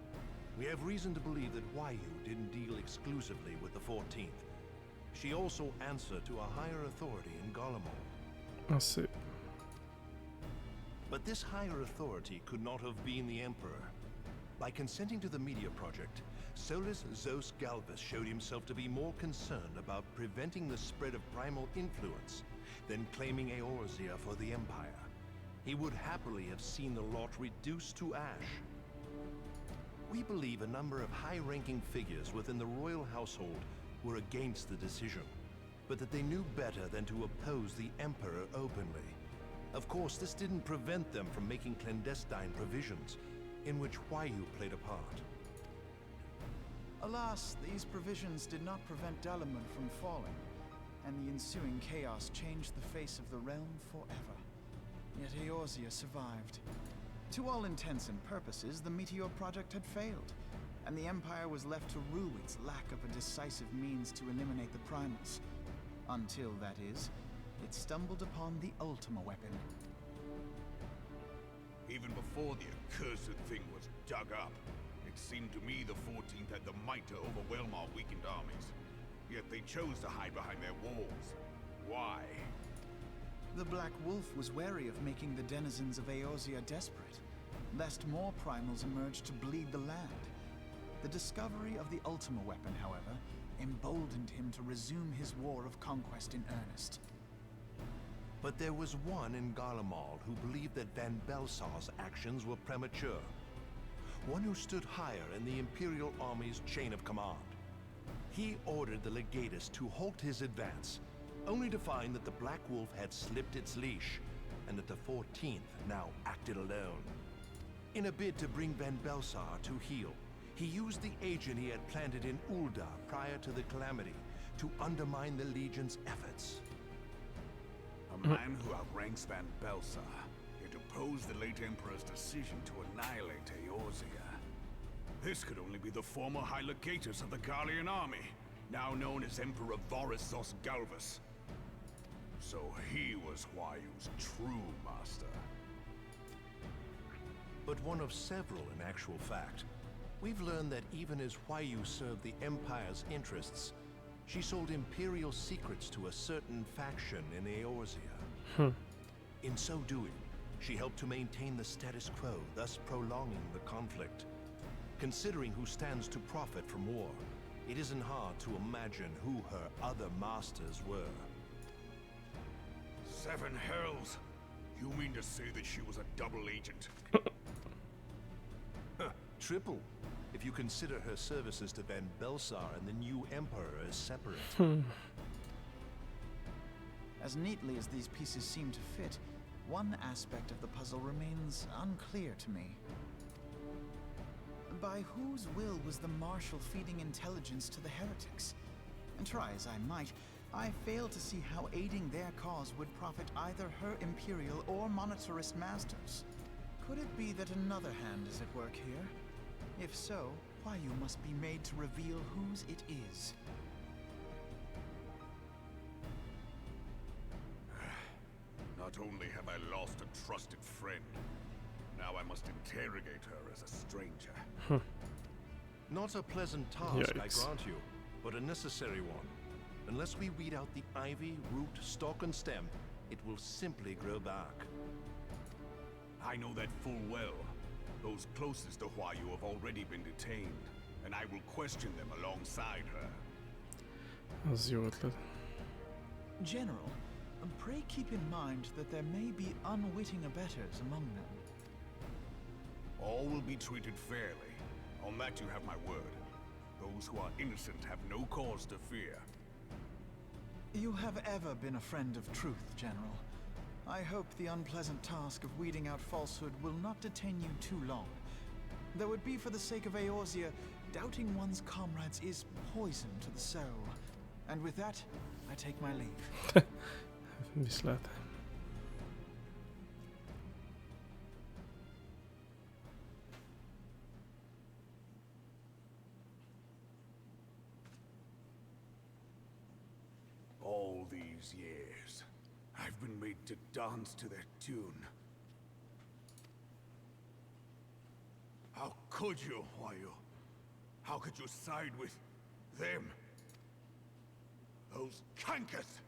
We have reason to believe that Huayu didn't deal exclusively with the 14th. She also answered to a higher authority in Garlemald. I see. But this higher authority could not have been the Emperor. By consenting to the Media Project, Solus Zos Galvus showed himself to be more concerned about preventing the spread of primal influence than claiming Eorzea for the Empire. He would happily have seen the lot reduced to ash. We believe a number of high-ranking figures within the royal household were against the decision, but that they knew better than to oppose the Emperor openly. Of course, this didn't prevent them from making clandestine provisions, in which Huayu played a part. Alas, these provisions did not prevent Dalamun from falling, and the ensuing chaos changed the face of the realm forever. Yet Eorzea survived. To all intents and purposes, the Meteor Project had failed, and the Empire was left to rue its lack of a decisive means to eliminate the primals. Until, that is, it stumbled upon the Ultima weapon. Even before the accursed thing was dug up, it seemed to me the 14th had the might to overwhelm our weakened armies. Yet they chose to hide behind their walls. Why? The Black Wolf was wary of making the denizens of Eorzea desperate, lest more primals emerge to bleed the land. The discovery of the Ultima weapon, however, emboldened him to resume his war of conquest in earnest. But there was one in Garlemald who believed that Van Belsar's actions were premature. One who stood higher in the Imperial Army's chain of command. He ordered the Legatus to halt his advance, only to find that the Black Wolf had slipped its leash, and that the 14th now acted alone. In a bid to bring Van Belsar to heel, he used the agent he had planted in Ul'dah prior to the calamity to undermine the Legion's efforts. A man who outranks Van Belsar, yet opposed the late Emperor's decision to annihilate Eorzea. This could only be the former High Legatus of the Garlean army, now known as Emperor Varus Zos Galvus. So he was Huayu's true master. But one of several in actual fact. We've learned that even as Huayu served the Empire's interests, she sold Imperial secrets to a certain faction in Eorzea. In so doing, she helped to maintain the status quo, thus prolonging the conflict. Considering who stands to profit from war, it isn't hard to imagine who her other masters were. Seven hells! You mean to say that she was a double agent? Triple, if you consider her services to Van Belsar and the new Emperor as separate. As neatly as these pieces seem to fit, one aspect of the puzzle remains unclear to me. By whose will was the Marshal feeding intelligence to the heretics? And try as I might, I fail to see how aiding their cause would profit either her Imperial or monetarist masters. Could it be that another hand is at work here? If so, why you must be made to reveal whose it is. Not only have I lost a trusted friend, now I must interrogate her as a stranger. Not a pleasant task, I grant you, but a necessary one. Unless we weed out the ivy, root, stalk, and stem, it will simply grow back. I know that full well. Those closest to Huayu have already been detained, and I will question them alongside her. Az jó ötlet. General, pray keep in mind that there may be unwitting abettors among them. All will be treated fairly. On that you have my word. Those who are innocent have no cause to fear. You have ever been a friend of truth, General. I hope the unpleasant task of weeding out falsehood will not detain you too long. Though it be for the sake of Eorzea, doubting one's comrades is poison to the soul. And with that, I take my leave. Viszlát. All these years, I've been made to dance to their tune. How could you, Huayu? How could you side with them? Those cankers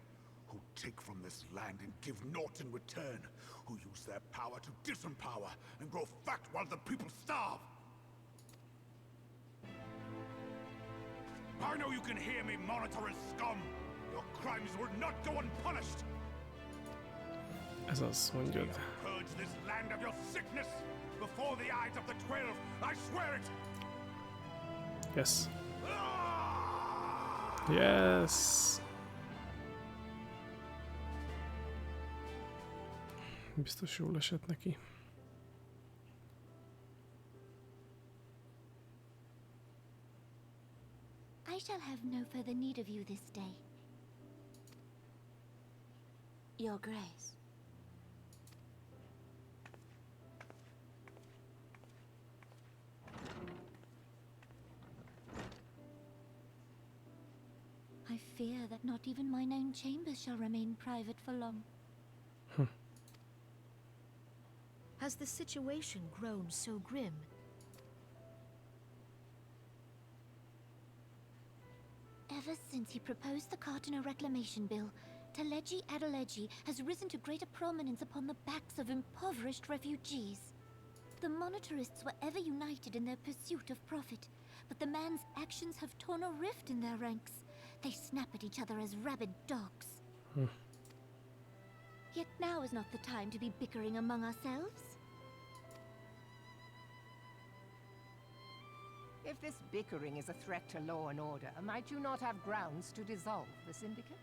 who take from this land and give naught in return, who use their power to disempower and grow fat while the people starve. I know you can hear me, monetarist scum. Your crimes will not go unpunished. Ez az, mondjad. Purge this land of your sickness before the eyes of the 12. I swear it. Yes. Yes. Biztos jól esett neki. I shall have no further need of you this day. Your Grace. I fear that not even mine own chambers shall remain private for long. Has the situation grown so grim? Ever since he proposed the Cartiner Reclamation Bill, Teleji Adeleji has risen to greater prominence upon the backs of impoverished refugees. The monetarists were ever united in their pursuit of profit, but the man's actions have torn a rift in their ranks. They snap at each other as rabid dogs. Yet now is not the time to be bickering among ourselves. If this bickering is a threat to law and order, might you not have grounds to dissolve the syndicate?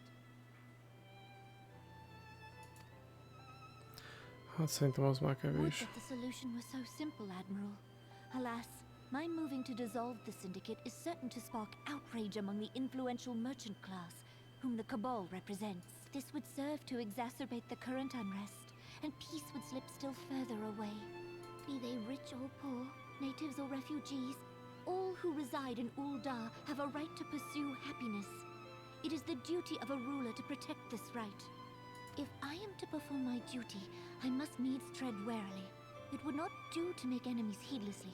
Hát szerintem az már Would kevés. that the solution was so simple, Admiral. Alas, my moving to dissolve the syndicate is certain to spark outrage among the influential merchant class, whom the Cabal represents. This would serve to exacerbate the current unrest, and peace would slip still further away. Be they rich or poor, natives or refugees, all who reside in Ul'dah have a right to pursue happiness. It is the duty of a ruler to protect this right. If I am to perform my duty, I must needs tread warily. It would not do to make enemies heedlessly.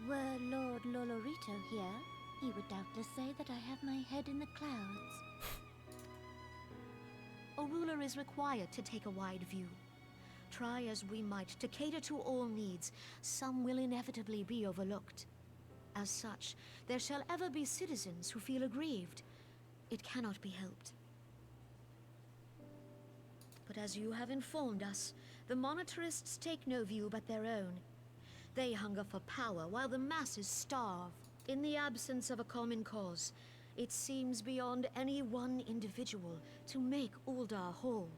Were Lord Lolorito here, he would doubtless say that I have my head in the clouds. A ruler is required to take a wide view. Try as we might to cater to all needs, some will inevitably be overlooked. As such, there shall ever be citizens who feel aggrieved. It cannot be helped. But as you have informed us, the monetarists take no view but their own. They hunger for power while the masses starve. In the absence of a common cause, it seems beyond any one individual to make Uldar whole.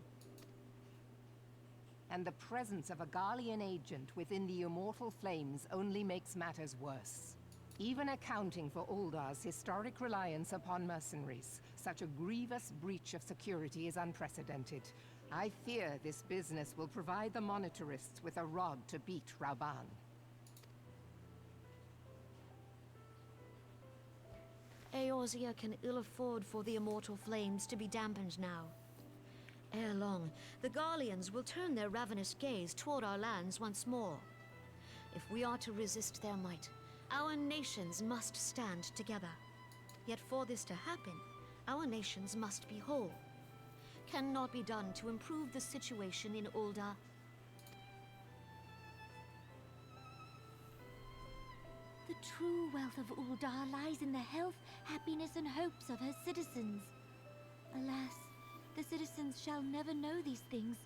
And the presence of a Garlean agent within the immortal flames only makes matters worse. Even accounting for Uldar's historic reliance upon mercenaries, such a grievous breach of security is unprecedented. I fear this business will provide the monetarists with a rod to beat Rauban. Eorzea can ill afford for the immortal flames to be dampened now. Ere long, the Garleans will turn their ravenous gaze toward our lands once more. If we are to resist their might, our nations must stand together. Yet for this to happen, our nations must be whole. Cannot be done to improve the situation in Uldar. The true wealth of Uldar lies in the health, happiness, and hopes of her citizens. Alas, the citizens shall never know these things,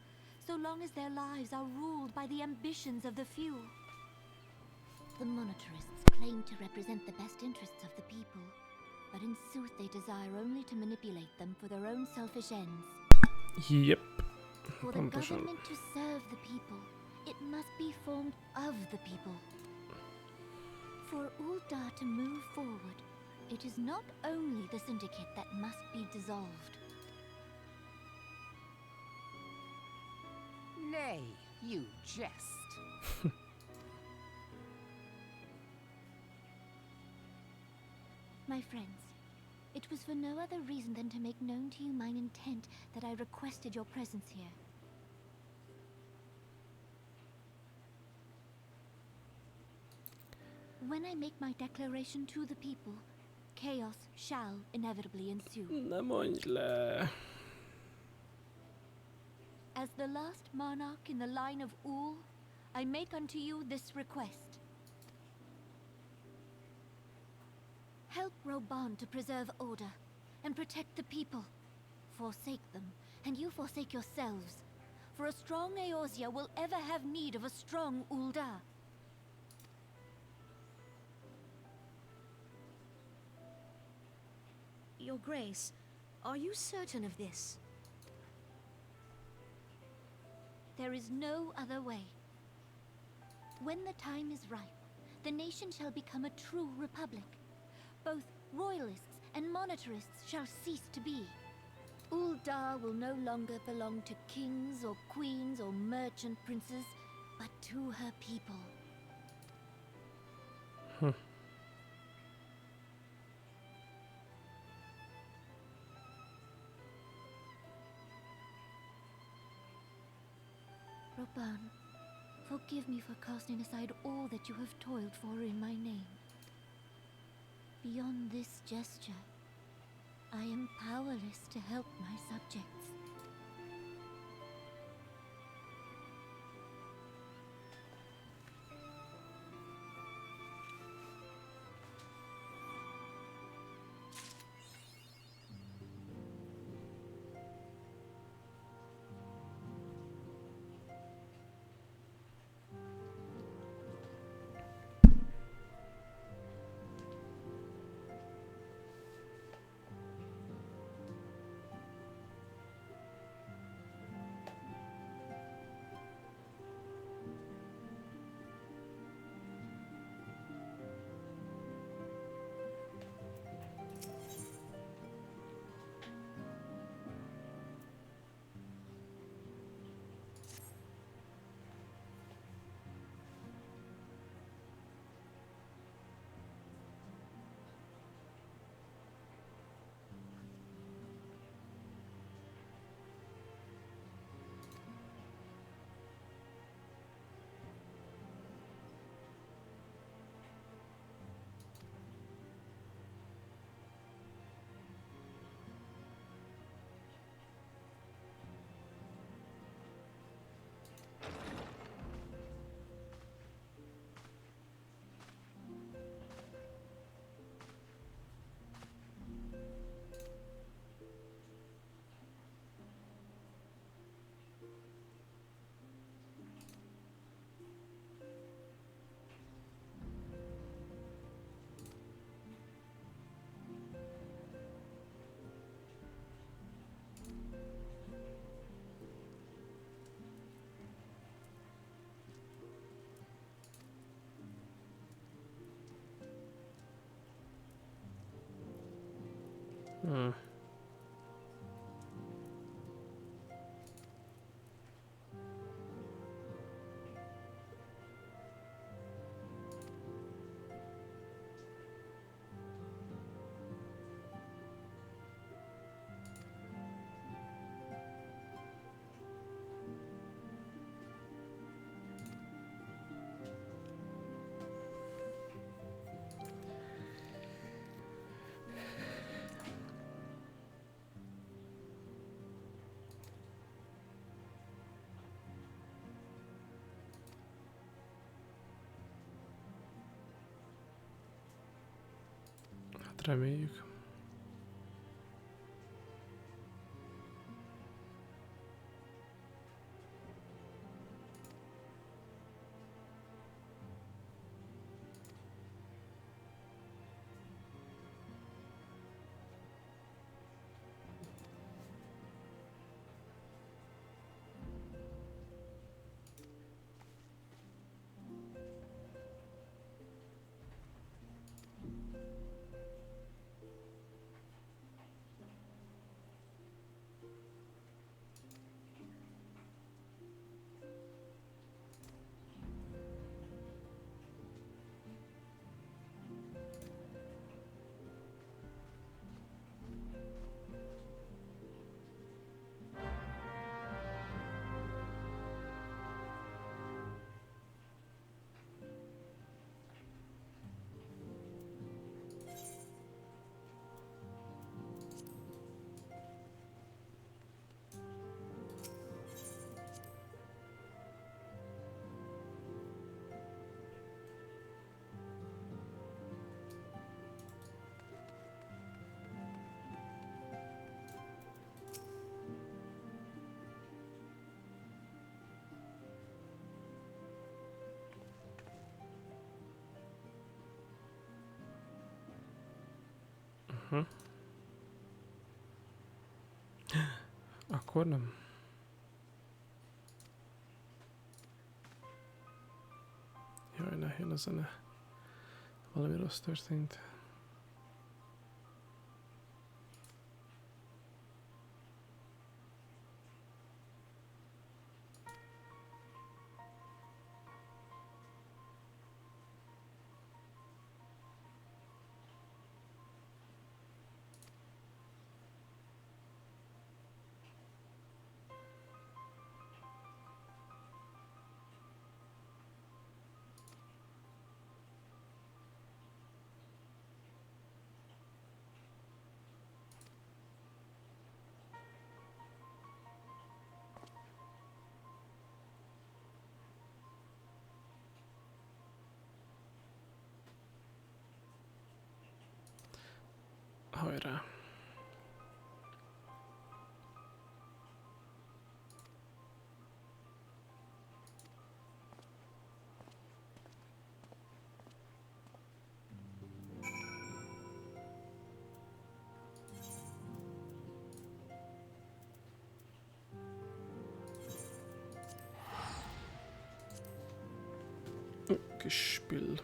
so long as their lives are ruled by the ambitions of the few. The monetarists claim to represent the best interests of the people, but in sooth they desire only to manipulate them for their own selfish ends. Yep. For the government to serve the people, it must be formed of the people. For Uldar to move forward, it is not only the syndicate that must be dissolved. Nay, you jest. My friends, it was for no other reason than to make known to you mine intent that I requested your presence here. When I make my declaration to the people, chaos shall inevitably ensue. Ne mondj le. As the last monarch in the line of Ul, I make unto you this request. Help Rauban to preserve order and protect the people. Forsake them, and you forsake yourselves. For a strong Eorzea will ever have need of a strong Uldar. Your Grace, are you certain of this? There is no other way. When the time is ripe, the nation shall become a true republic. Both royalists and monetarists shall cease to be. Uldar will no longer belong to kings or queens or merchant princes, but to her people. Rauban, forgive me for casting aside all that you have toiled for in my name. Beyond this gesture, I am powerless to help my subjects. Hát reméljük. Akkor nem. Jaj, ne jön a zene. Valami rossz történt. Hajrá! Kis spill.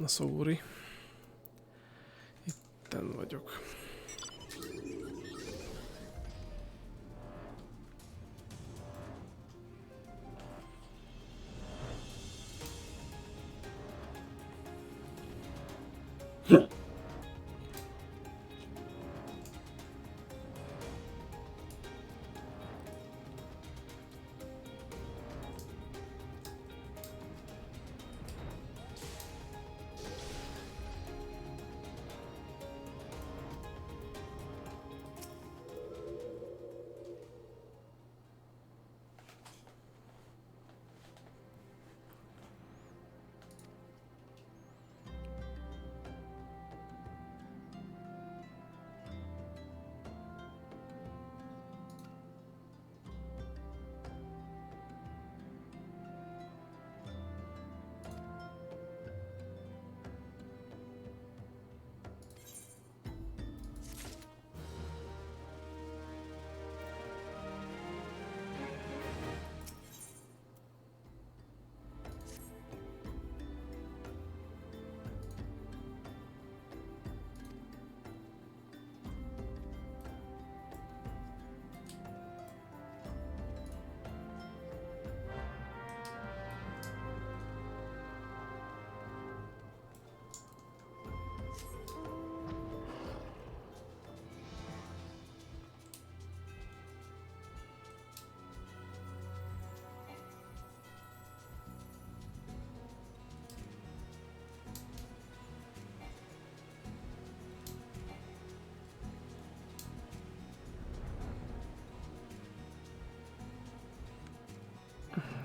sorry. Itten vagyok.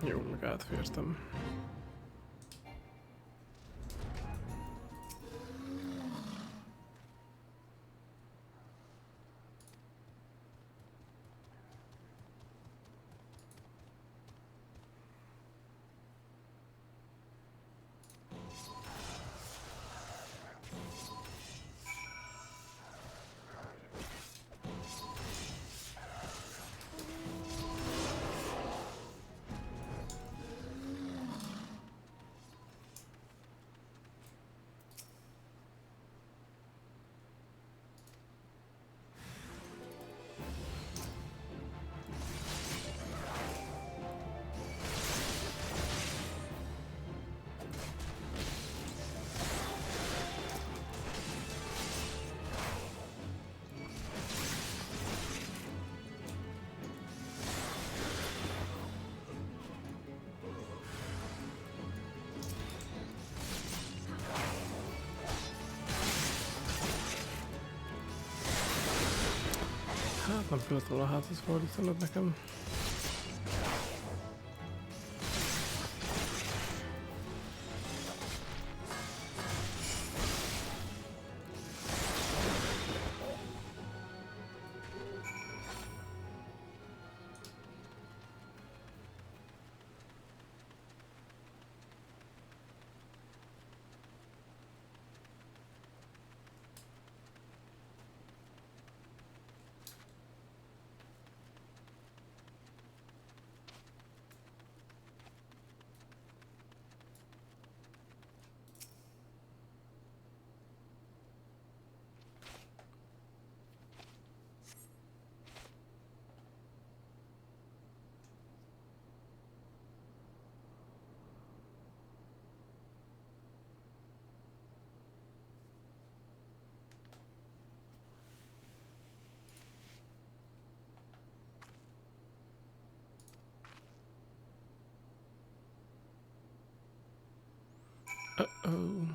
Jó, meg átfértem. Hát nem kellett volna hátat fordítanod nekem. Uh-oh.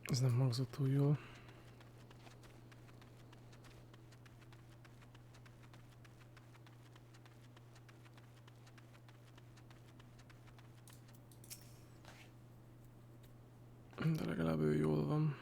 Ez nem hangzott túl jól. De legalább ő jól van.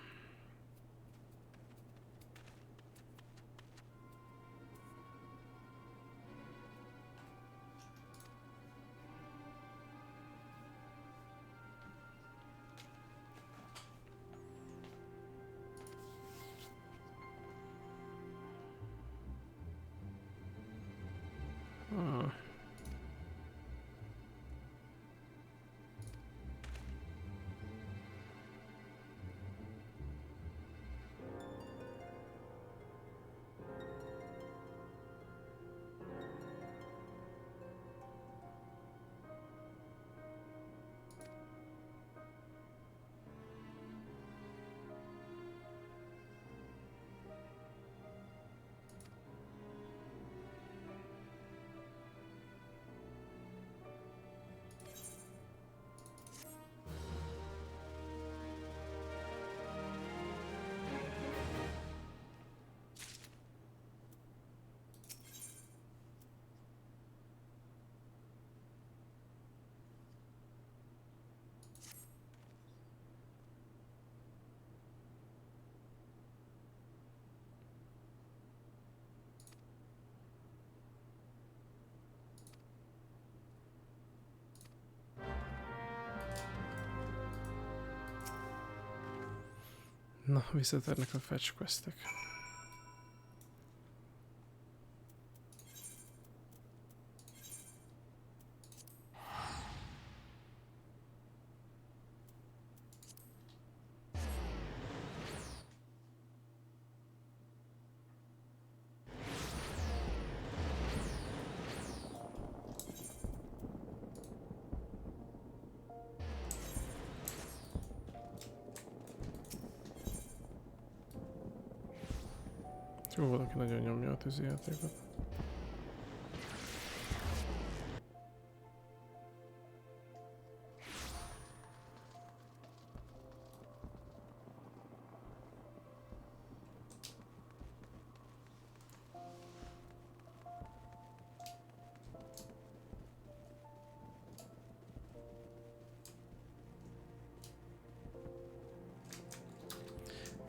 Na, visszatérnek a fetch questek. Jó, valaki nagyon nyomja a tűzijátékot.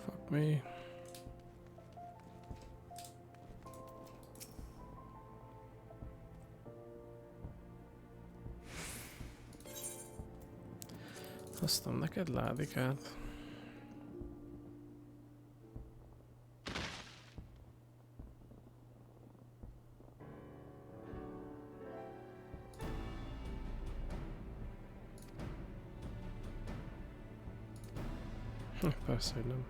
Fuck me. Hoztam neked ládikát. Persze, hogy nem.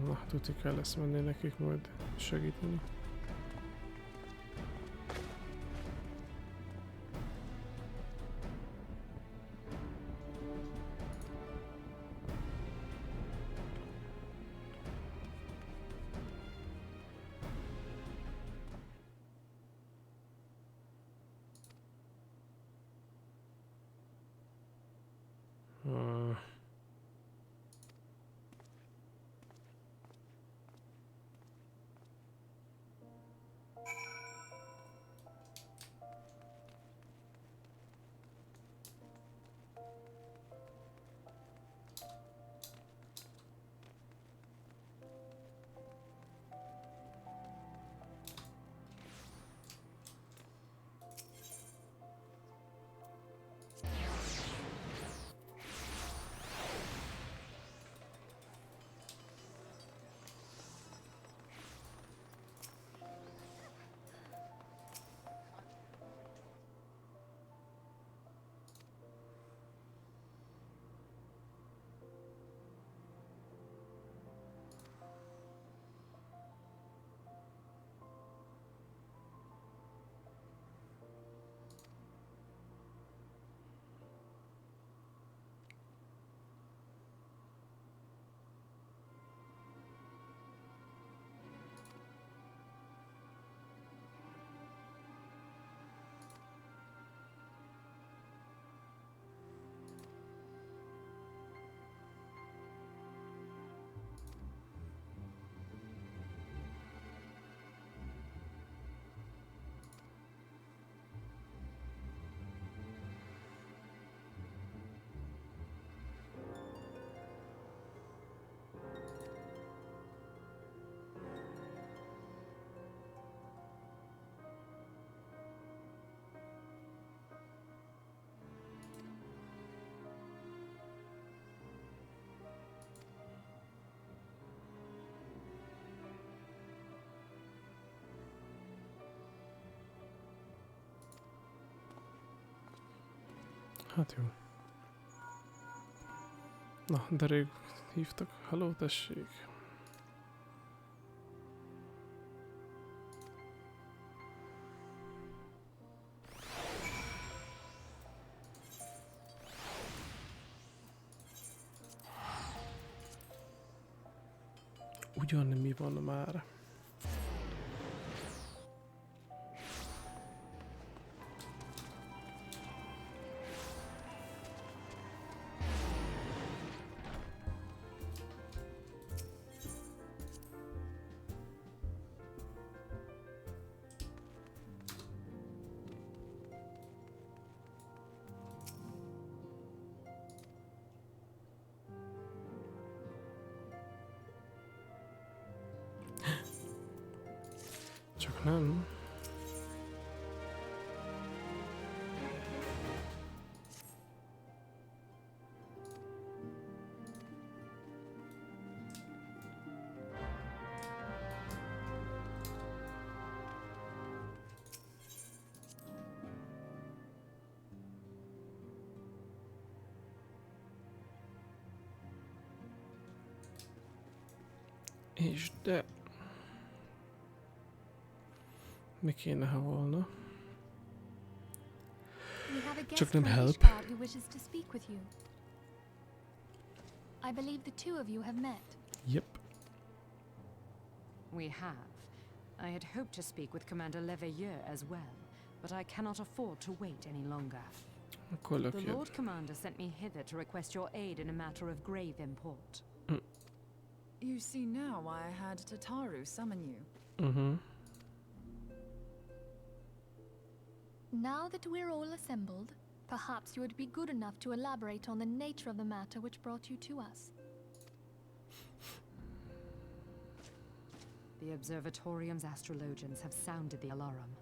Na, tuti kell lesz menni nekik majd segíteni. Hát jó. Na, de rég hívtak. Halló, tessék. Ugyan mi van már? Csak nem. És de... Mi kéne, ha volna? We have a guest Csak nem from help. Ishgard who wishes to speak with you. I believe the two of you have met. Yep. We have. I had hoped to speak with Commander Leveilleur as well, but I cannot afford to wait any longer. Akkor The lökjed. Lord Commander sent me hither to request your aid in a matter of grave import. You see now why I had Tataru summon you. Mm-hmm. Now that we're all assembled, perhaps you would be good enough to elaborate on the nature of the matter which brought you to us. The Observatorium's astrologians have sounded the alarm.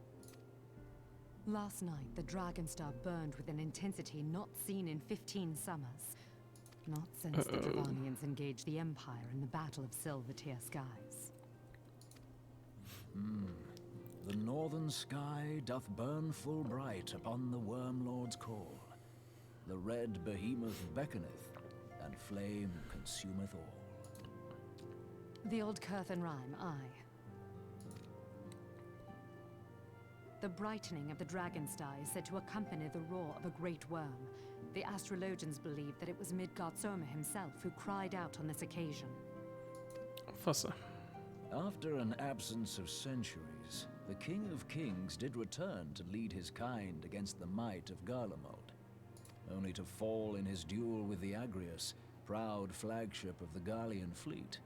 Last night, the Dragonstar burned with an intensity not seen in 15 summers. Not since the Dravanians engaged the Empire in the Battle of Silvertear Skies. The northern sky doth burn full bright upon the Wormlord's call. The red behemoth beckoneth, and flame consumeth all. The old Curthan rhyme, aye. The brightening of the Dragonstar is said to accompany the roar of a great worm. The astrologians believe that it was Midgard-Soma himself who cried out on this occasion. Fasza. After an absence of centuries, the King of Kings did return to lead his kind against the might of Garlemald, only to fall in his duel with the Agrius, proud flagship of the Gallian fleet.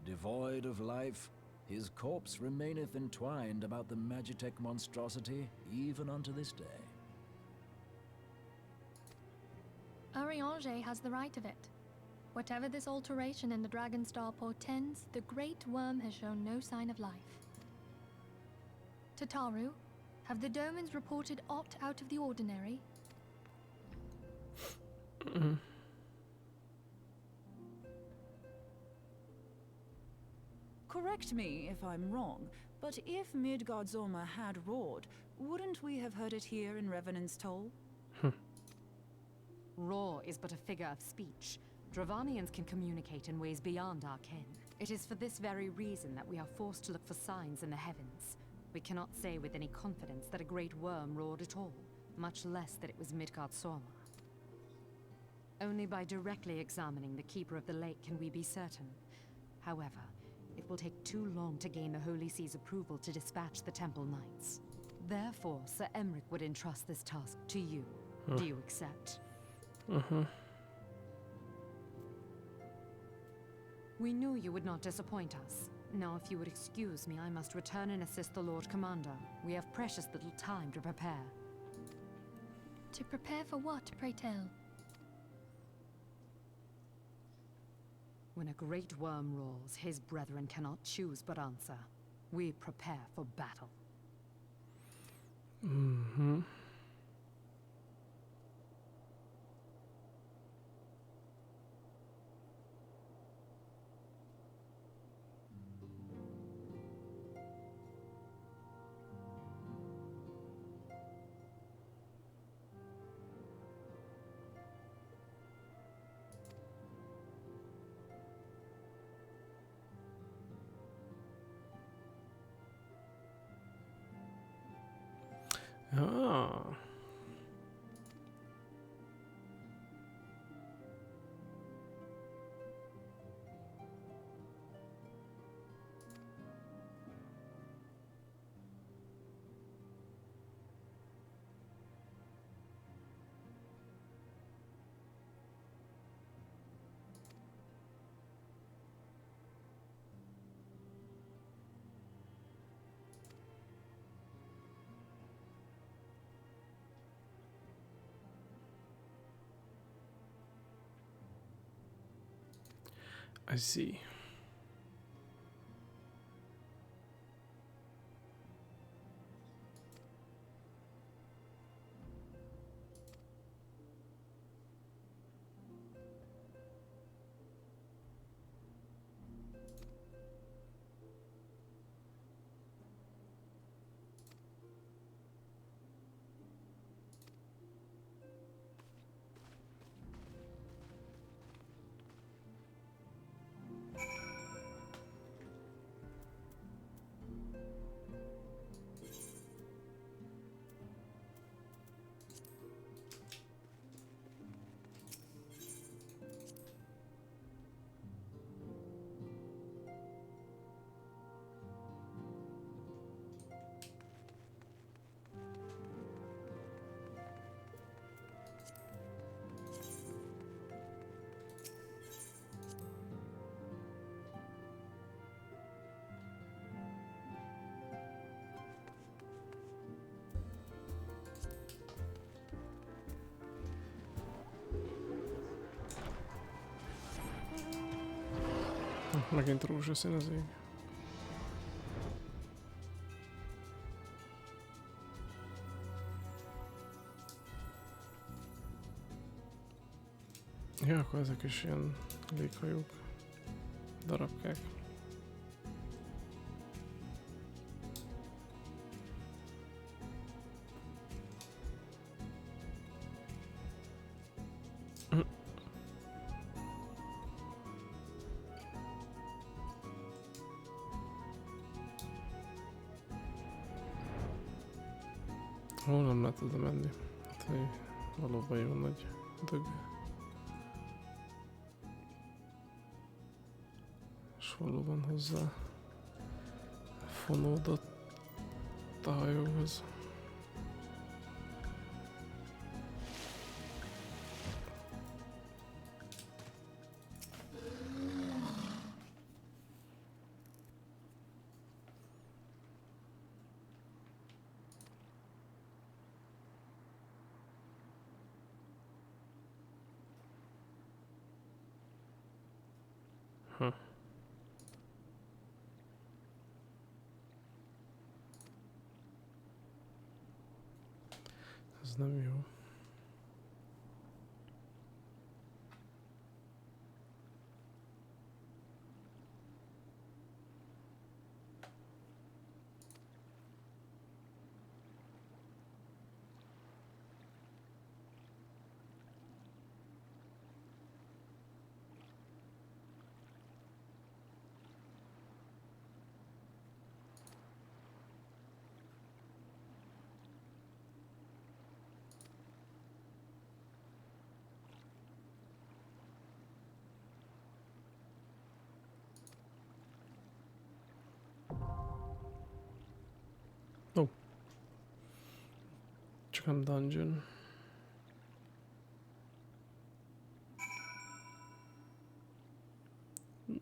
Devoid of life, his corpse remaineth entwined about the Magitech monstrosity even unto this day. Ariange has the right of it. Whatever this alteration in the Dragonstar portends, the Great Worm has shown no sign of life. Tataru, have the Domans reported aught out of the ordinary? Correct me if I'm wrong, but if Midgard-Soma had roared, wouldn't we have heard it here in Revenant's Toll? Roar is but a figure of speech. Dravanians can communicate in ways beyond our ken. It is for this very reason that we are forced to look for signs in the heavens. We cannot say with any confidence that a great worm roared at all, much less that it was Midgard-Soma. Only by directly examining the Keeper of the Lake can we be certain. However, it will take too long to gain the Holy See's approval to dispatch the Temple Knights. Therefore, Sir Emric would entrust this task to you. Do you accept? We knew you would not disappoint us. Now, if you would excuse me, I must return and assist the Lord Commander. We have precious little time to prepare. To prepare for what, pray tell? When a great worm roars, his brethren cannot choose but answer. We prepare for battle. Ah. I see. Megint rózsaszín az ég. Ja, akkor ezek is ilyen léghajók, darabkák. Hol nem lehet oda menni? Hát, hogy valóban jó nagy dög. És valóban hozzá fonódott a hajóhoz. Ez nem jó. Csak nem dungeon.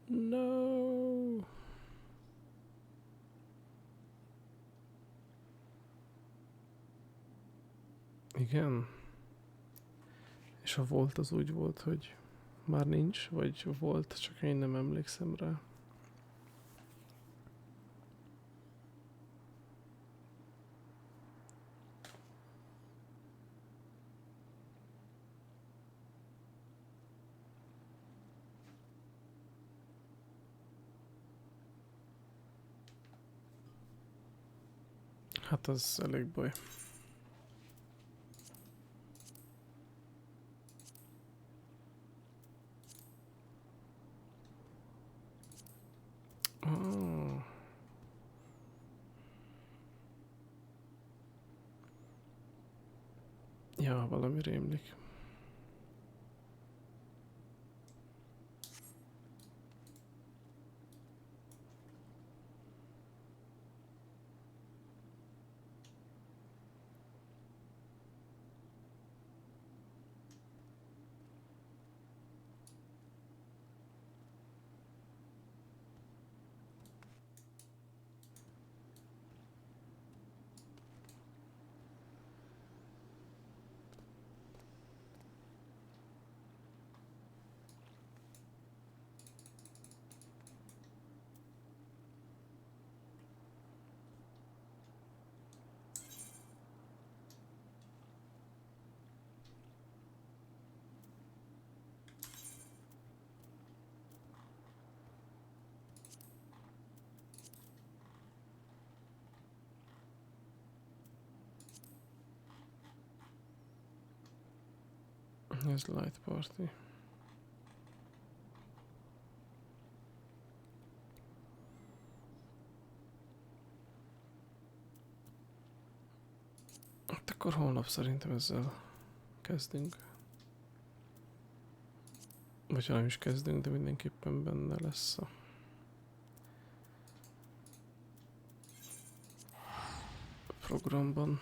No. Igen. És a volt az úgy volt, hogy már nincs, vagy volt, csak én nem emlékszem rá. Hát az elég baj. Oh. Ja, valami rémlik. Ez light party. Hát akkor holnap szerintem ezzel kezdünk. Vagy ha nem is kezdünk, de mindenképpen benne lesz a programban.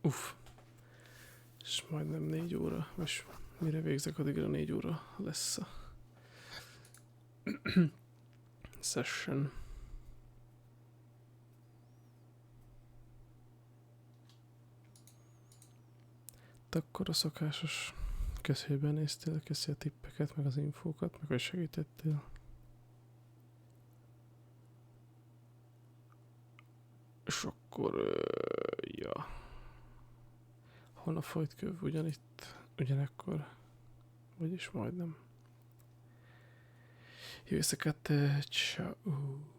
Uff. És majdnem 4 óra, és mire végzek, addigra 4 óra lesz a session. De akkor a szokásos köszönjében néztél, köszi a tippeket, meg az infókat, meg hogy segítettél. És akkor, ja. Holnap folytköv ugyanitt, ugyanekkor, vagyis majdnem. Jó éjszakát, ciao.